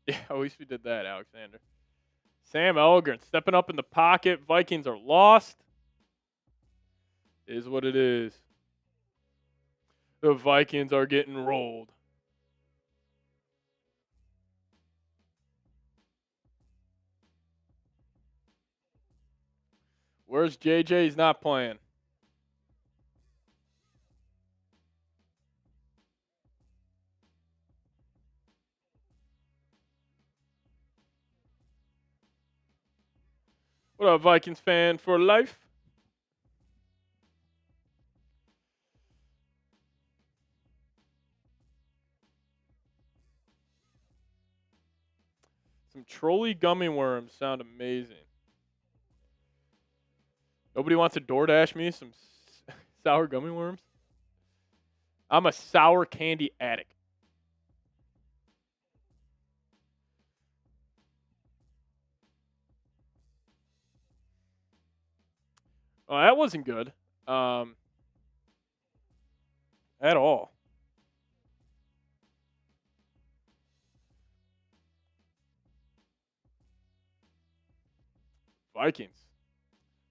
Yeah, at least we did that, Alexander. Sam Elgern stepping up in the pocket. Vikings are lost. Is what it is. The Vikings are getting rolled. Where's JJ? He's not playing. What up, Vikings fan for life? Some trolley gummy worms sound amazing. Nobody wants to DoorDash me some sour gummy worms? I'm a sour candy addict. Oh, that wasn't good. At all. Vikings.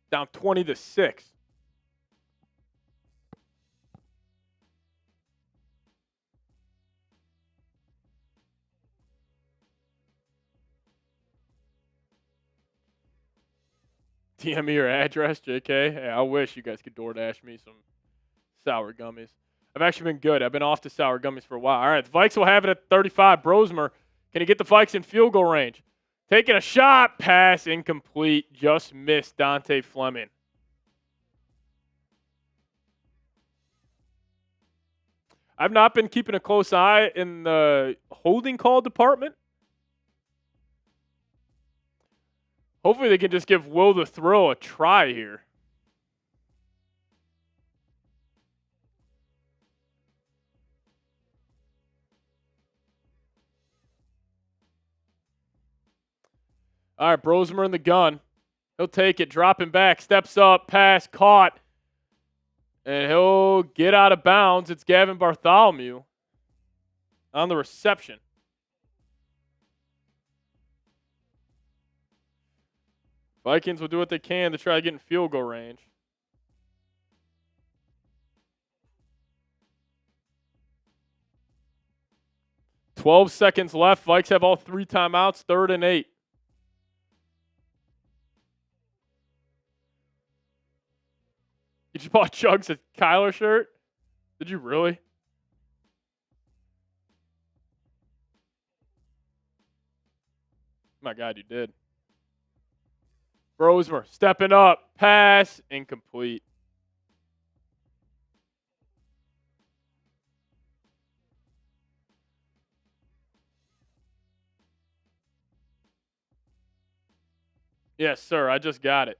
Down 20-6. DM me your address, JK. Hey, I wish you guys could DoorDash me some sour gummies. I've actually been good. I've been off the sour gummies for a while. All right, the Vikes will have it at 35. Brosmer, can he get the Vikes in field goal range? Taking a shot, pass incomplete. Just missed Dante Fleming. I've not been keeping a close eye in the holding call department. Hopefully they can just give Will the Thrill a try here. All right, Brosmer in the gun. He'll take it, dropping back, steps up, pass, caught. And he'll get out of bounds. It's Gavin Bartholomew on the reception. Vikings will do what they can to try to get in field goal range. "12 seconds left. Vikes have all 3 timeouts, 3rd and 8. You just bought Chugs a Kyler shirt? Did you really? My God, you did. Brosmer stepping up. Pass. Incomplete. Yes, sir. I just got it.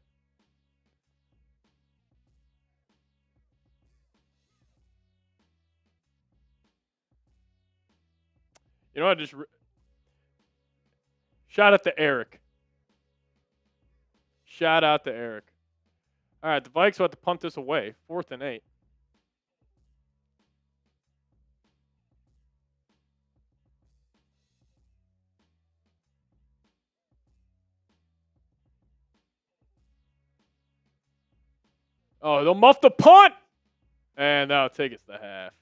You know what? Shout out to Eric. Shout out to Eric. All right, the Vikes will have to punt this away. 4th and 8. Oh, they'll muff the punt. And that'll take us to half.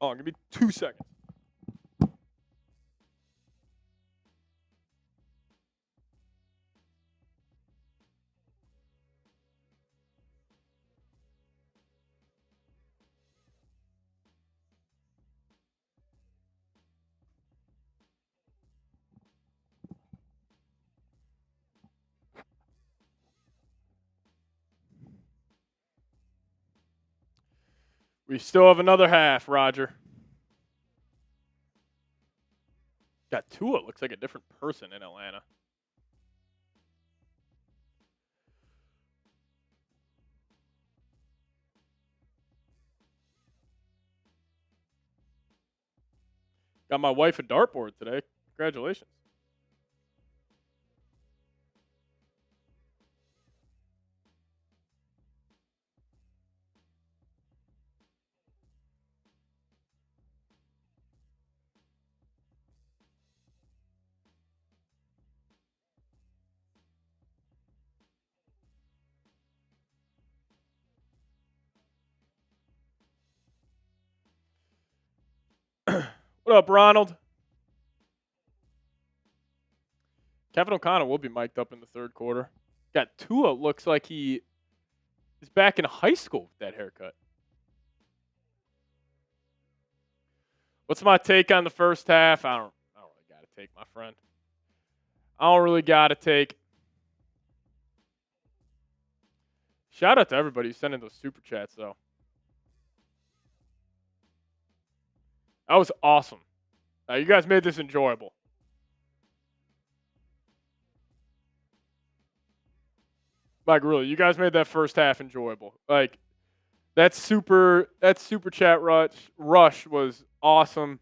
Oh, give me 2 seconds. We still have another half, Roger. Got Tua. Looks like a different person in Atlanta. Got my wife a dartboard today. Congratulations. What up, Ronald? Kevin O'Connell will be mic'd up in the 3rd quarter. Got Tua. Looks like he is back in high school with that haircut. What's my take on the first half? I don't really got to take, my friend. I don't really got to take. Shout out to everybody who's sending those super chats, though. That was awesome. You guys made this enjoyable. Like, really, you guys made that first half enjoyable. Like, that super chat rush was awesome.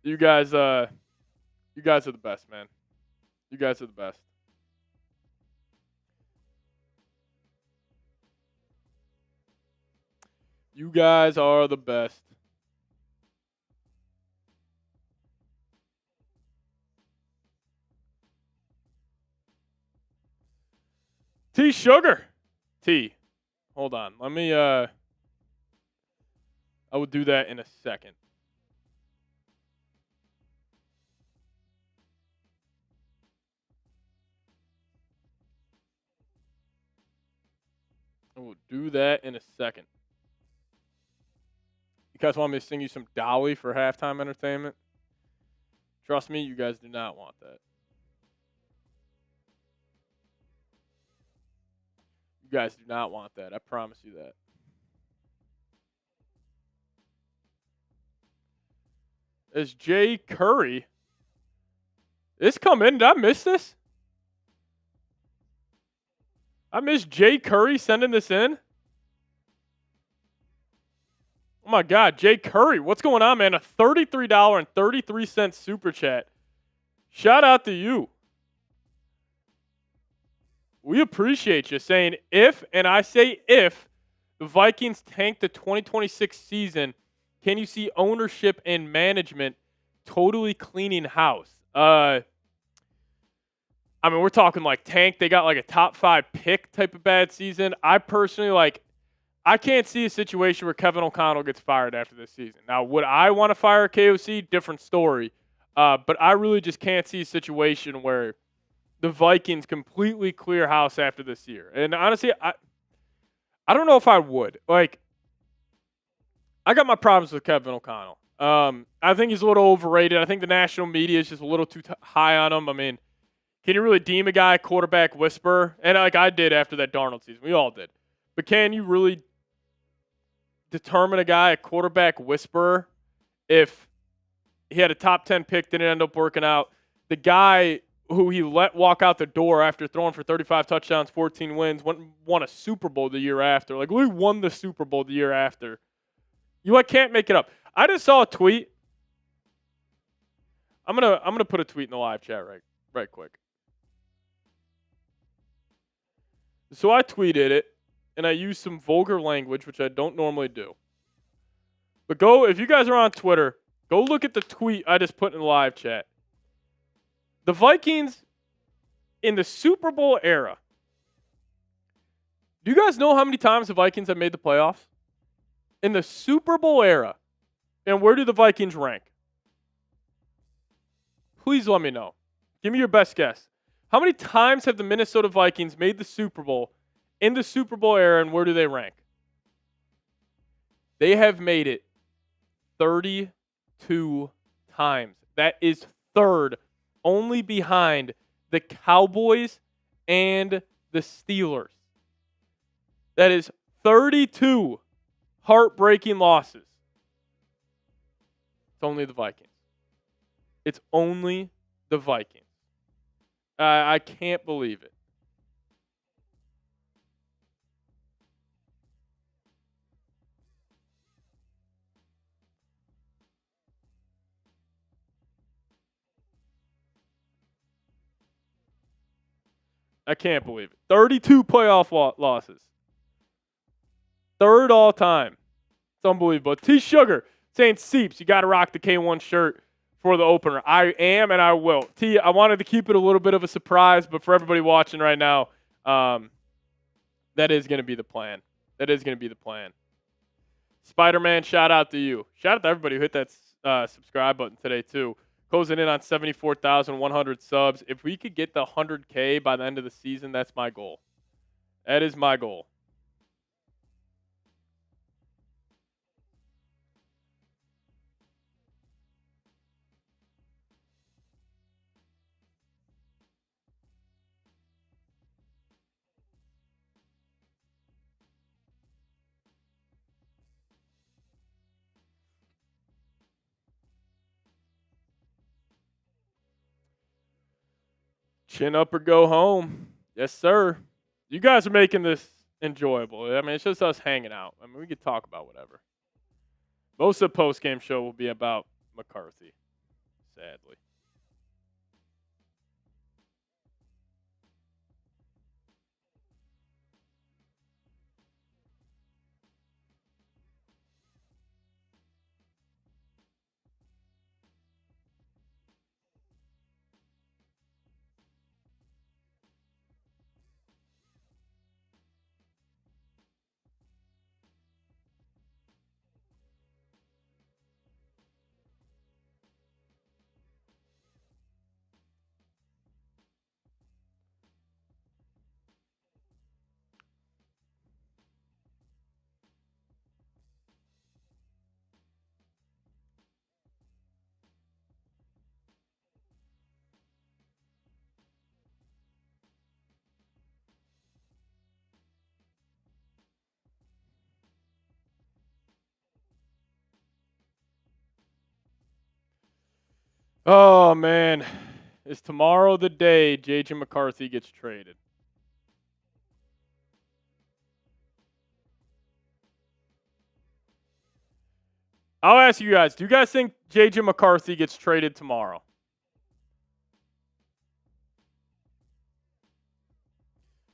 You guys are the best, man. You guys are the best. You guys are the best. T Sugar. T. Hold on. Let me I will do that in a second. And we'll do that in a second. You guys want me to sing you some Dolly for halftime entertainment? Trust me, you guys do not want that. You guys do not want that. I promise you that. As Jay Curry. This come in. Did I miss this? I missed Jay Curry sending this in. Oh my God, Jay Curry. What's going on, man? A $33.33 super chat. Shout out to you. We appreciate you saying if, and I say if, the Vikings tank the 2026 season, can you see ownership and management totally cleaning house? I mean, we're talking like tank. They got like a top 5 pick type of bad season. I personally I can't see a situation where Kevin O'Connell gets fired after this season. Now, would I want to fire KOC? Different story. But I really just can't see a situation where the Vikings completely clear house after this year. And honestly, I don't know if I would. Like, I got my problems with Kevin O'Connell. I think he's a little overrated. I think the national media is just a little too high on him. I mean, can you really deem a guy a quarterback whisperer? And like I did after that Darnold season. We all did. But can you really determine a guy a quarterback whisperer if he had a top 10 pick, didn't end up working out? The guy who he let walk out the door after throwing for 35 touchdowns, 14 wins, won a Super Bowl the year after. Like, we won the Super Bowl the year after. You can't make it up. I just saw a tweet. I'm gonna put a tweet in the live chat right quick. So I tweeted it, and I used some vulgar language, which I don't normally do. But if you guys are on Twitter, go look at the tweet I just put in the live chat. The Vikings in the Super Bowl era. Do you guys know how many times the Vikings have made the playoffs? In the Super Bowl era. And where do the Vikings rank? Please let me know. Give me your best guess. How many times have the Minnesota Vikings made the Super Bowl in the Super Bowl era, and where do they rank? They have made it 32 times. That is third, only behind the Cowboys and the Steelers. That is 32 heartbreaking losses. It's only the Vikings. It's only the Vikings. I can't believe it. I can't believe it. 32 playoff losses. Third all time. It's unbelievable. T Sugar saying, Seeps, you got to rock the K1 shirt for the opener. I am, and I will. T, I wanted to keep it a little bit of a surprise, but for everybody watching right now, that is going to be the plan. That is going to be the plan. Spider-Man, shout out to you. Shout out to everybody who hit that subscribe button today, too. Closing in on 74,100 subs. If we could get the 100K by the end of the season, that's my goal. That is my goal. Chin up or go home. Yes, sir. You guys are making this enjoyable. I mean, it's just us hanging out. I mean, we could talk about whatever. Most of the post-game show will be about McCarthy, sadly. Oh, man. Is tomorrow the day J.J. McCarthy gets traded? I'll ask you guys, do you guys think J.J. McCarthy gets traded tomorrow?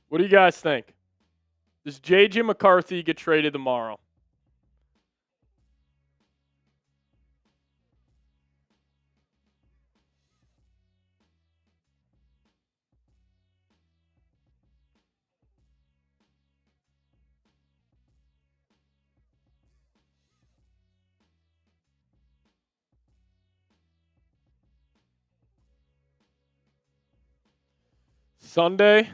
What do you guys think? Does J.J. McCarthy get traded tomorrow? Sunday,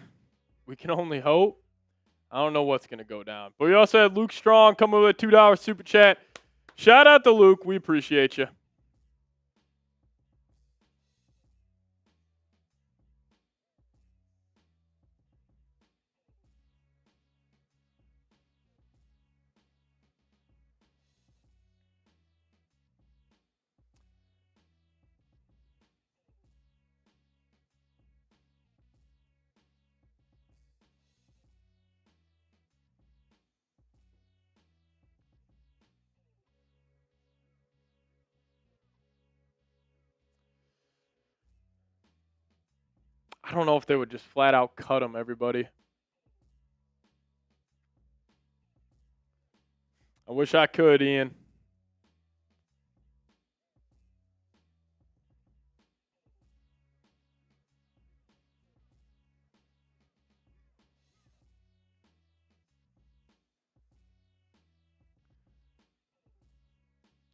we can only hope. I don't know what's going to go down. But we also had Luke Strong coming with a $2 super chat. Shout out to Luke. We appreciate you. I don't know if they would just flat out cut him, everybody. I wish I could, Ian.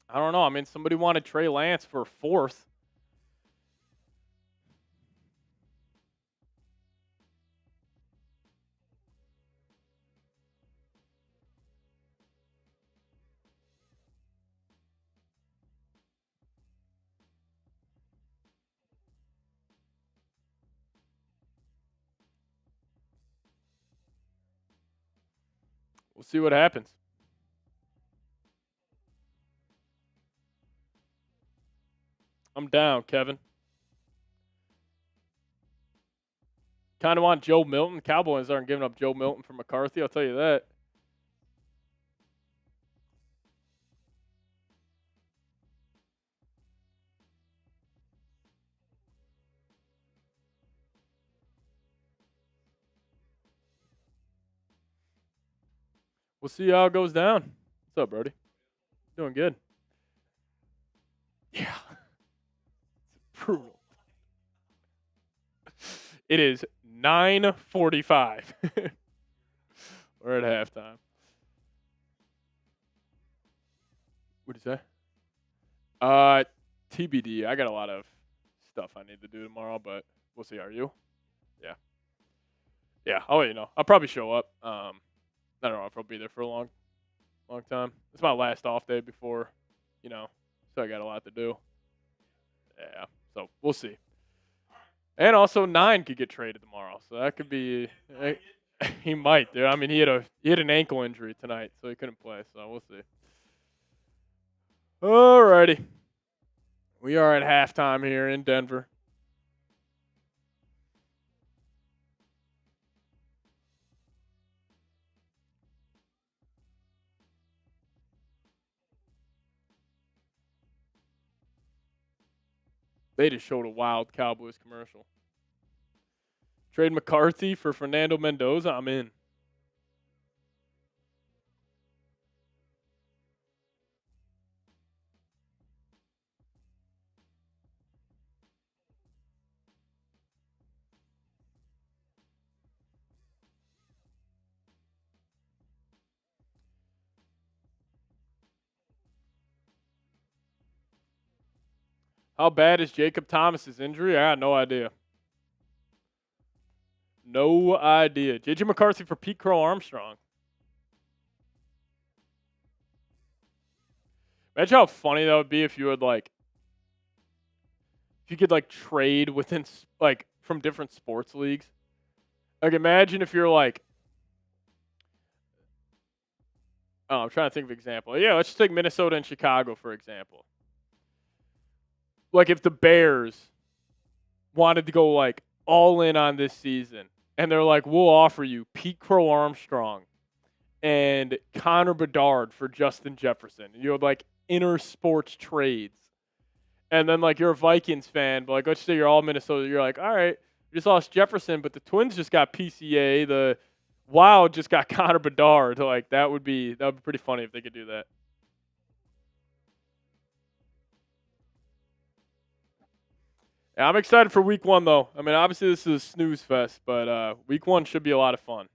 I don't know. I mean, somebody wanted Trey Lance for fourth. We'll see what happens. I'm down, Kevin. Kind of want Joe Milton. Cowboys aren't giving up Joe Milton for McCarthy, I'll tell you that. We'll see how it goes down. What's up, Brody? Doing good. Yeah. It's brutal. It is 9:45. We're at halftime. What'd you say? TBD. I got a lot of stuff I need to do tomorrow, but we'll see. Are you? Yeah. Yeah, I'll let you know. I'll probably show up. I don't know if I'll be there for a long time. It's my last off day before, so I got a lot to do. Yeah, so we'll see. And also 9 could get traded tomorrow, so that could be. He might, dude. I mean, he had an ankle injury tonight, so he couldn't play. So we'll see. Alrighty, we are at halftime here in Denver. They just showed a wild Cowboys commercial. Trade McCarthy for Fernando Mendoza. I'm in. How bad is Jacob Thomas's injury? I got no idea. No idea. J.J. McCarthy for Pete Crow Armstrong. Imagine how funny that would be if you would if you could trade within from different sports leagues. Like imagine if you're oh, I'm trying to think of an example. Yeah, let's just take Minnesota and Chicago for example. like if the Bears wanted to go like all in on this season and they're like, we'll offer you Pete Crow Armstrong and Connor Bedard for Justin Jefferson. You know, like inner sports trades. And then like you're a Vikings fan, but like let's say you're all Minnesota, you're like, all right, we just lost Jefferson, but the Twins just got PCA, the Wild just got Connor Bedard. Like that would be pretty funny if they could do that. Yeah, I'm excited for week 1 though. I mean, obviously this is a snooze fest, but week 1 should be a lot of fun.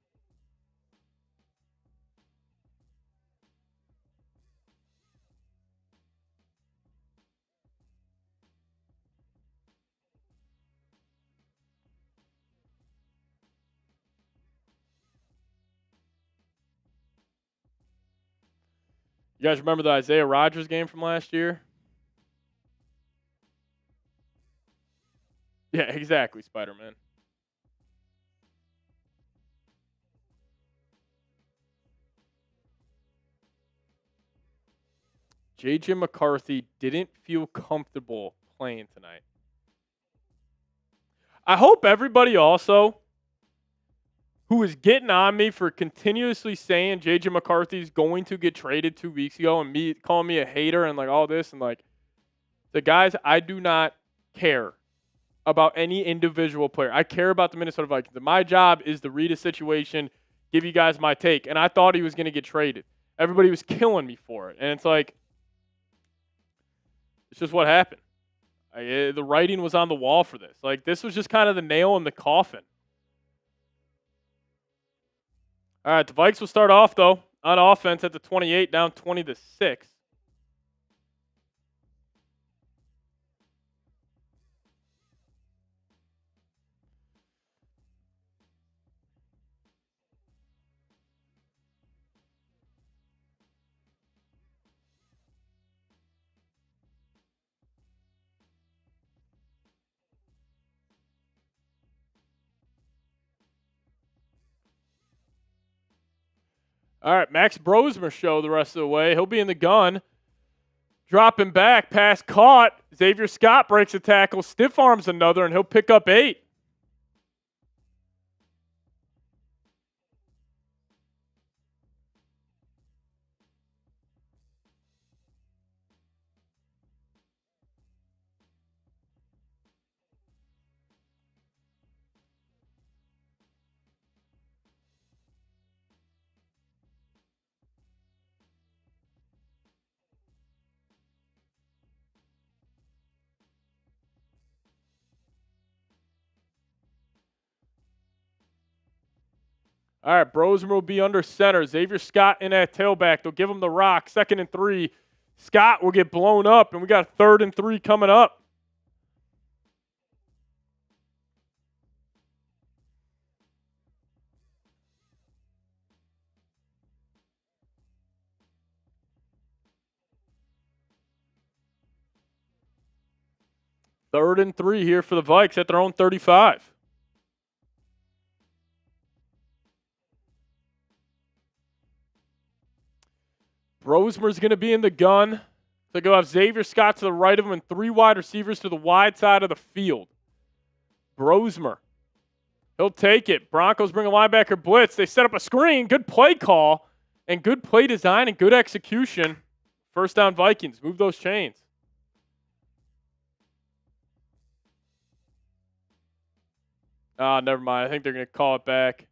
You guys remember the Isaiah Rodgers game from last year? Yeah, exactly, Spider-Man. J.J. McCarthy didn't feel comfortable playing tonight. I hope everybody also who is getting on me for continuously saying J.J. McCarthy's going to get traded 2 weeks ago and me calling me a hater and like all this and like the guys, I do not care about any individual player. I care about the Minnesota Vikings. And my job is to read a situation, give you guys my take. And I thought he was going to get traded. Everybody was killing me for it. And it's like, it's just what happened. The writing was on the wall for this. Like, this was just kind of the nail in the coffin. All right, the Vikes will start off, though, on offense at the 28, down 20-6. All right, Max Brosmer show the rest of the way. He'll be in the gun. Dropping back, pass caught. Xavier Scott breaks a tackle, stiff arms another, and he'll pick up 8. All right, Brosmer will be under center. Xavier Scott in at tailback. They'll give him the rock. 2nd and 3. Scott will get blown up, and we got 3rd and 3 coming up. Third and 3 here for the Vikes at their own 35. Brosmer's going to be in the gun. So go have Xavier Scott to the right of him and 3 wide receivers to the wide side of the field. Brosmer. He'll take it. Broncos bring a linebacker blitz. They set up a screen. Good play call and good play design and good execution. First down Vikings. Move those chains. Never mind. I think they're going to call it back.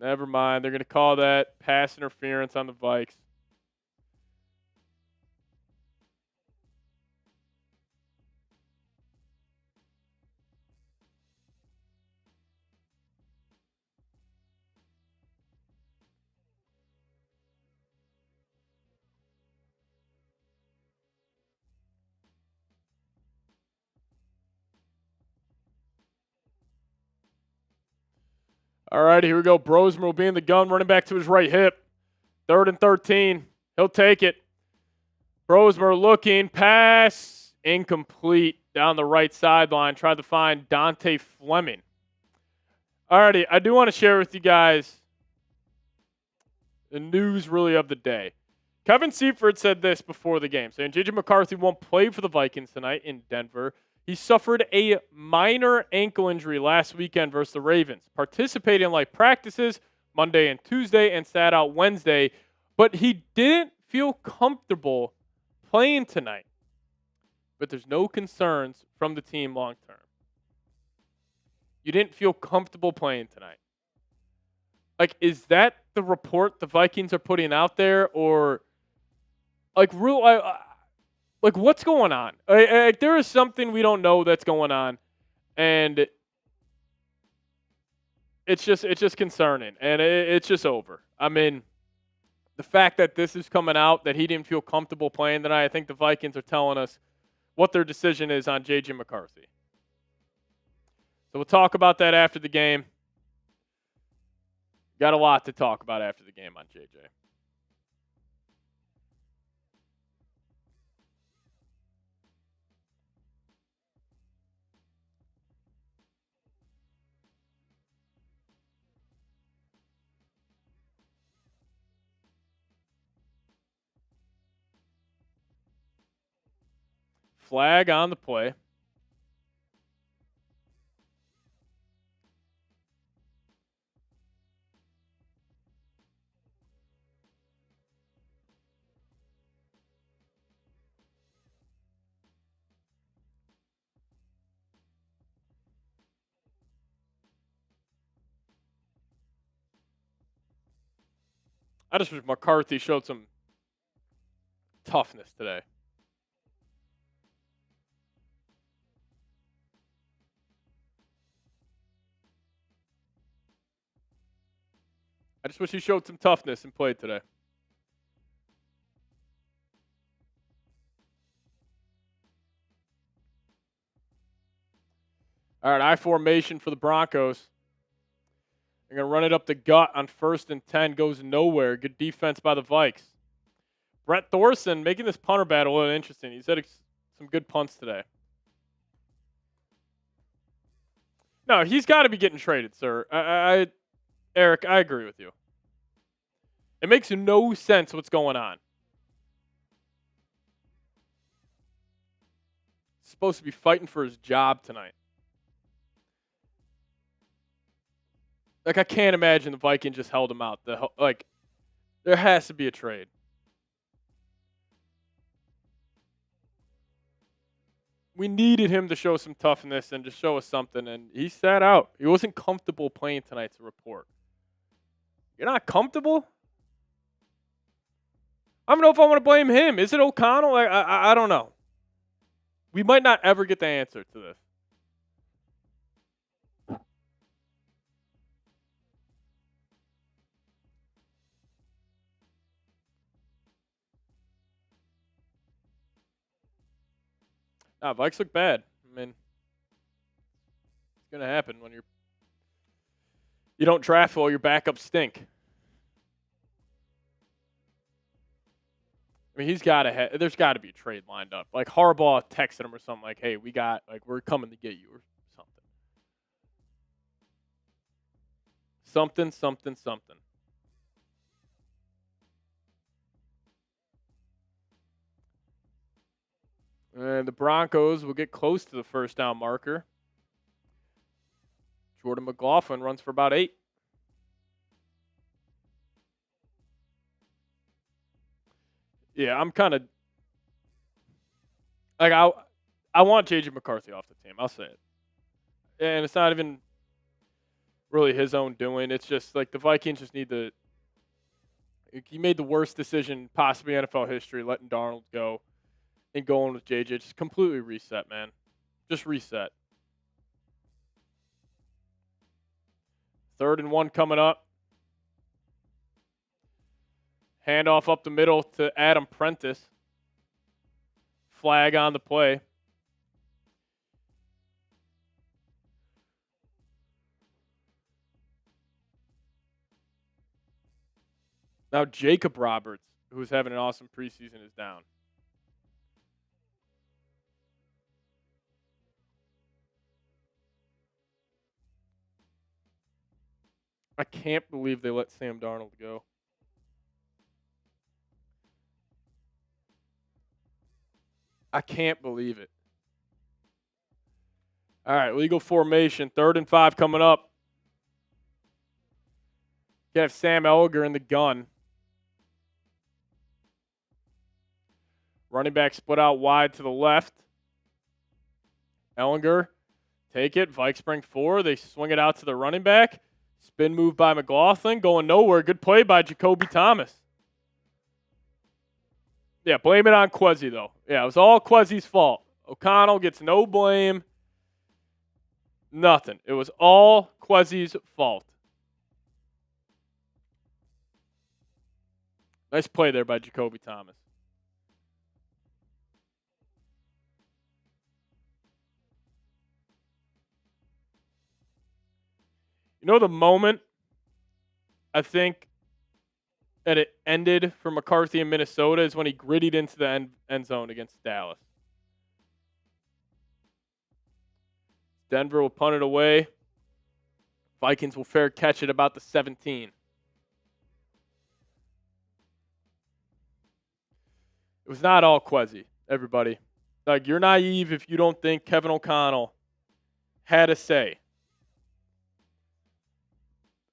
Never mind. They're going to call that pass interference on the Vikes. All right, here we go. Brosmer will be in the gun, running back to his right hip. 3rd and 13. He'll take it. Brosmer looking, pass, incomplete down the right sideline. Tried to find Dante Fleming. All righty, I do want to share with you guys the news really of the day. Kevin Seifert said this before the game, saying J.J. McCarthy won't play for the Vikings tonight in Denver. He suffered a minor ankle injury last weekend versus the Ravens, participated in light practices Monday and Tuesday and sat out Wednesday, but he didn't feel comfortable playing tonight. But there's no concerns from the team long term. You didn't feel comfortable playing tonight. Like, is that the report the Vikings are putting out there, or like what's going on? Like, there is something we don't know that's going on, and it's just concerning, and it's just over. I mean, the fact that this is coming out that he didn't feel comfortable playing tonight, I think the Vikings are telling us what their decision is on J.J. McCarthy. So we'll talk about that after the game. Got a lot to talk about after the game on J.J. Flag on the play. I just wish McCarthy showed some toughness today. I just wish he showed some toughness and played today. All right, I formation for the Broncos. They're going to run it up the gut on 1st and 10. Goes nowhere. Good defense by the Vikes. Brett Thorson making this punter battle a little interesting. He's had some good punts today. No, he's got to be getting traded, sir. Eric, I agree with you. It makes no sense what's going on. He's supposed to be fighting for his job tonight. Like, I can't imagine the Vikings just held him out. There has to be a trade. We needed him to show some toughness and to show us something, and he sat out. He wasn't comfortable playing tonight's report. You're not comfortable? I don't know if I want to blame him. Is it O'Connell? I don't know. We might not ever get the answer to this. Vikes look bad. I mean, it's going to happen when you don't draft well, your backups stink. I mean, there's got to be a trade lined up. Like, Harbaugh texted him or something like, hey, we're coming to get you or something. Something. And the Broncos will get close to the first down marker. Jordan McLaughlin runs for about 8. Yeah, I'm kind of like I want J.J. McCarthy off the team. I'll say it. And it's not even really his own doing. It's just like the Vikings just need to. He made the worst decision possibly in NFL history, letting Darnold go and going with J.J. Just completely reset, man. Just reset. 3rd and 1 coming up. Handoff up the middle to Adam Prentice. Flag on the play. Now Jacob Roberts, who's having an awesome preseason, is down. I can't believe they let Sam Darnold go. I can't believe it. All right, legal formation. 3rd and 5 coming up. You have Sam Ellinger in the gun. Running back split out wide to the left. Ellinger, take it. Vikes bring 4. They swing it out to the running back. Spin move by McLaughlin. Going nowhere. Good play by Jacoby Thomas. Yeah, blame it on Quezzy, though. Yeah, it was all Quezzy's fault. O'Connell gets no blame. Nothing. It was all Quezzy's fault. Nice play there by Jacoby Thomas. You know the moment I think that it ended for McCarthy in Minnesota is when he grittied into the end zone against Dallas. Denver will punt it away. Vikings will fair catch it about the 17. It was not all Quezzy, everybody. Like, you're naive if you don't think Kevin O'Connell had a say.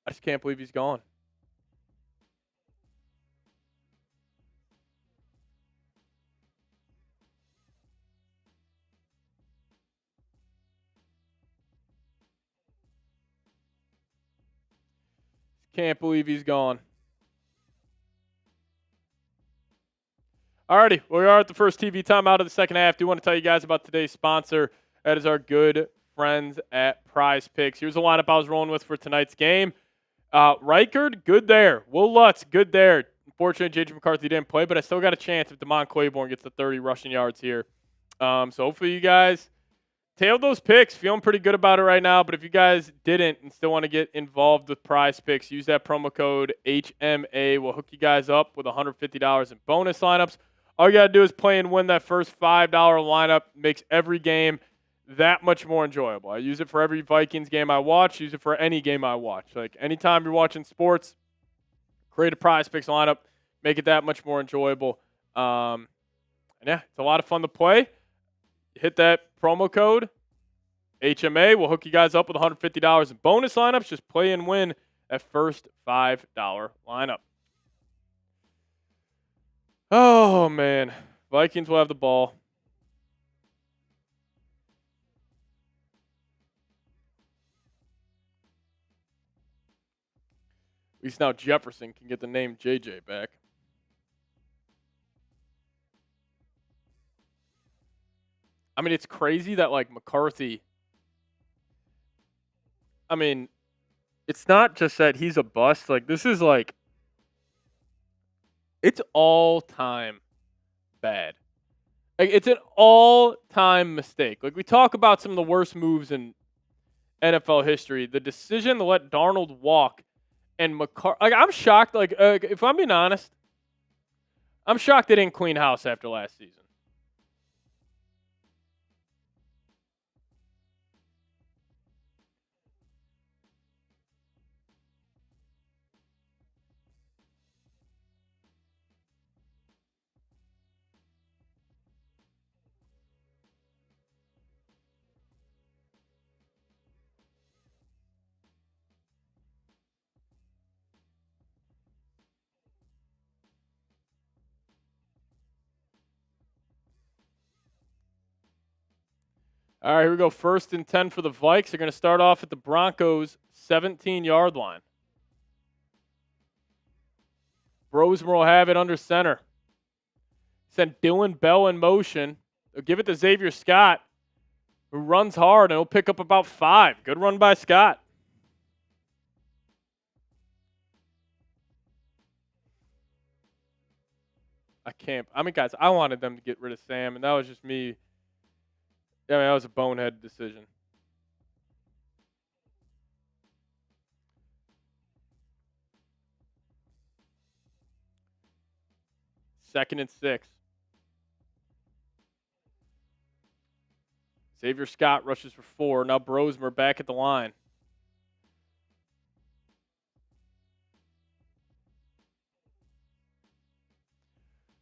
I just can't believe he's gone. Can't believe he's gone. Alrighty, we are at the first TV time out of the second half. Do want to tell you guys about today's sponsor. That is our good friends at Prize Picks. Here's the lineup I was rolling with for tonight's game. Reichard, good there. Will Lutz, good there. Unfortunately, J.J. McCarthy didn't play, but I still got a chance if Damon Claiborne gets the 30 rushing yards here. So hopefully you guys tailed those picks. Feeling pretty good about it right now, but if you guys didn't and still want to get involved with Prize Picks, use that promo code HMA. We'll hook you guys up with $150 in bonus lineups. All you got to do is play and win that first $5 lineup. Makes every game that much more enjoyable. I use it for every Vikings game I watch. Use it for any game I watch. Like, anytime you're watching sports, create a Prize Picks lineup. Make it that much more enjoyable. And yeah, it's a lot of fun to play. Hit that promo code HMA. We'll hook you guys up with $150 in bonus lineups. Just play and win that first $5 lineup. Oh, man. Vikings will have the ball. At least now Jefferson can get the name JJ back. I mean, it's crazy that, like, McCarthy, I mean, it's not just that he's a bust. Like, this is, like, it's all-time bad. Like, it's an all-time mistake. Like, we talk about some of the worst moves in NFL history. The decision to let Darnold walk and McCarthy. Like, I'm shocked. Like, if I'm being honest, I'm shocked they didn't clean house after last season. All right, here we go. 1st and 10 for the Vikes. They're going to start off at the Broncos' 17-yard line. Brosmer will have it under center. Send Dylan Bell in motion. They'll give it to Xavier Scott, who runs hard, and he'll pick up about 5. Good run by Scott. I mean, guys, I wanted them to get rid of Sam, and that was just me. I mean, that was a bonehead decision. Second and 6. Xavier Scott rushes for 4. Now Brosmer back at the line.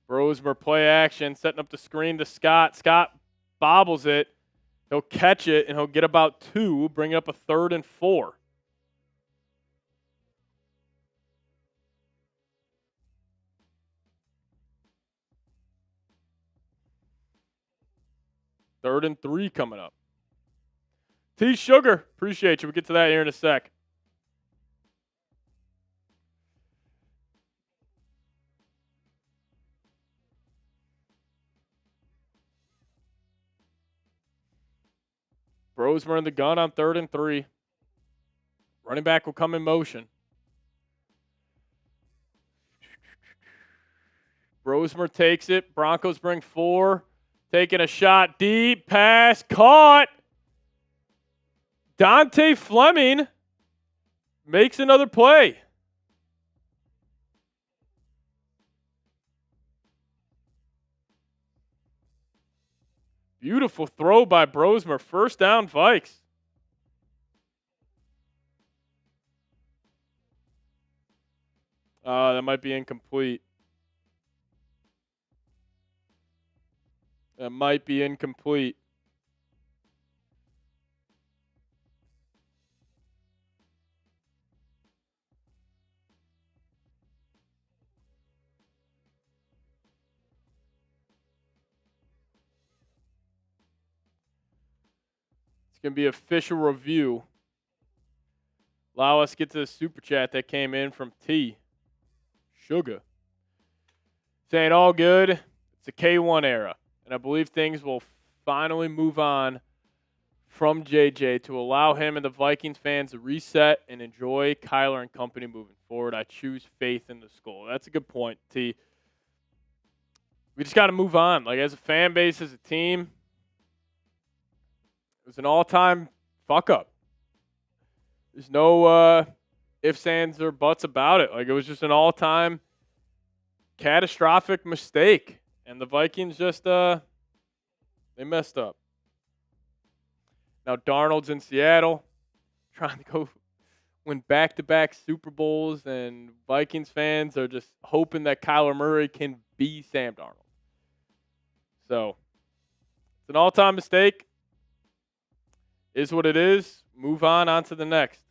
Brosmer play action, setting up the screen to Scott. Scott bobbles it. He'll catch it, and he'll get about 2, bring up a 3rd and 4. Third and 3 coming up. T Sugar, appreciate you. We'll get to that here in a sec. Brosmer in the gun on 3rd and 3. Running back will come in motion. Brosmer takes it. Broncos bring 4. Taking a shot deep. Pass caught. Dante Fleming makes another play. Beautiful throw by Brosmer. First down, Vikes. That might be incomplete. That might be incomplete. It's going to be official review. Allow us to get to the super chat that came in from T. Sugar. Saying all good. It's a K1 era. And I believe things will finally move on from JJ to allow him and the Vikings fans to reset and enjoy Kyler and company moving forward. I choose faith in the school. That's a good point, T. We just got to move on. Like, as a fan base, as a team, it was an all-time fuck-up. There's no ifs, ands, or buts about it. Like, it was just an all-time catastrophic mistake. And the Vikings just, they messed up. Now Darnold's in Seattle, trying to go win back-to-back Super Bowls, and Vikings fans are just hoping that Kyler Murray can be Sam Darnold. So, it's an all-time mistake. Is what it is. Move on to the next.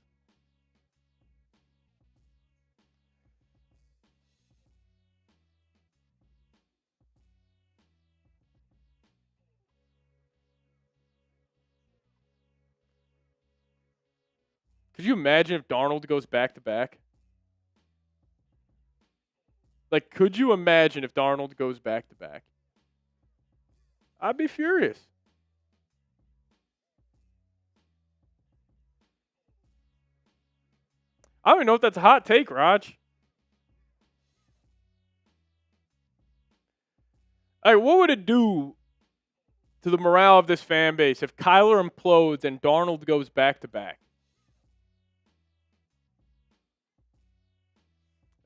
Could you imagine if Darnold goes back-to-back? Like, could you imagine if Darnold goes back-to-back? I'd be furious. I don't even know if that's a hot take, Raj. Like, what would it do to the morale of this fan base if Kyler implodes and Darnold goes back-to-back?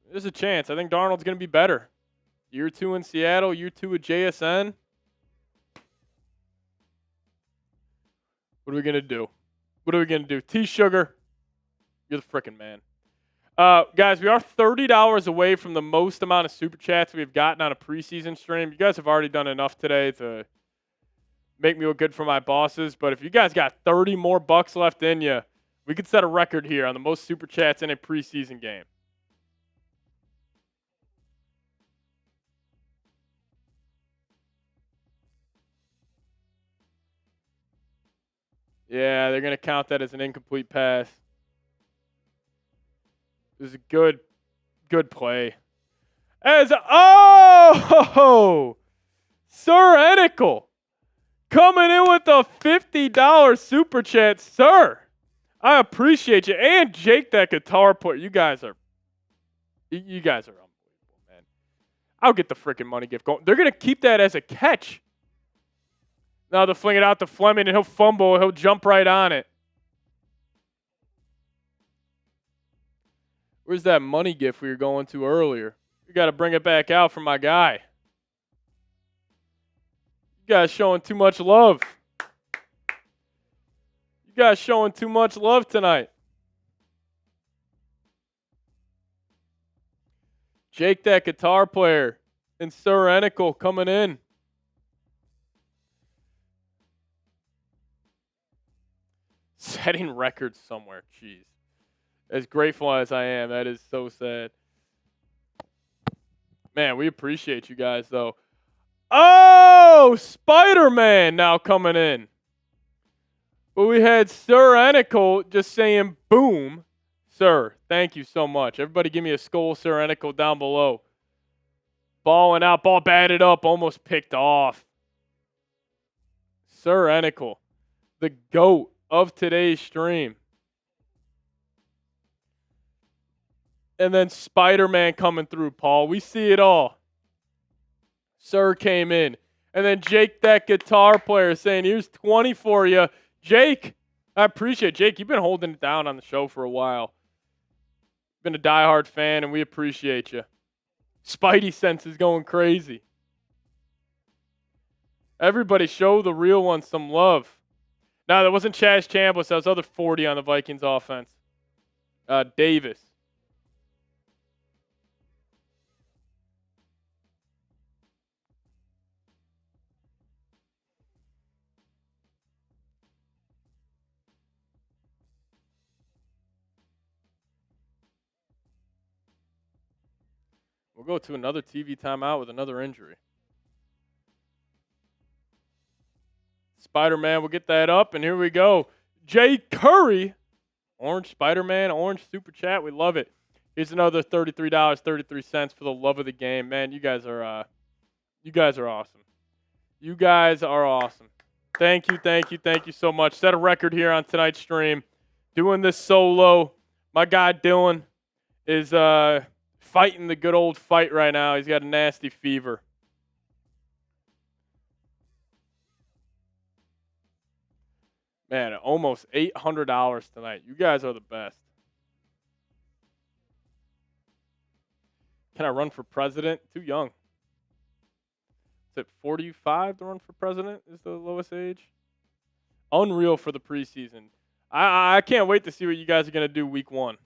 There's a chance. I think Darnold's going to be better. Year 2 in Seattle, year 2 at JSN. What are we going to do? What are we going to do? T-Sugar, you're the frickin' man. Guys, we are $30 away from the most amount of Super Chats we've gotten on a preseason stream. You guys have already done enough today to make me look good for my bosses. But if you guys got 30 more bucks left in you, we could set a record here on the most Super Chats in a preseason game. Yeah, they're going to count that as an incomplete pass. It was a good play. Sir Enical coming in with a $50 super chat, sir. I appreciate you. And Jake, that guitar player. You guys are unbelievable, man. I'll get the freaking money gift going. They're going to keep that as a catch. Now they'll fling it out to Fleming, and he'll fumble. He'll jump right on it. Where's that money gift we were going to earlier? We got to bring it back out for my guy. You guys showing too much love. You guys showing too much love tonight. Jake, that guitar player And Sir Enicle coming in. Setting records somewhere. Jeez. As grateful as I am, that is so sad. Man, we appreciate you guys, though. Oh, Spider-Man now coming in. But we had Sir Enicle just saying boom. Sir, thank you so much. Everybody give me a skull, Sir Enicle, down below. Balling out, ball batted up, almost picked off. Sir Enicle, the GOAT of today's stream. And then Spider-Man coming through, Paul. We see it all. Sir came in. And then Jake, that guitar player, saying, here's 20 for you. Jake, I appreciate it. Jake, you've been holding it down on the show for a while. Been a diehard fan, and we appreciate you. Spidey sense is going crazy. Everybody show the real one some love. No, that wasn't Chaz Chambliss. That was other 40 on the Vikings offense. Davis. We'll go to another TV timeout with another injury. Spider-Man will get that up, and here we go. Jay Curry. Orange Spider-Man, orange super chat. We love it. Here's another $33.33 for the love of the game. Man, you guys are awesome. You guys are awesome. Thank you so much. Set a record here on tonight's stream. Doing this solo. My guy Dylan is fighting the good old fight right now. He's got a nasty fever. Man, almost $800 tonight. You guys are the best. Can I run for president? Too young. Is it 45 to run for president is the lowest age? Unreal for the preseason. I can't wait to see what you guys are going to do week 1.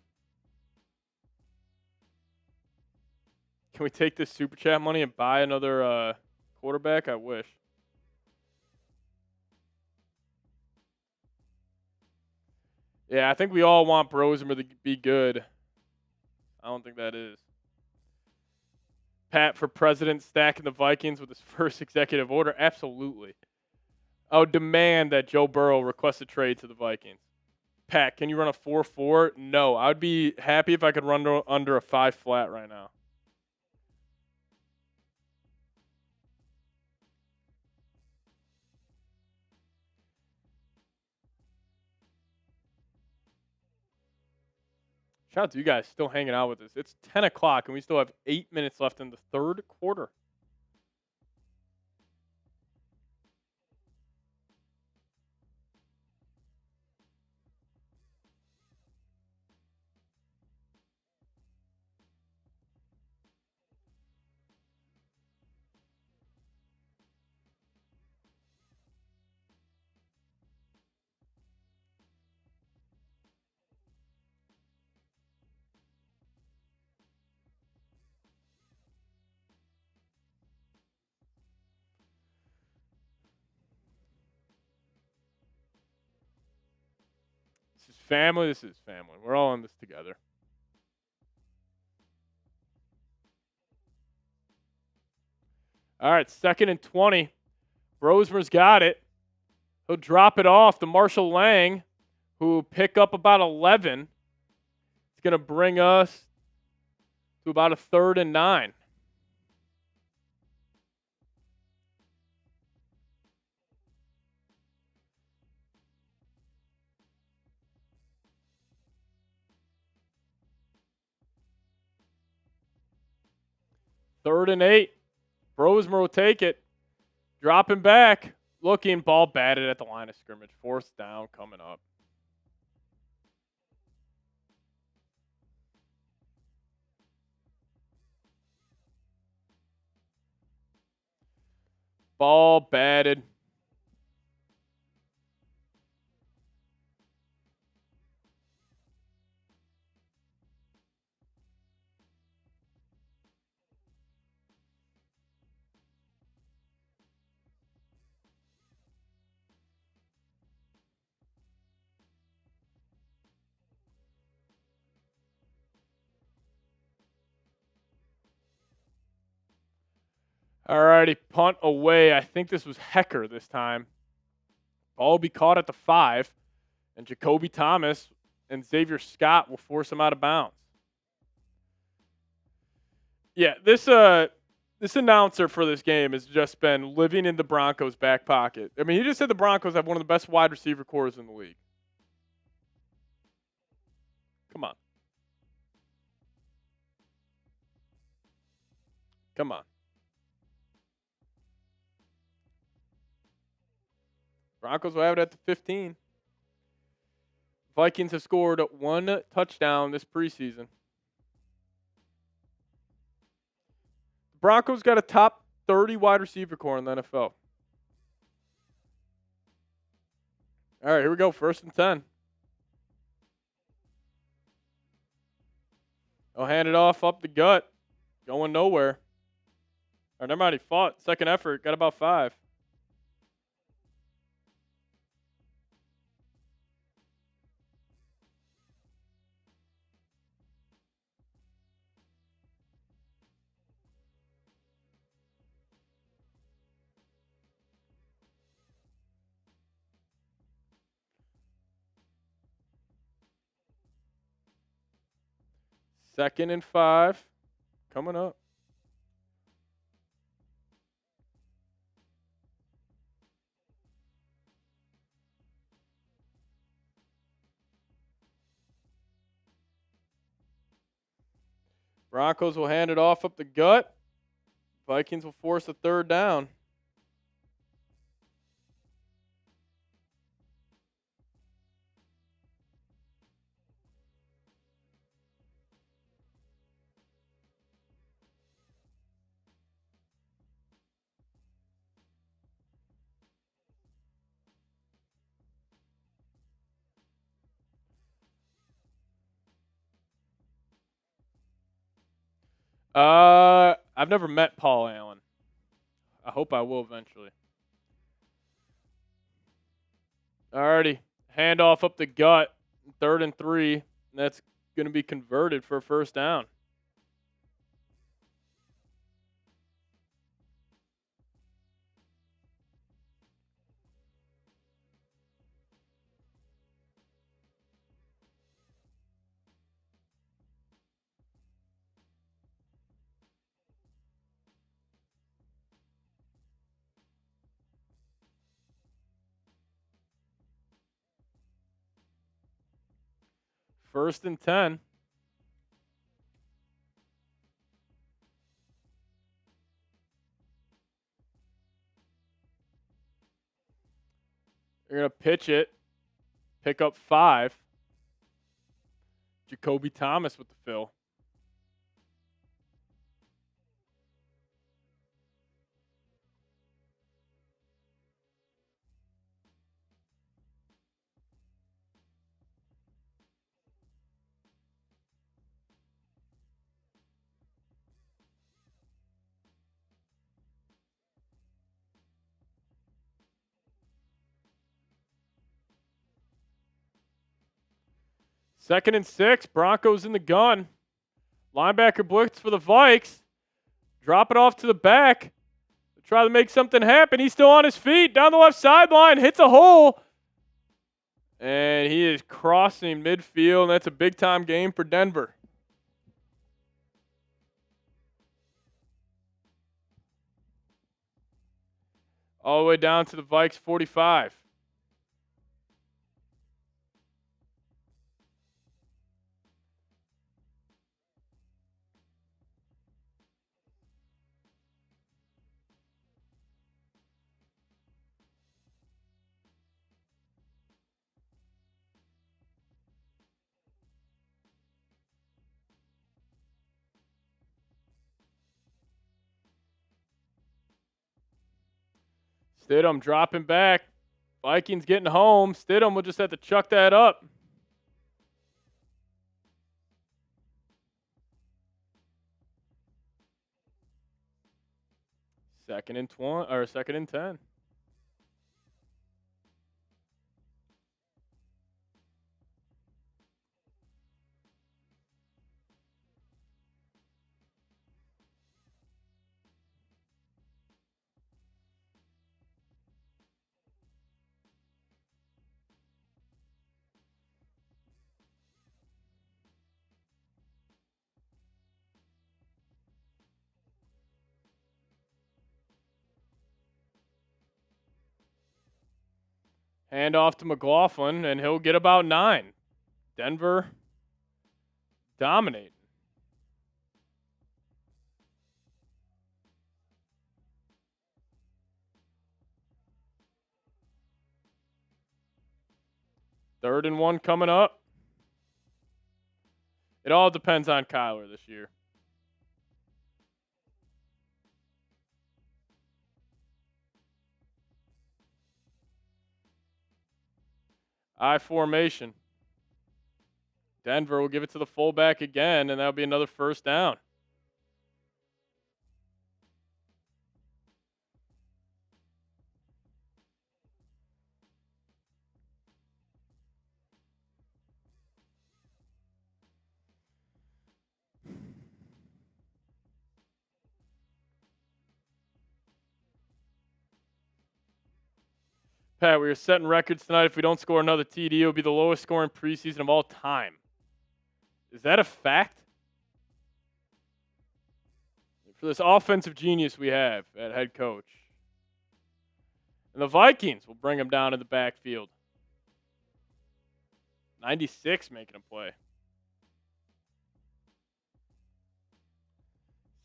Can we take this super chat money and buy another quarterback? I wish. Yeah, I think we all want Brosemer to be good. I don't think that is. Pat for president stacking the Vikings with his first executive order? Absolutely. I would demand that Joe Burrow request a trade to the Vikings. Pat, can you run a 4.4? No. I would be happy if I could run under a 5 flat right now. Shout out to you guys still hanging out with us. It's 10 o'clock, and we still have 8 minutes left in the third quarter. This is family. This is family. We're all in this together. All right, 2nd and 20. Brosemer's got it. He'll drop it off to Marshall Lang, who will pick up about 11. It's going to bring us to about a 3rd and 9. Third and 8. Brosemer will take it. Dropping back. Looking. Ball batted at the line of scrimmage. 4th down coming up. Ball batted. Alrighty, punt away. I think this was Hecker this time. Ball will be caught at the 5, and Jacoby Thomas and Xavier Scott will force him out of bounds. Yeah, this announcer for this game has just been living in the Broncos' back pocket. I mean, he just said the Broncos have one of the best wide receiver cores in the league. Come on. Come on. Broncos will have it at the 15. Vikings have scored 1 touchdown this preseason. Broncos got a top 30 wide receiver core in the NFL. All right, here we go. 1st and 10. I'll hand it off up the gut. Going nowhere. Or never mind, he fought. Second effort. Got about 5. Second and 5. Coming up. Broncos will hand it off up the gut. Vikings will force a 3rd down. I've never met Paul Allen. I hope I will eventually. Alrighty. Handoff up the gut. 3rd and 3. That's going to be converted for a 1st down. First and 10. They're going to pitch it. Pick up 5. Jacoby Thomas with the fill. Second and 6. Broncos in the gun. Linebacker blitz for the Vikes. Drop it off to the back. Try to make something happen. He's still on his feet. Down the left sideline. Hits a hole. And he is crossing midfield. And that's a big-time game for Denver. All the way down to the Vikes 45. Stidham dropping back. Vikings getting home. Stidham will just have to chuck that up. Second and 20 or 2nd and 10. Hand off to McLaughlin, and he'll get about 9. Denver dominating. Third and 1 coming up. It all depends on Kyler this year. I formation. Denver will give it to the fullback again, and that'll be another first down. Pat, we are setting records tonight. If we don't score another TD, it'll be the lowest scoring preseason of all time. Is that a fact? For this offensive genius we have at head coach. And the Vikings will bring him down in the backfield. 96 making a play.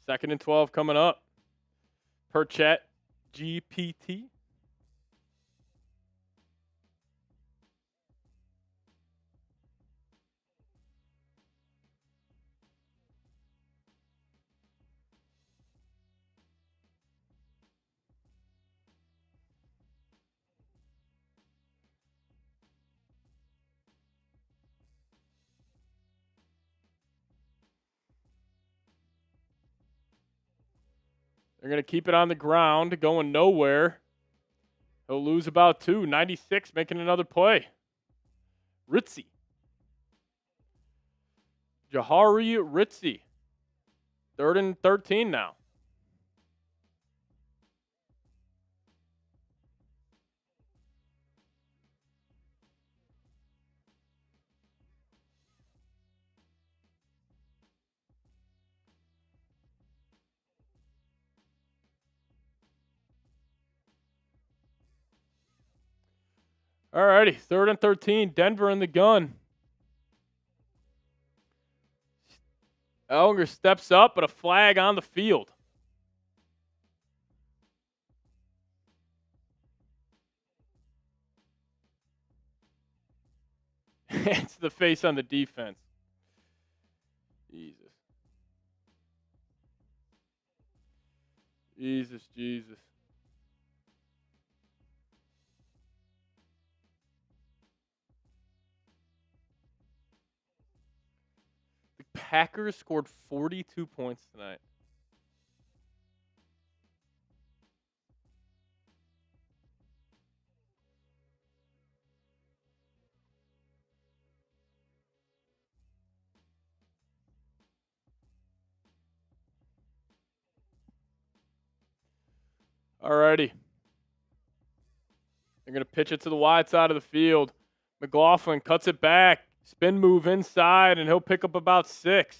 2nd and 12 coming up. Per chat GPT. They're going to keep it on the ground, going nowhere. He'll lose about 2. 96 making another play. Ritzy. Jahari Ritzy. 3rd and 13 now. Alrighty, 3rd and 13. Denver in the gun. Elger steps up, but a flag on the field. It's the face on the defense. Jesus. Jesus. The Packers scored 42 points tonight. Alrighty. They're going to pitch it to the wide side of the field. McLaughlin cuts it back. Spin move inside, and he'll pick up about 6.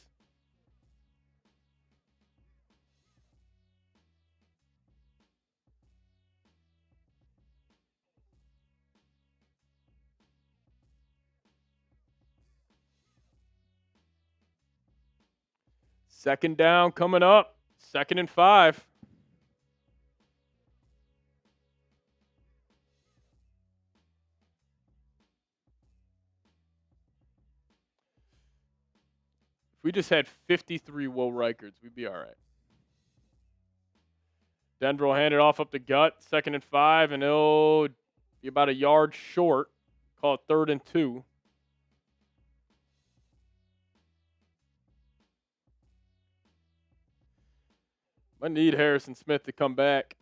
Second down coming up. 2nd and 5. If we just had 53 Will Reicherts, we'd be all right. Denver will hand it off up the gut. 2nd and 5, and he'll be about a yard short. Call it 3rd and 2. I need Harrison Smith to come back.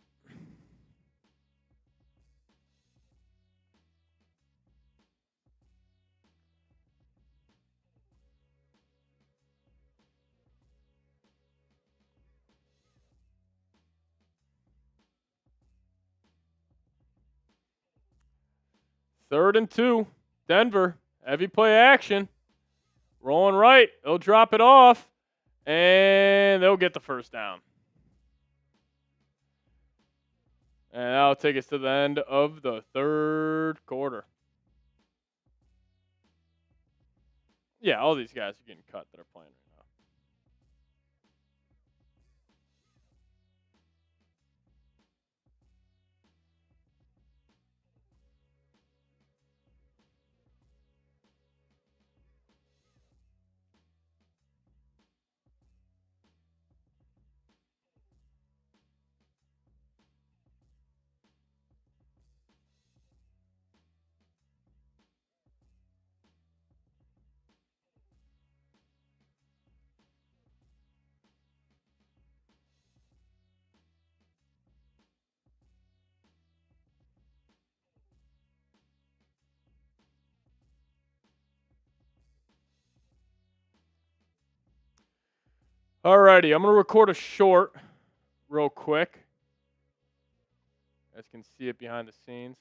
Third and 2. Denver. Heavy play action. Rolling right. They'll drop it off. And they'll get the first down. And that'll take us to the end of the third quarter. Yeah, all these guys are getting cut that are playing right now. Alrighty, I'm going to record a short real quick. You guys can see it behind the scenes.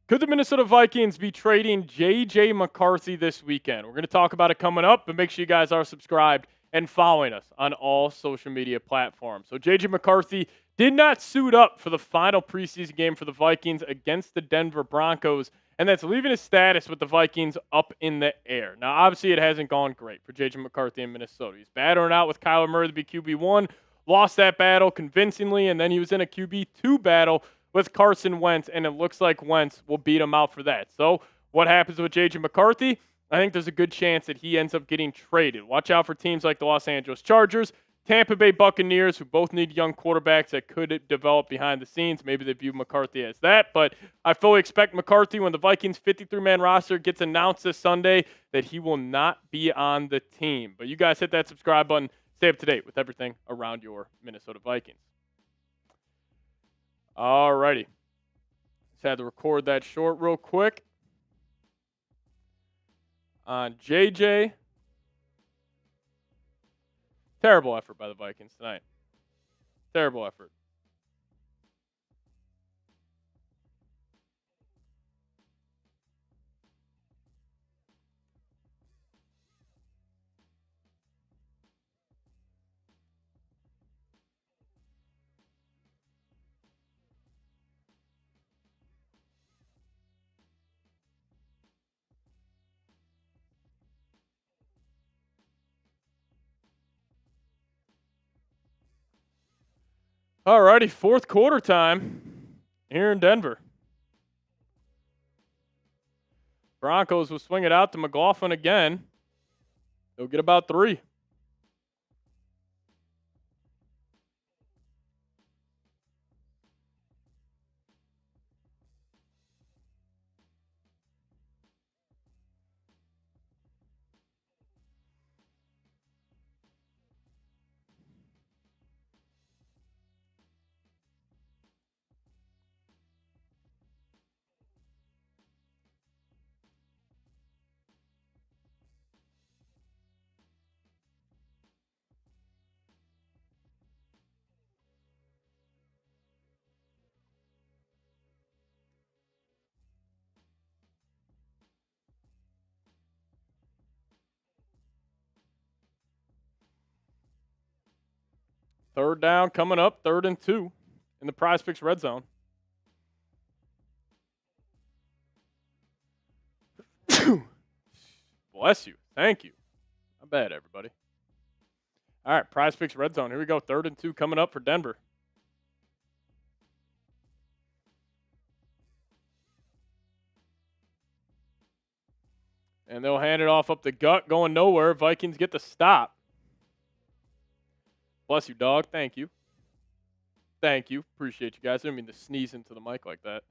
Could the Minnesota Vikings be trading J.J. McCarthy this weekend? We're going to talk about it coming up, but make sure you guys are subscribed and following us on all social media platforms. So J.J. McCarthy did not suit up for the final preseason game for the Vikings against the Denver Broncos, and that's leaving his status with the Vikings up in the air. Now, obviously, it hasn't gone great for J.J. McCarthy in Minnesota. He's battling out with Kyler Murray to be QB1, lost that battle convincingly, and then he was in a QB2 battle with Carson Wentz, and it looks like Wentz will beat him out for that. So what happens with J.J. McCarthy? I think there's a good chance that he ends up getting traded. Watch out for teams like the Los Angeles Chargers, Tampa Bay Buccaneers, who both need young quarterbacks that could develop behind the scenes. Maybe they view McCarthy as that, but I fully expect McCarthy, when the Vikings 53-man roster gets announced this Sunday, that he will not be on the team. But you guys hit that subscribe button. Stay up to date with everything around your Minnesota Vikings. Alrighty. Just had to record that short real quick. On JJ. Terrible effort by the Vikings tonight. Terrible effort. Alrighty, fourth quarter time here in Denver. Broncos will swing it out to McLaughlin again. They'll get about 3. Third down coming up, 3rd and 2 in the Prize-Picks red zone. Bless you. Thank you. Not bad, everybody. All right, Prize-Picks red zone. Here we go. 3rd and 2 coming up for Denver. And they'll hand it off up the gut, going nowhere. Vikings get the stop. Bless you, dog. Thank you. Thank you. Appreciate you guys. I didn't mean to sneeze into the mic like that.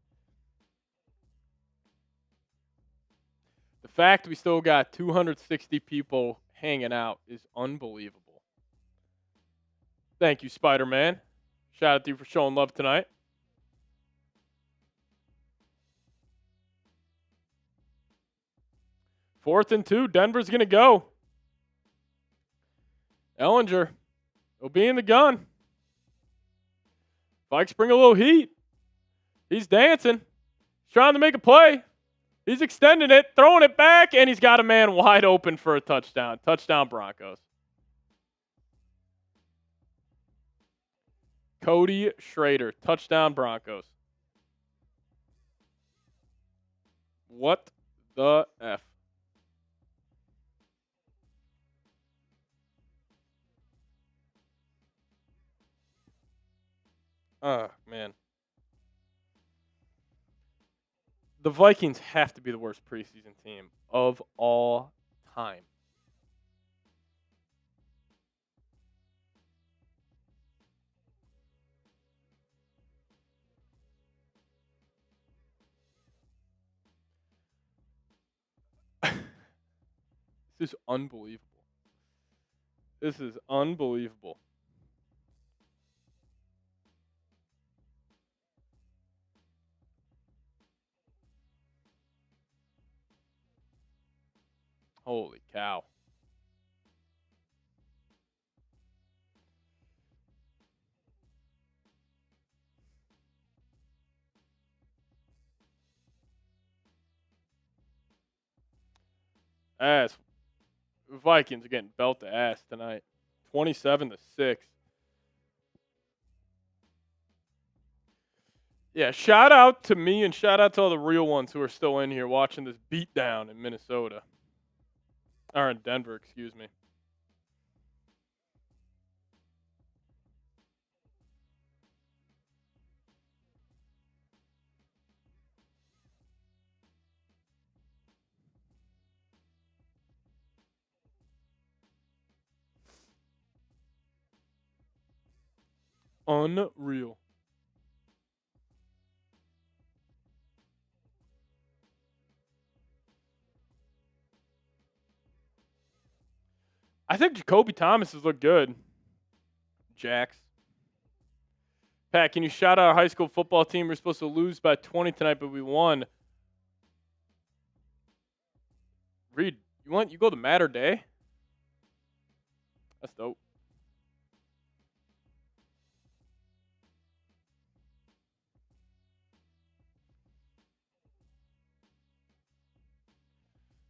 The fact we still got 260 people hanging out is unbelievable. Thank you, Spider-Man. Shout out to you for showing love tonight. Fourth and 2. Denver's going to go. Ellinger will be in the gun. Vikes bring a little heat. He's dancing. He's trying to make a play. He's extending it, throwing it back, and he's got a man wide open for a touchdown. Touchdown Broncos. Cody Schrader, touchdown Broncos. What the F? Oh, man. The Vikings have to be the worst preseason team of all time. This is unbelievable. This is unbelievable. Holy cow. Ass. Vikings are getting belt to ass tonight. 27-6. Yeah, shout out to me and shout out to all the real ones who are still in here watching this beatdown in Minnesota. Or in Denver, excuse me. Unreal. I think Jacoby Thomas has looked good. Jax. Pat, can you shout out our high school football team? We're supposed to lose by 20 tonight, but we won. Reed, you go to Matter Day? That's dope.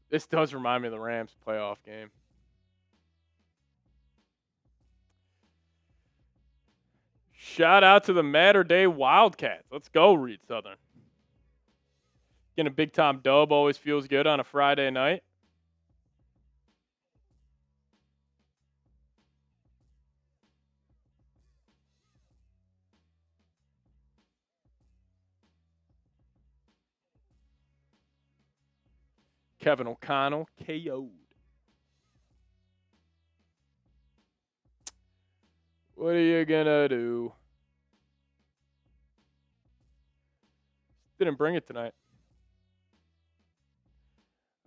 This does remind me of the Rams playoff game. Shout out to the Matter Day Wildcats. Let's go, Reed Southern. Getting a big time dub always feels good on a Friday night. Kevin O'Connell KO'd. What are you gonna do? Didn't bring it tonight.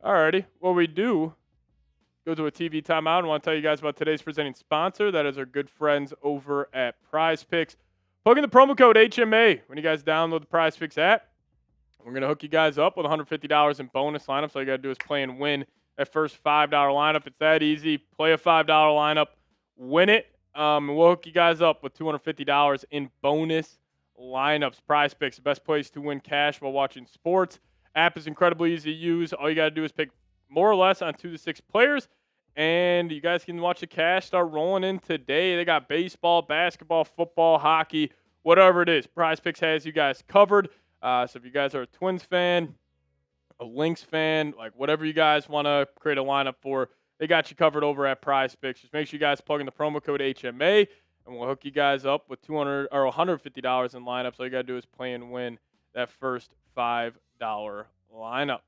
Alrighty. What we do, go to a TV timeout and want to tell you guys about today's presenting sponsor. That is our good friends over at Prize Picks. Plug in the promo code HMA when you guys download the Prize Picks app. We're going to hook you guys up with $150 in bonus lineups. All you got to do is play and win that first $5 lineup. It's that easy. Play a $5 lineup, win it, and we'll hook you guys up with $250 in bonus lineups. Prize Picks, the best place to win cash while watching sports. App is incredibly easy to use. All you got to do is pick more or less on 2 to 6 players, and you guys can watch the cash start rolling in today. They got baseball, basketball, football, hockey, whatever it is. Prize Picks has you guys covered. So if you guys are a Twins fan, a Lynx fan, like whatever you guys want to create a lineup for, they got you covered over at Prize Picks. Just make sure you guys plug in the promo code HMA, and we'll hook you guys up with $200 or $150 in lineups. All you got to do is play and win that first $5 lineup.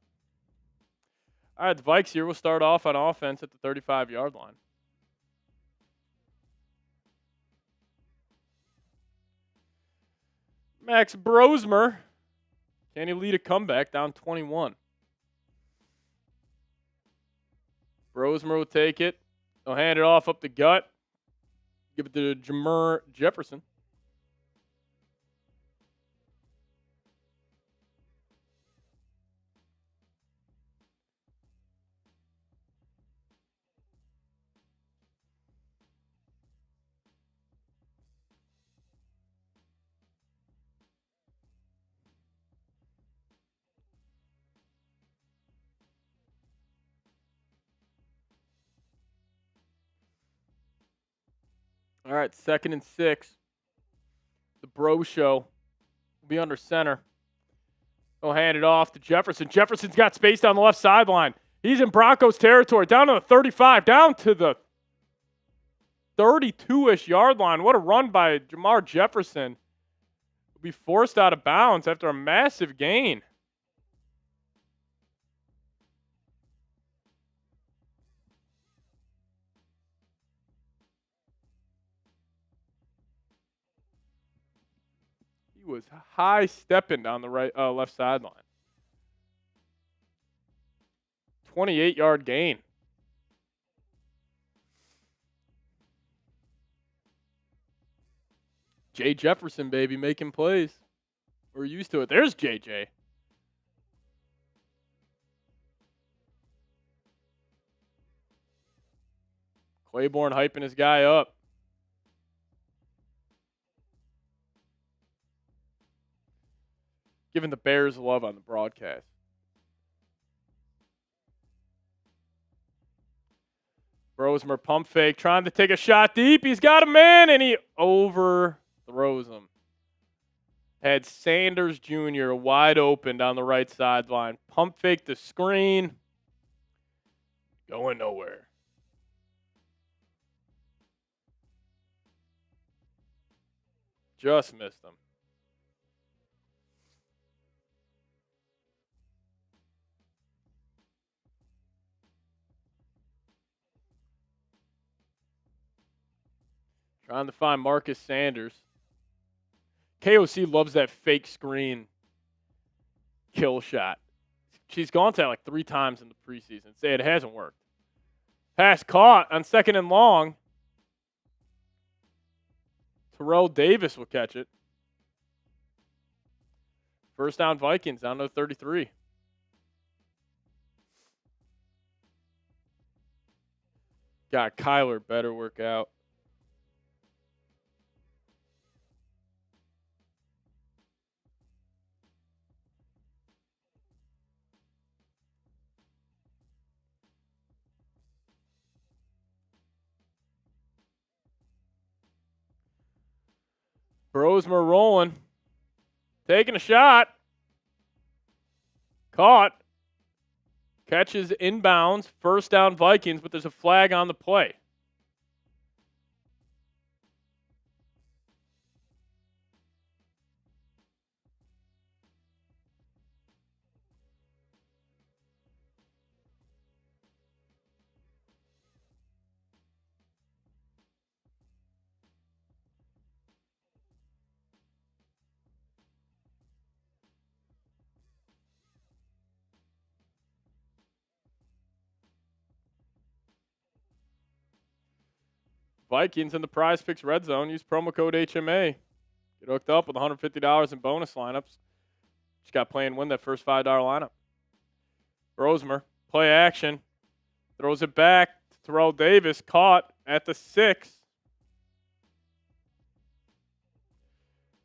All right, the Vikes here will start off on offense at the 35-yard line. Max Brosmer. Can he lead a comeback down 21? Brosmer will take it. He'll hand it off up the gut. Give it to Jameer Jefferson. All right, 2nd and 6. The Bro Show will be under center. He'll hand it off to Jefferson. Jefferson's got space down the left sideline. He's in Broncos territory, down to the 35, down to the 32-ish yard line. What a run by Jamar Jefferson. Will be forced out of bounds after a massive gain. He was high stepping down the left sideline. 28-yard gain. Jay Jefferson, baby, making plays. We're used to it. There's JJ. Claiborne hyping his guy up. Giving the Bears love on the broadcast. Brosmer pump fake, trying to take a shot deep. He's got a man, and he overthrows him. Had Sanders Jr. wide open down the right sideline. Pump fake the screen. Going nowhere. Just missed him. Trying to find Marcus Sanders. KOC loves that fake screen kill shot. She's gone to that like 3 times in the preseason. Say it hasn't worked. Pass caught on 2nd and long. Terrell Davis will catch it. First down Vikings, down to 33. Got Kyler better work out. Brosmer rolling. Taking a shot. Caught. Catches inbounds. First down Vikings, but there's a flag on the play. Vikings in the Prize Picks red zone. Use promo code HMA. Get hooked up with $150 in bonus lineups. Just got to play and win that first $5 lineup. Brosmer, play action. Throws it back to Terrell Davis. Caught at the 6.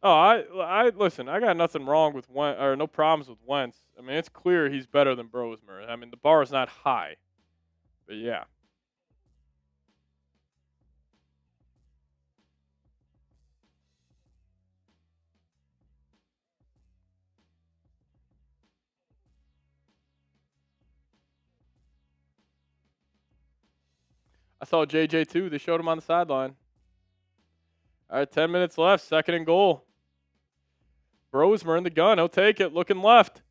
Oh, I listen, I got nothing wrong with Wentz, or no problems with Wentz. I mean, it's clear he's better than Brosmer. I mean, the bar is not high. But yeah. I saw JJ too. They showed him on the sideline. All right, 10 minutes left. 2nd and goal. Brosmer in the gun. He'll take it. Looking left.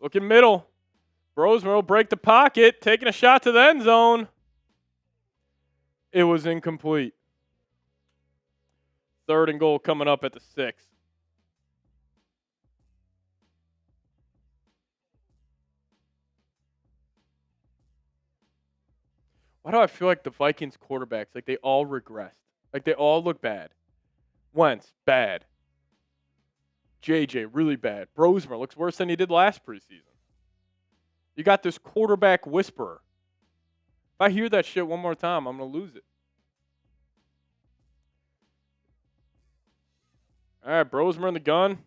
Looking middle. Brosmer will break the pocket. Taking a shot to the end zone. It was incomplete. 3rd and goal coming up at the 6. Why do I feel like the Vikings quarterbacks, like they all regressed? Like they all look bad. Wentz, bad. JJ, really bad. Brosmer looks worse than he did last preseason. You got this quarterback whisperer. If I hear that shit one more time, I'm going to lose it. All right, Brosmer in the gun.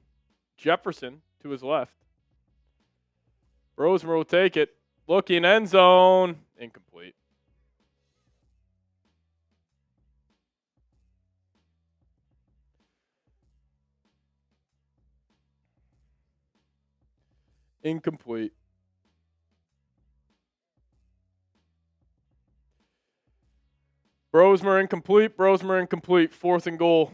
Jefferson to his left. Brosmer will take it. Looking end zone. Incomplete. Incomplete. Brosmer incomplete. Brosmer incomplete. 4th and goal.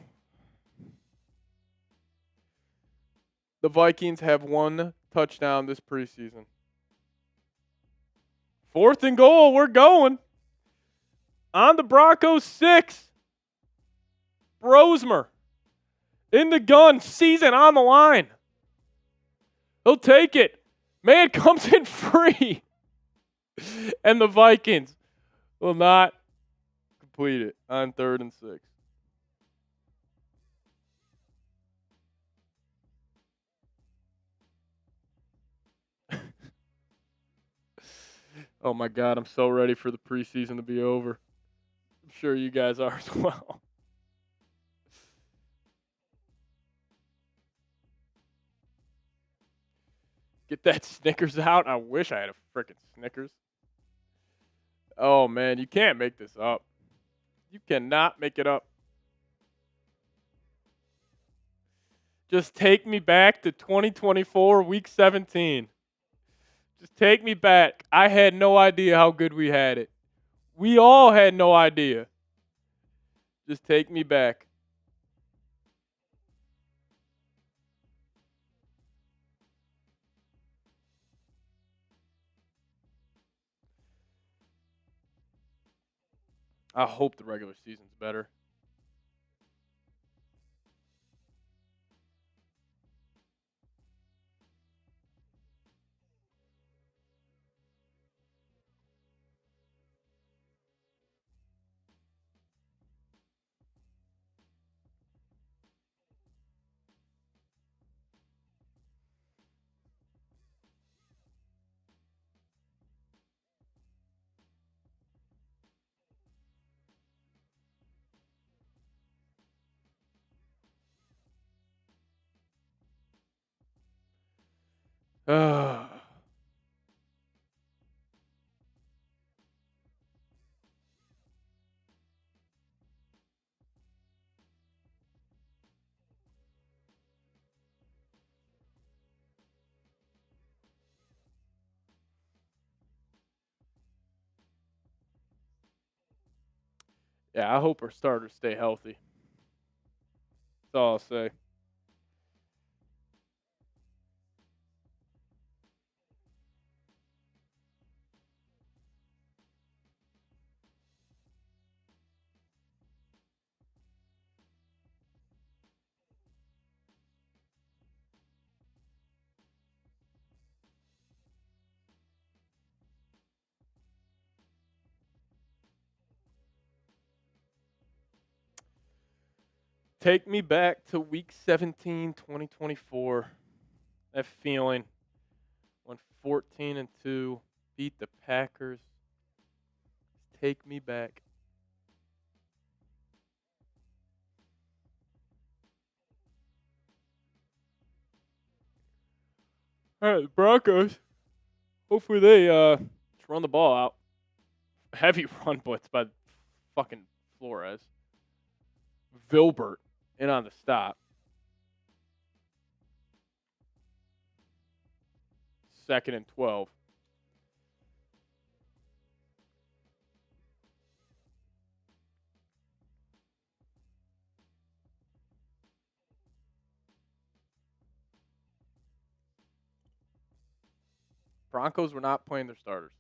The Vikings have 1 touchdown this preseason. 4th and goal. We're going. On the Broncos 6. Brosmer. In the gun. Season on the line. He'll take it. Man comes in free. And the Vikings will not complete it on 3rd and 6. Oh my God, I'm so ready for the preseason to be over. I'm sure you guys are as well. Get that Snickers out. I wish I had a frickin' Snickers. Oh man, you can't make this up. You cannot make it up. Just take me back to 2024, week 17. Just take me back. I had no idea how good we had it. We all had no idea. Just take me back. I hope the regular season's better. Yeah, I hope our starters stay healthy. That's all I'll say. Take me back to week 17, 2024. That feeling when 14-2 beat the Packers. Take me back. All right, the Broncos. Hopefully they just run the ball out. Heavy run blitz by fucking Flores. Vilbert in on the stop. 2nd and 12. Broncos were not playing their starters.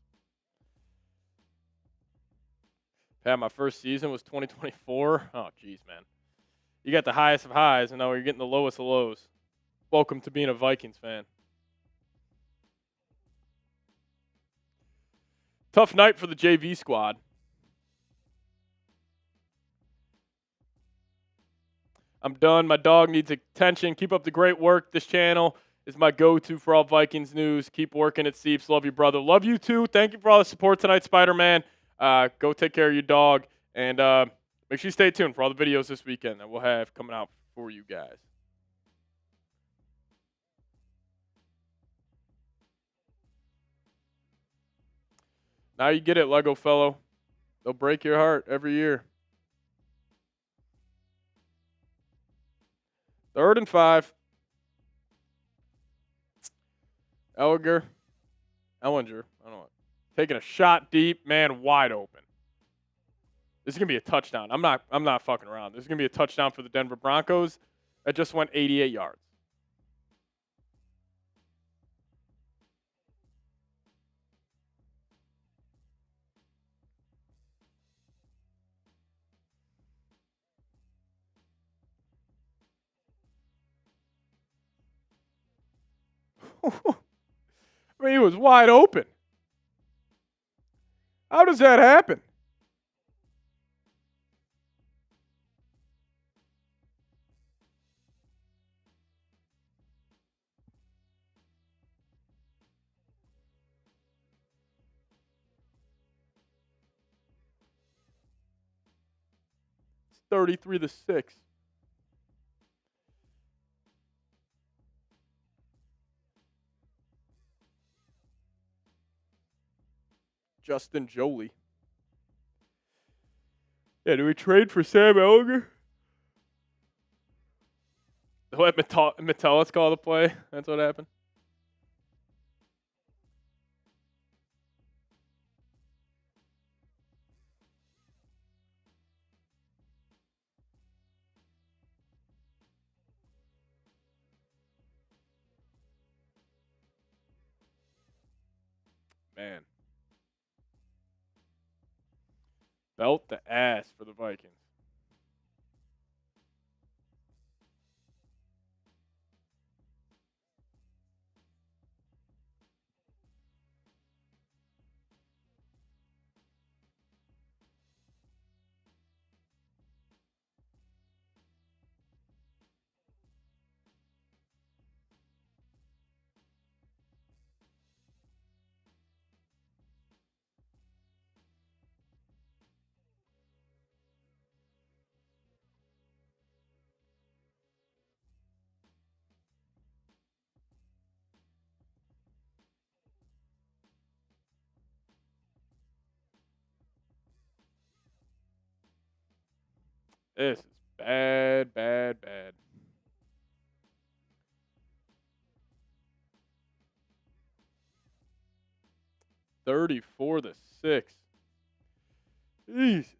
Yeah, my first season was 2024. Oh, jeez, man. You got the highest of highs, and now you're getting the lowest of lows. Welcome to being a Vikings fan. Tough night for the JV squad. I'm done. My dog needs attention. Keep up the great work. This channel is my go-to for all Vikings news. Keep working at Seeps. Love you, brother. Love you, too. Thank you for all the support tonight, Spider-Man. Go take care of your dog. And make sure you stay tuned for all the videos this weekend that we'll have coming out for you guys. Now you get it, Lego fellow. They'll break your heart every year. 3rd and 5. Ellinger. Ellinger. I don't know. Taking a shot deep, man, wide open. This is gonna be a touchdown. I'm not fucking around. This is gonna be a touchdown for the Denver Broncos. That just went 88 yards. I mean, he was wide open. How does that happen? It's 33-6. Justin Jolie. Yeah, do we trade for Sam Ellinger? Let Metellus call the play. That's what happened. Man. Belt the ass for the Vikings. This is bad, bad, bad. $34-6. Jesus.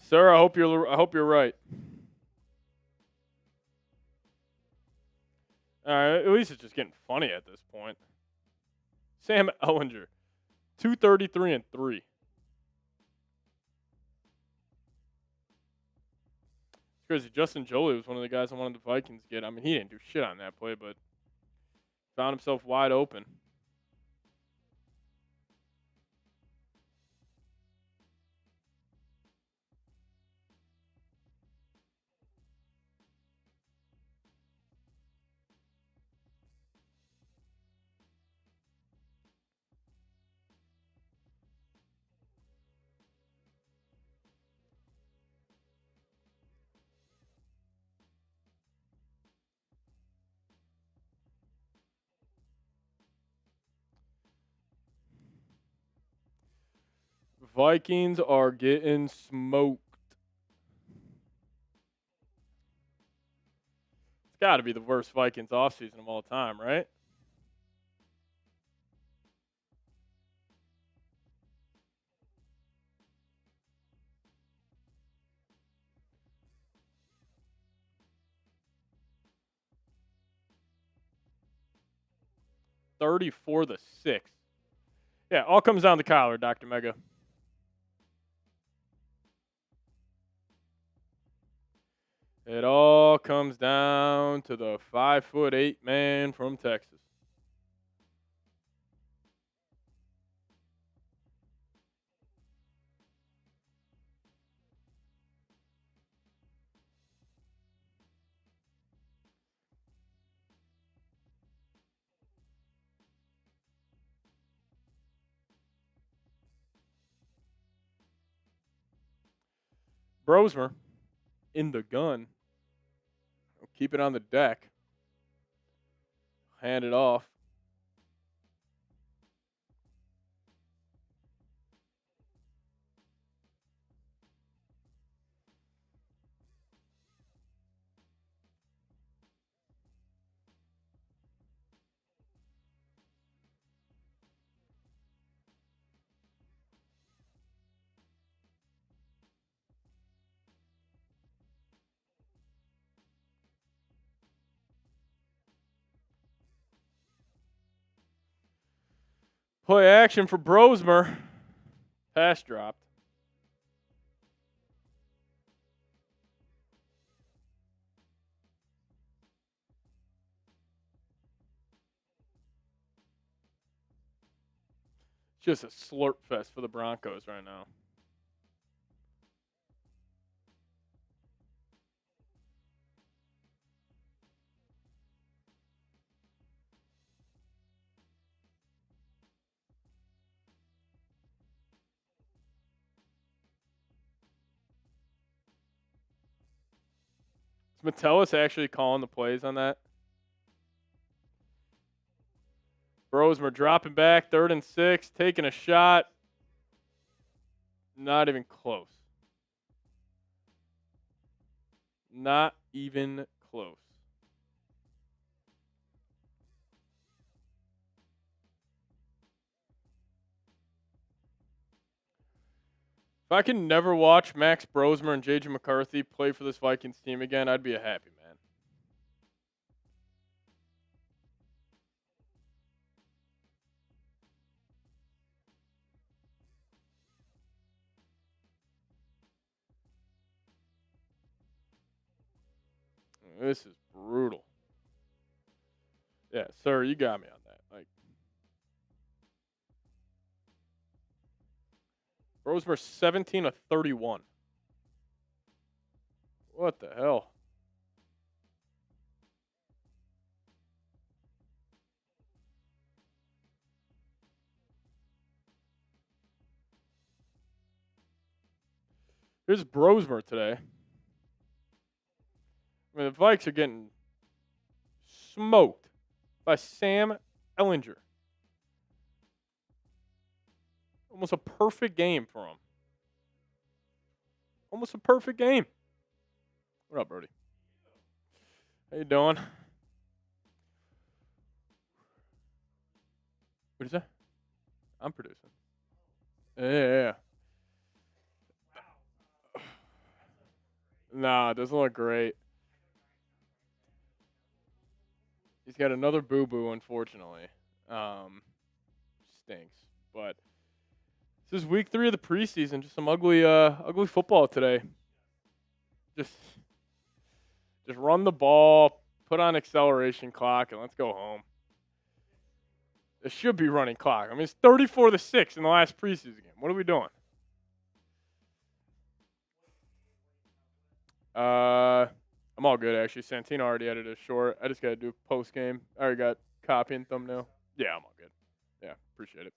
Sir, I hope you're right. All right, at least it's just getting funny at this point. Sam Ellinger, 233-3. It's crazy. Justin Jolie was one of the guys I wanted the Vikings to get. I mean, he didn't do shit on that play, but found himself wide open. Vikings are getting smoked. It's got to be the worst Vikings offseason of all time, right? $34-6. Yeah, all comes down to Kyler, Dr. Mega. It all comes down to the 5'8" man from Texas. Brosmer in the gun. Keep it on the deck. Hand it off. Play action for Brosmer. Pass dropped. Just a slurp fest for the Broncos right now. Is Metellus actually calling the plays on that? Brosmer dropping back, 3rd and 6, taking a shot. Not even close. Not even close. If I can never watch Max Brosmer and J.J. McCarthy play for this Vikings team again, I'd be a happy man. This is brutal. Yeah, sir, you got me on that. Like, Brosmer 17 of 31. What the hell? Here's Brosmer today. I mean, the Vikes are getting smoked by Sam Ellinger. Almost a perfect game for him. Almost a perfect game. What up, Brody? How you doing? What is that? I'm producing. Yeah. Nah, it doesn't look great. He's got another boo-boo, unfortunately. Stinks. But this is week 3 of the preseason. Just some ugly football today. Just run the ball, put on acceleration clock, and let's go home. It should be running clock. I mean, it's 34-6 in the last preseason game. What are we doing? I'm all good, actually. Santino already edited a short. I just got to do a post game. I already got copy and thumbnail. Yeah, I'm all good. Yeah, appreciate it.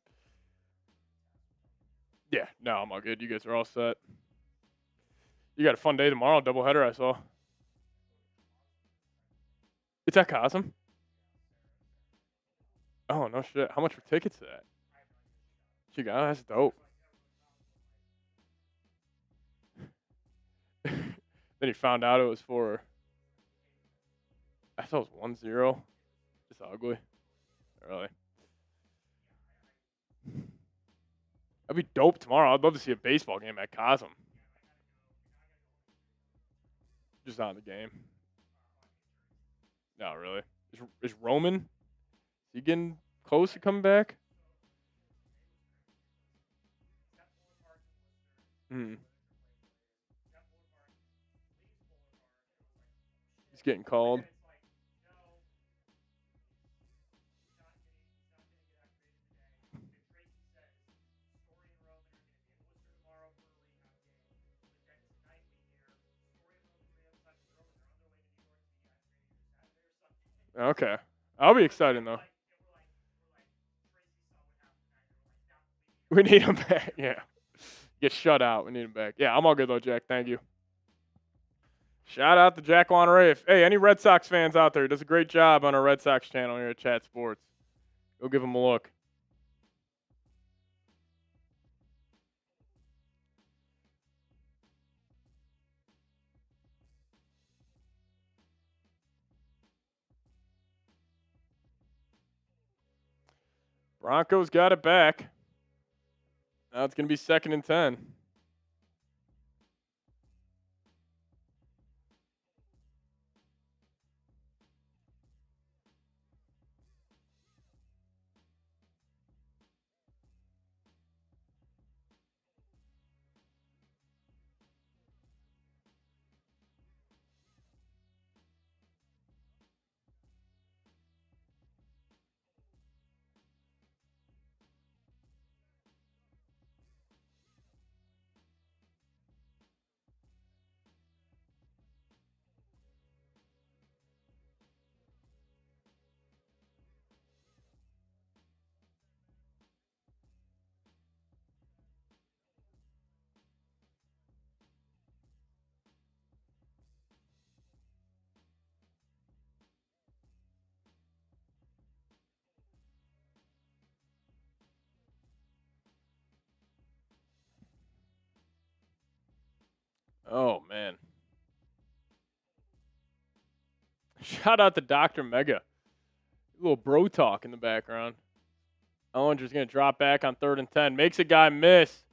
Yeah, no, I'm all good. You guys are all set. You got a fun day tomorrow. Doubleheader, I saw. It's at Cosm? Oh, no shit. How much for tickets to that? You got that's dope. Then he found out it was for. I thought it was 1-0. Just ugly. Really. That'd be dope tomorrow. I'd love to see a baseball game at Cosm. Just not in the game. No, really. Is Roman? Is he getting close to coming back? Hmm. He's getting called. Okay. I'll be excited, though. We need him back. Yeah. Get shut out. We need him back. Yeah, I'm all good, though, Jack. Thank you. Shout out to Jack Wanneray. Hey, any Red Sox fans out there, he does a great job on our Red Sox channel here at Chat Sports. Go give him a look. Broncos got it back. Now it's going to be 2nd and 10. Oh, man. Shout out to Dr. Mega. A little bro talk in the background. Ellinger's going to drop back on 3rd and 10. Makes a guy miss.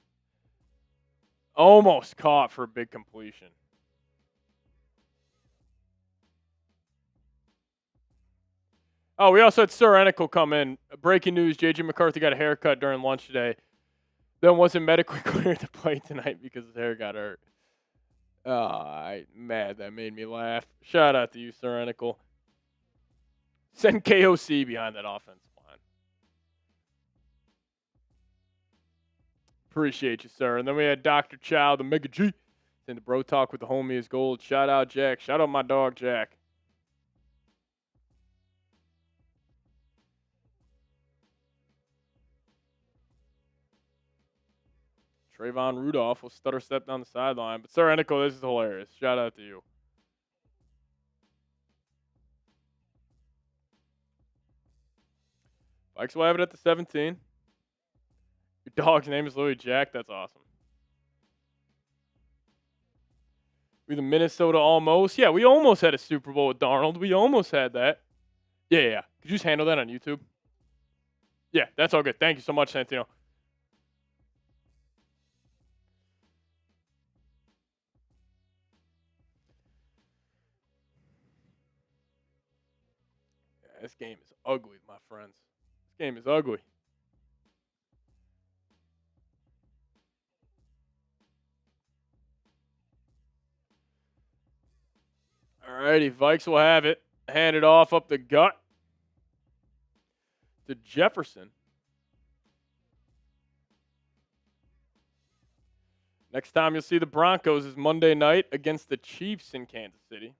Almost caught for a big completion. Oh, we also had Sir Enical come in. Breaking news, J.J. McCarthy got a haircut during lunch today. Then wasn't medically cleared to play tonight because his hair got hurt. Oh, I'm mad. That made me laugh. Shout out to you, Sir Enical. Send KOC behind that offensive line. Appreciate you, sir. And then we had Dr. Chow, the Mega G. In the bro talk with the homie is gold. Shout out, Jack. Shout out my dog, Jack. Trayvon Rudolph will stutter step down the sideline. But, Sir Enico, this is hilarious. Shout out to you. Vikes will have it at the 17. Your dog's name is Louis Jack. That's awesome. We the Minnesota almost. Yeah, we almost had a Super Bowl with Darnold. We almost had that. Yeah. Could you just handle that on YouTube? Yeah, that's all good. Thank you so much, Santino. Yeah, this game is ugly, my friends. This game is ugly. Alrighty, Vikes will have it. Hand it off up the gut to Jefferson. Next time you'll see the Broncos is Monday night against the Chiefs in Kansas City.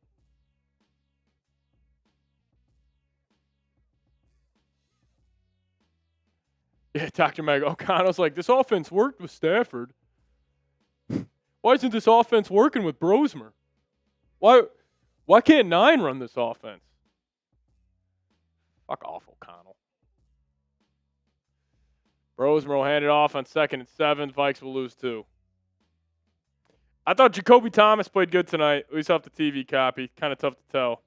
Yeah, Dr. Meg O'Connell's like, this offense worked with Stafford. Why isn't this offense working with Brosmer? Why can't 9 run this offense? Fuck off, O'Connell. Brosmer will hand it off on 2nd and 7. Vikes will lose 2. I thought Jacoby Thomas played good tonight, at least off the TV copy. Kind of tough to tell.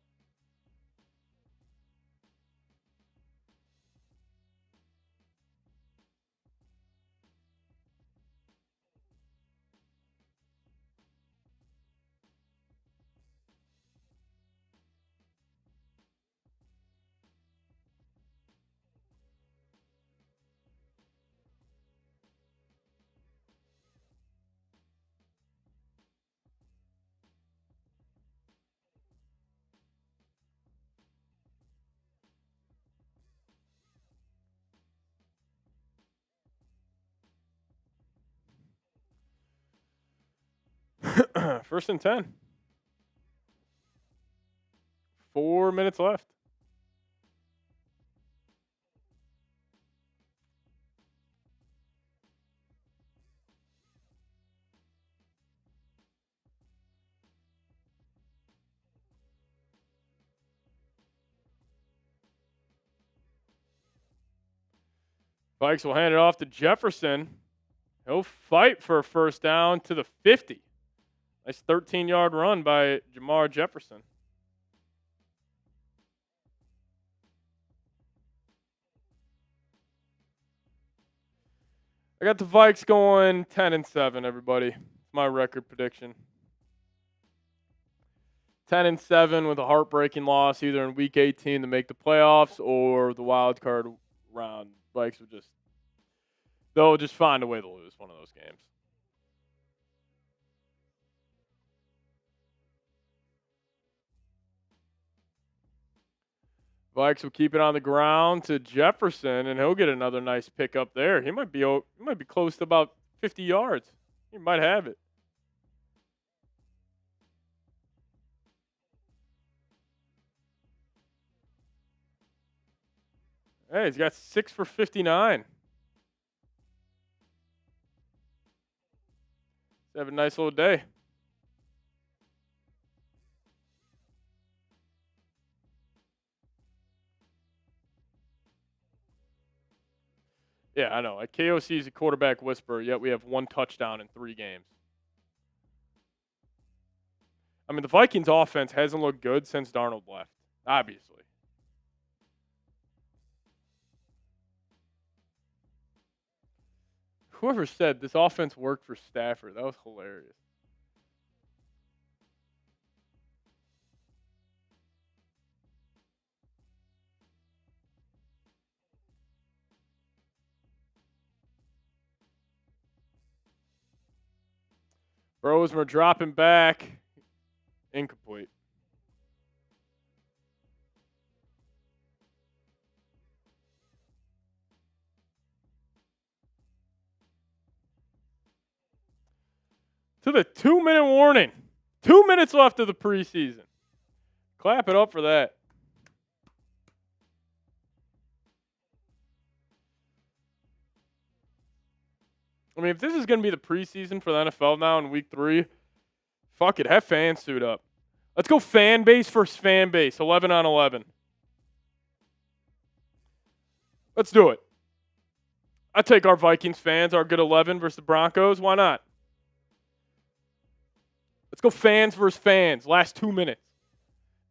First and 10. 4 minutes left. Vikes will hand it off to Jefferson. He'll fight for a first down to the 50. Nice 13-yard run by Jamar Jefferson. I got the Vikes going 10 and 7, everybody. It's my record prediction. 10 and 7 with a heartbreaking loss either in week 18 to make the playoffs or the wild card round. Vikes they'll just find a way to lose one of those games. Vikes will keep it on the ground to Jefferson, and he'll get another nice pick up there. He might be close to about 50 yards. He might have it. Hey, he's got 6 for 59. Have a nice little day. Yeah, I know. KOC is a quarterback whisperer, yet we have 1 touchdown in 3 games. I mean, the Vikings offense hasn't looked good since Darnold left, obviously. Whoever said this offense worked for Stafford, that was hilarious. Rosemer dropping back. Incomplete. To the 2-minute warning. 2 minutes left of the preseason. Clap it up for that. I mean, if this is going to be the preseason for the NFL now in week 3, fuck it. Have fans suit up. Let's go fan base versus fan base. 11 on 11. Let's do it. I take our Vikings fans, our good 11 versus the Broncos. Why not? Let's go fans versus fans. Last 2 minutes.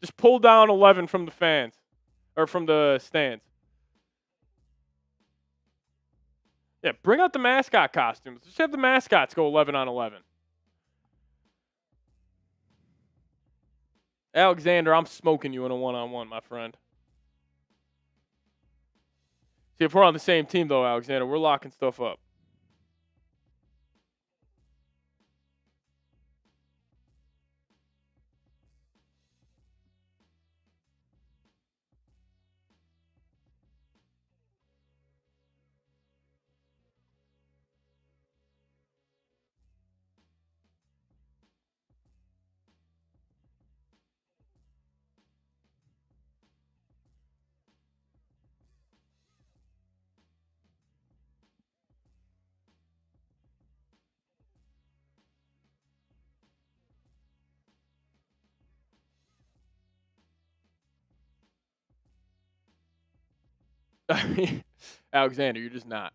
Just pull down 11 from the fans. Or from the stands. Yeah, bring out the mascot costumes. Just have the mascots go 11 on 11. Alexander, I'm smoking you in a one-on-one, my friend. See, if we're on the same team, though, Alexander, we're locking stuff up. I mean, Alexander, you're just not.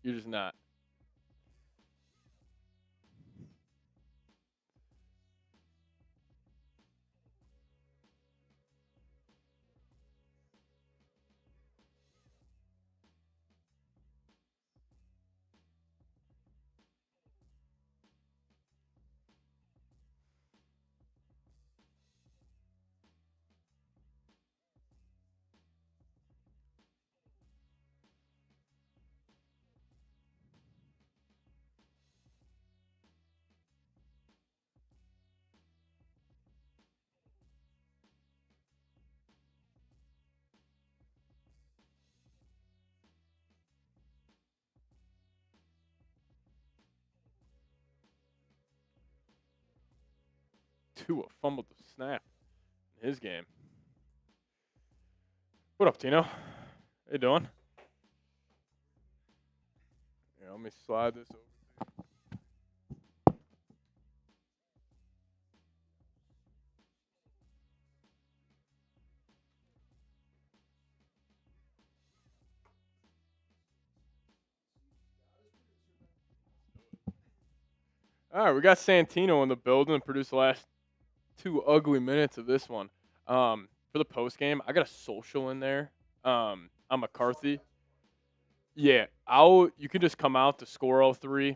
You're just not. Tua fumbled the snap in his game. What up, Tino? How you doing? Yeah, let me slide this over. All right, we got Santino in the building and produced the last 2 ugly minutes of this one. For the post game, I got a social in there. On McCarthy. Yeah, you can just come out to score 03,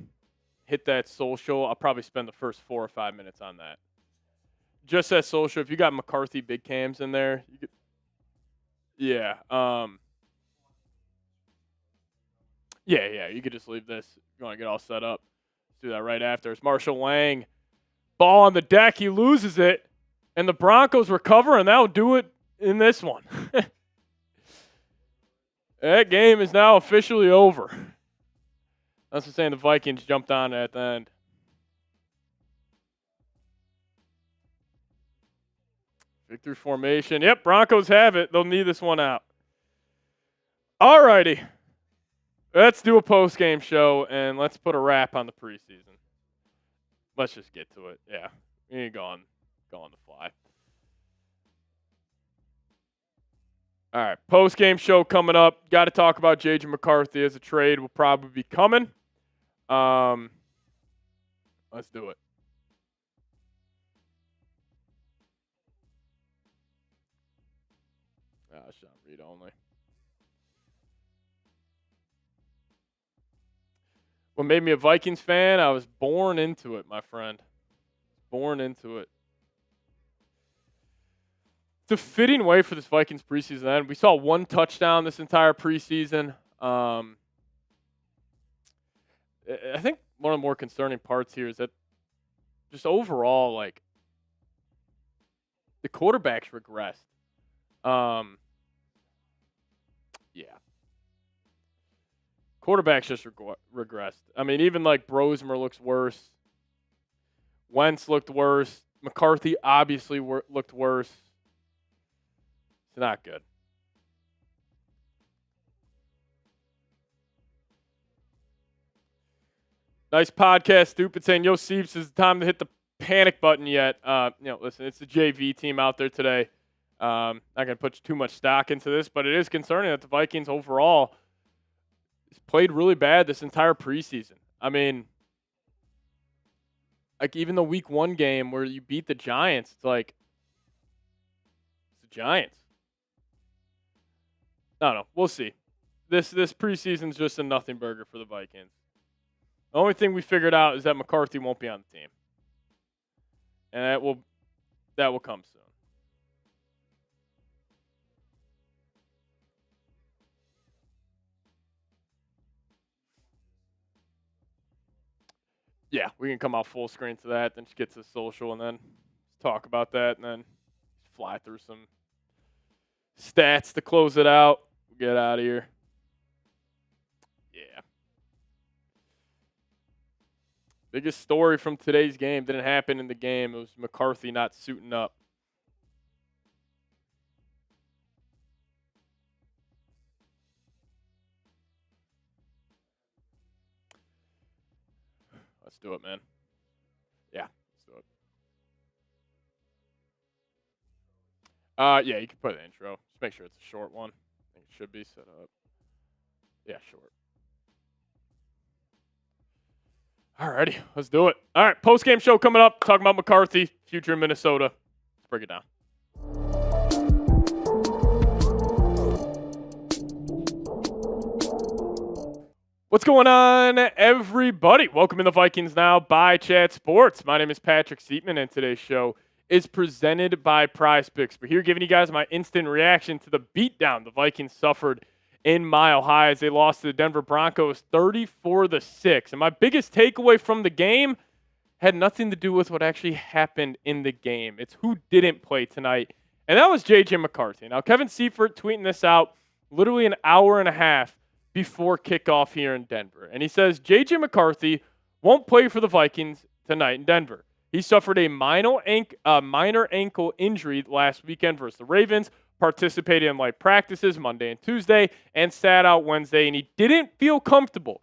hit that social. I'll probably spend the first 4 or 5 minutes on that. Just that social. If you got McCarthy big cams in there, you could. Yeah. Yeah. You could just leave this. If you want to get all set up. Let's do that right after. It's Marshall Lang. Ball on the deck. He loses it. And the Broncos recover, and that'll do it in this one. That game is now officially over. That's what saying the Vikings jumped on at the end. Victory formation. Yep, Broncos have it. They'll need this one out. All righty. Let's do a post-game show, and let's put a wrap on the preseason. Let's just get to it. Yeah, we ain't going on the fly. All right, post-game show coming up. Got to talk about J.J. McCarthy as a trade will probably be coming. Let's do it. Sean Reed only. What made me a Vikings fan? I was born into it, my friend. Born into it. It's a fitting way for this Vikings preseason end. We saw one touchdown this entire preseason. I think one of the more concerning parts here is that just overall, like, the quarterbacks regressed. Yeah. Quarterbacks just regressed. I mean, even like Brosmer looks worse. Wentz looked worse. McCarthy obviously looked worse. It's not good. Nice podcast, Stupid, saying, yo, Seeps, is it time to hit the panic button yet? Listen, it's the JV team out there today. Not going to put too much stock into this, but it is concerning that the Vikings overall has played really bad this entire preseason. I mean, like, even the week 1 game where you beat the Giants, it's like, it's the Giants. I don't know. We'll see. This preseason's just a nothing burger for the Vikings. The only thing we figured out is that McCarthy won't be on the team. And that will come soon. Yeah, we can come out full screen to that, then just get to social and then talk about that and then fly through some stats to close it out. Get out of here. Yeah. Biggest story from today's game didn't happen in the game. It was McCarthy not suiting up. Let's do it, man. Yeah, let's do it. Yeah, you can put an intro. Just make sure it's a short one. I think it should be set up. Yeah, short. Alrighty, let's do it. All right, post-game show coming up. Talking about McCarthy, future in Minnesota. Let's break it down. What's going on, everybody? Welcome in the Vikings Now by Chat Sports. My name is Patrick Seatman, and today's show is presented by PrizePicks. We're here giving you guys my instant reaction to the beatdown the Vikings suffered in Mile High as they lost to the Denver Broncos 34-6. And my biggest takeaway from the game had nothing to do with what actually happened in the game. It's who didn't play tonight, and that was J.J. McCarthy. Now, Kevin Seifert tweeting this out literally an hour and a half before kickoff here in Denver. And he says, J.J. McCarthy won't play for the Vikings tonight in Denver. He suffered a minor ankle injury last weekend versus the Ravens, participated in light practices Monday and Tuesday, and sat out Wednesday, and he didn't feel comfortable.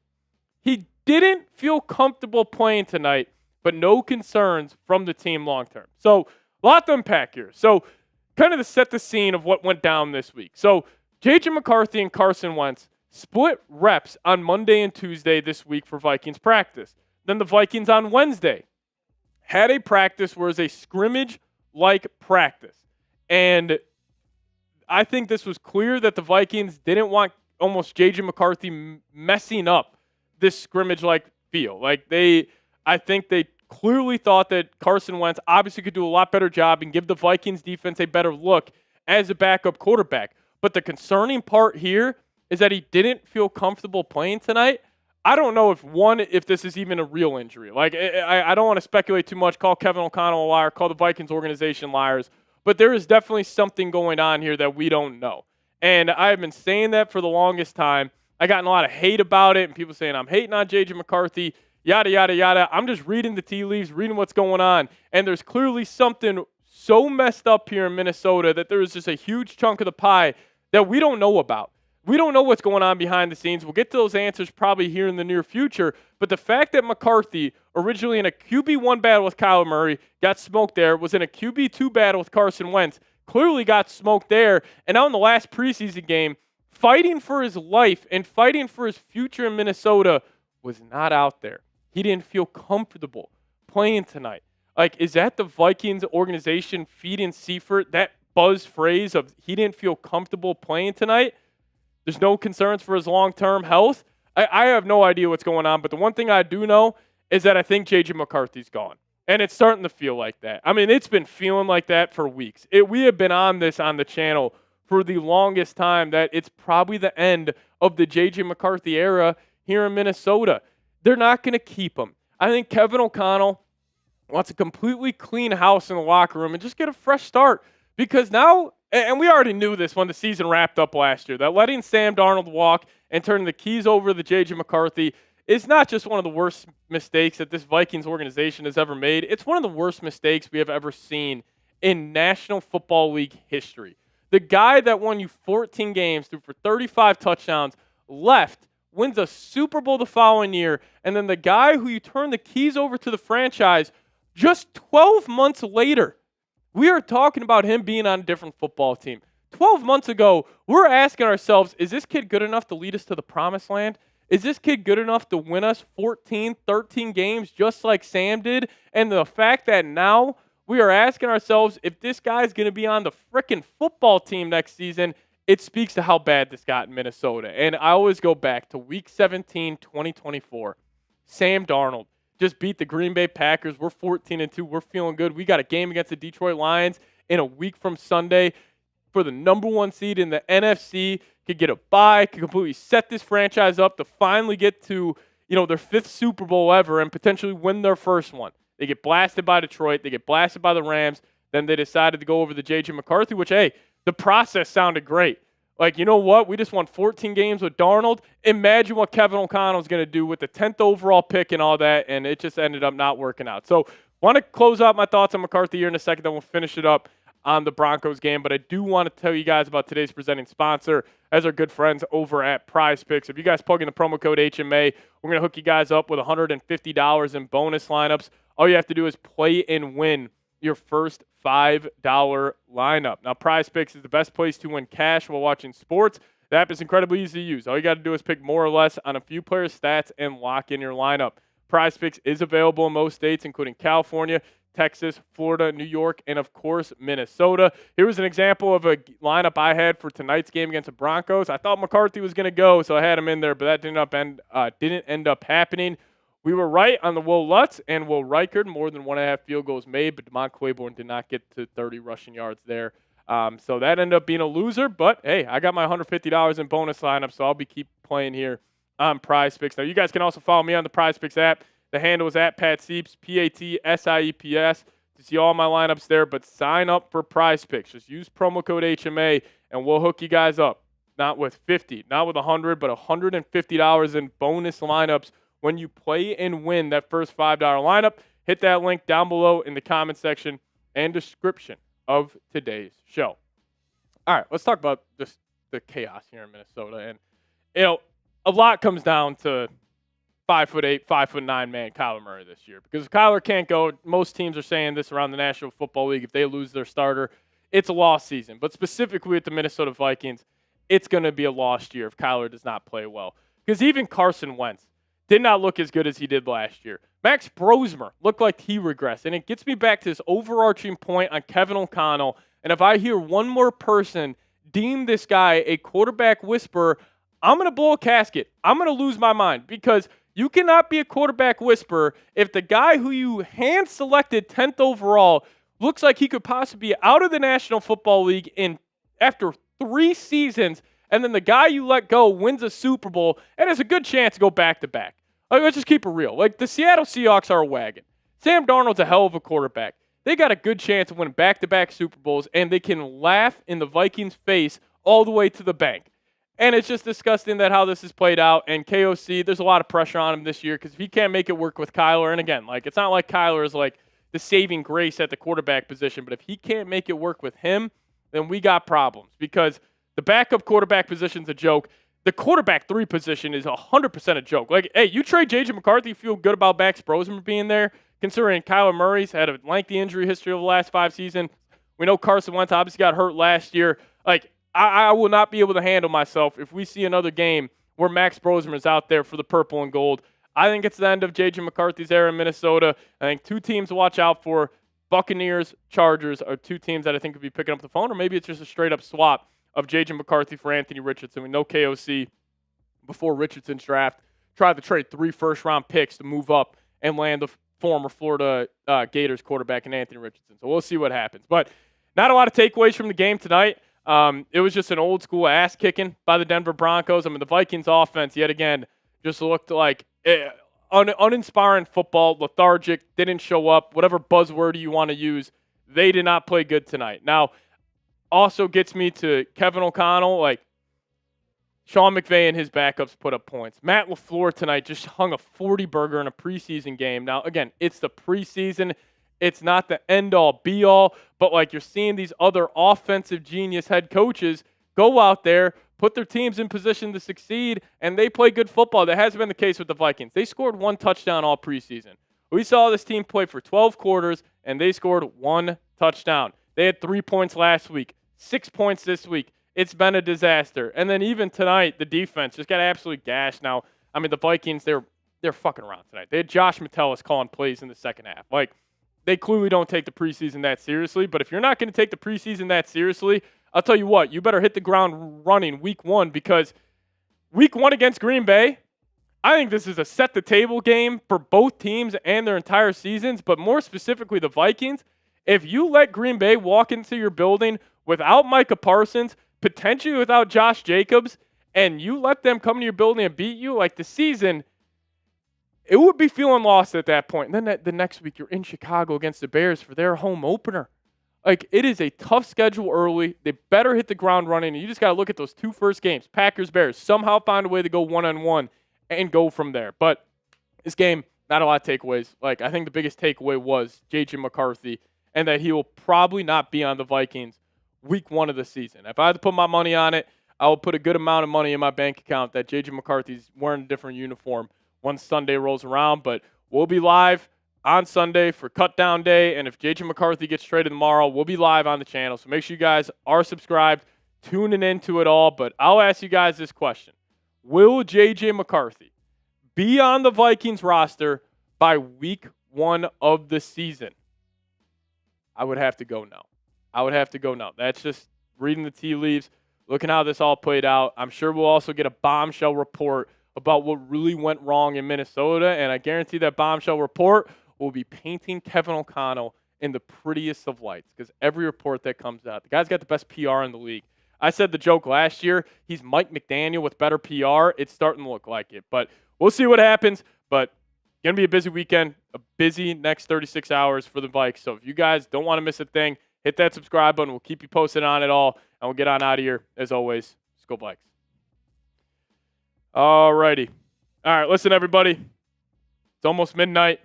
He didn't feel comfortable playing tonight, but no concerns from the team long term. So, a lot to unpack here. So, kind of to set the scene of what went down this week. So, J.J. McCarthy and Carson Wentz split reps on Monday and Tuesday this week for Vikings practice. Then the Vikings on Wednesday had a practice where it was a scrimmage-like practice. And I think this was clear that the Vikings didn't want almost J.J. McCarthy messing up this scrimmage-like feel. I think they clearly thought that Carson Wentz obviously could do a lot better job and give the Vikings defense a better look as a backup quarterback. But the concerning part here is that he didn't feel comfortable playing tonight. I don't know if this is even a real injury. I don't want to speculate too much, call Kevin O'Connell a liar, call the Vikings organization liars, but there is definitely something going on here that we don't know. And I have been saying that for the longest time. I gotten a lot of hate about it, and people saying I'm hating on J.J. McCarthy, yada, yada, yada. I'm just reading the tea leaves, reading what's going on, and there's clearly something so messed up here in Minnesota that there is just a huge chunk of the pie that we don't know about. We don't know what's going on behind the scenes. We'll get to those answers probably here in the near future. But the fact that McCarthy, originally in a QB1 battle with Kyler Murray, got smoked there, was in a QB2 battle with Carson Wentz, clearly got smoked there. And now in the last preseason game, fighting for his life and fighting for his future in Minnesota, was not out there. He didn't feel comfortable playing tonight. Is that the Vikings organization feeding Seifert that buzz phrase of he didn't feel comfortable playing tonight. There's no concerns for his long-term health. I have no idea what's going on, but the one thing I do know is that I think J.J. McCarthy's gone. And it's starting to feel like that. I mean, it's been feeling like that for weeks. We have been on this on the channel for the longest time that it's probably the end of the J.J. McCarthy era here in Minnesota. They're not going to keep him. I think Kevin O'Connell wants a completely clean house in the locker room and just get a fresh start. Because now, and we already knew this when the season wrapped up last year, that letting Sam Darnold walk and turning the keys over to J.J. McCarthy is not just one of the worst mistakes that this Vikings organization has ever made. It's one of the worst mistakes we have ever seen in National Football League history. The guy that won you 14 games, threw for 35 touchdowns, left, wins a Super Bowl the following year, and then the guy who you turn the keys over to the franchise just 12 months later, we are talking about him being on a different football team. 12 months ago, we're asking ourselves, is this kid good enough to lead us to the promised land? Is this kid good enough to win us 14, 13 games just like Sam did? And the fact that now we are asking ourselves if this guy's going to be on the frickin' football team next season, it speaks to how bad this got in Minnesota. And I always go back to Week 17, 2024. Sam Darnold just beat the Green Bay Packers. We're 14-2. We're feeling good. We got a game against the Detroit Lions in a week from Sunday for the number one seed in the NFC. Could get a bye, could completely set this franchise up to finally get to, their 5th Super Bowl ever and potentially win their first one. They get blasted by Detroit. They get blasted by the Rams. Then they decided to go over to J.J. McCarthy, which, hey, the process sounded great. Like, you know what? We just won 14 games with Darnold. Imagine what Kevin O'Connell's going to do with the 10th overall pick and all that, and it just ended up not working out. So, want to close out my thoughts on McCarthy here in a second, then we'll finish it up on the Broncos game. But I do want to tell you guys about today's presenting sponsor, as our good friends over at PrizePicks. If you guys plug in the promo code HMA, we're going to hook you guys up with $150 in bonus lineups. All you have to do is play and win your first $5 lineup. Now, PrizePicks is the best place to win cash while watching sports. The app is incredibly easy to use. All you got to do is pick more or less on a few players' stats and lock in your lineup. PrizePicks is available in most states, including California, Texas, Florida, New York, and, of course, Minnesota. Here was an example of a lineup I had for tonight's game against the Broncos. I thought McCarthy was going to go, so I had him in there, but that didn't end up happening. We were right on the Will Lutz and Will Reichard, more than 1.5 field goals made, but DeMont Claiborne did not get to 30 rushing yards there. So that ended up being a loser, but, hey, I got my $150 in bonus lineup, so I'll keep playing here on PrizePicks. Now, you guys can also follow me on the PrizePicks app. The handle is at Pat Sieps, PATSIEPS, to see all my lineups there. But sign up for PrizePicks. Just use promo code HMA, and we'll hook you guys up. Not with 50, not with 100, but $150 in bonus lineups when you play and win that first $5 lineup. Hit that link down below in the comment section and description of today's show. All right, let's talk about just the chaos here in Minnesota. And, a lot comes down to 5'8", 5'9" man Kyler Murray this year. Because if Kyler can't go, most teams are saying this around the National Football League, if they lose their starter, it's a lost season. But specifically with the Minnesota Vikings, it's going to be a lost year if Kyler does not play well. Because even Carson Wentz did not look as good as he did last year. Max Brosmer looked like he regressed. And it gets me back to this overarching point on Kevin O'Connell. And if I hear one more person deem this guy a quarterback whisperer, I'm going to blow a casket. I'm going to lose my mind. Because you cannot be a quarterback whisperer if the guy who you hand-selected 10th overall looks like he could possibly be out of the National Football League after 3 seasons, and then the guy you let go wins a Super Bowl and has a good chance to go back-to-back. Let's just keep it real. The Seattle Seahawks are a wagon. Sam Darnold's a hell of a quarterback. They got a good chance of winning back-to-back Super Bowls, and they can laugh in the Vikings' face all the way to the bank. And it's just disgusting that how this has played out. And KOC, there's a lot of pressure on him this year because if he can't make it work with Kyler, and again, it's not like Kyler is the saving grace at the quarterback position, but if he can't make it work with him, then we got problems because the backup quarterback position's a joke. The quarterback 3 position is 100% a joke. Hey, you trade J.J. McCarthy, you feel good about Max Brosmer being there, considering Kyler Murray's had a lengthy injury history over the last 5 seasons. We know Carson Wentz obviously got hurt last year. I will not be able to handle myself if we see another game where Max Brosmer is out there for the purple and gold. I think it's the end of J.J. McCarthy's era in Minnesota. I think 2 teams to watch out for. Buccaneers, Chargers are two teams that I think could be picking up the phone, or maybe it's just a straight-up swap of J.J. McCarthy for Anthony Richardson. We know KOC, before Richardson's draft, tried to trade 3 first-round picks to move up and land the former Florida Gators quarterback in Anthony Richardson. So we'll see what happens. But not a lot of takeaways from the game tonight. It was just an old-school ass-kicking by the Denver Broncos. I mean, the Vikings offense, yet again, just looked like uninspiring football, lethargic, didn't show up, whatever buzzword you want to use. They did not play good tonight. Now, also gets me to Kevin O'Connell. Like, Sean McVay and his backups put up points. Matt LaFleur tonight just hung a 40-burger in a preseason game. Now, again, it's the preseason. It's not the end-all, be-all. But, like, you're seeing these other offensive genius head coaches go out there, put their teams in position to succeed, and they play good football. That hasn't been the case with the Vikings. They scored 1 touchdown all preseason. We saw this team play for 12 quarters, and they scored 1 touchdown. They had 3 points last week, 6 points this week. It's been a disaster. And then even tonight, the defense just got absolutely gashed. Now, I mean, the Vikings, they're fucking around tonight. They had Josh Metellus calling plays in the second half. Like, they clearly don't take the preseason that seriously. But if you're not going to take the preseason that seriously, I'll tell you what, you better hit the ground running week 1, because week 1 against Green Bay, I think this is a set-the-table game for both teams and their entire seasons, but more specifically the Vikings. If you let Green Bay walk into your building without Micah Parsons, potentially without Josh Jacobs, and you let them come to your building and beat you, like, the season, it would be feeling lost at that point. And then the next week, you're in Chicago against the Bears for their home opener. Like, it is a tough schedule early. They better hit the ground running. And you just got to look at those 2 first games, Packers, Bears, somehow find a way to go one-on-one and go from there. But this game, not a lot of takeaways. Like, I think the biggest takeaway was J.J. McCarthy, and that he will probably not be on the Vikings week 1 of the season. If I had to put my money on it, I will put a good amount of money in my bank account that J.J. McCarthy's wearing a different uniform once Sunday rolls around. But we'll be live on Sunday for Cut Down Day, and if J.J. McCarthy gets traded tomorrow, we'll be live on the channel. So make sure you guys are subscribed, tuning into it all. But I'll ask you guys this question. Will J.J. McCarthy be on the Vikings roster by week 1 of the season? I would have to go no. That's just reading the tea leaves, looking how this all played out. I'm sure we'll also get a bombshell report about what really went wrong in Minnesota, and I guarantee that bombshell report will be painting Kevin O'Connell in the prettiest of lights, because every report that comes out, the guy's got the best PR in the league. I said the joke last year, he's Mike McDaniel with better PR. It's starting to look like it, but we'll see what happens. But going to be a busy weekend, a busy next 36 hours for the Vikes. So if you guys don't want to miss a thing, hit that subscribe button. We'll keep you posted on it all, and we'll get on out of here. As always, let's go Vikes. All righty. All right, listen, everybody. It's almost midnight.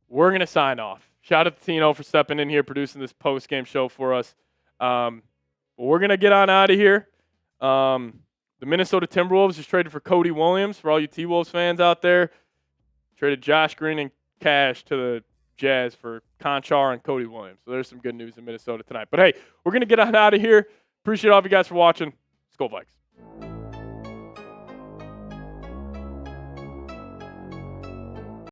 We're going to sign off. Shout out to Tino for stepping in here, producing this post-game show for us. We're going to get on out of here. The Minnesota Timberwolves just traded for Cody Williams. For all you T-Wolves fans out there, traded Josh Green and cash to the Jazz for Conchar and Cody Williams. So there's some good news in Minnesota tonight. But, hey, we're going to get on out of here. Appreciate all of you guys for watching. Let's go Vikes.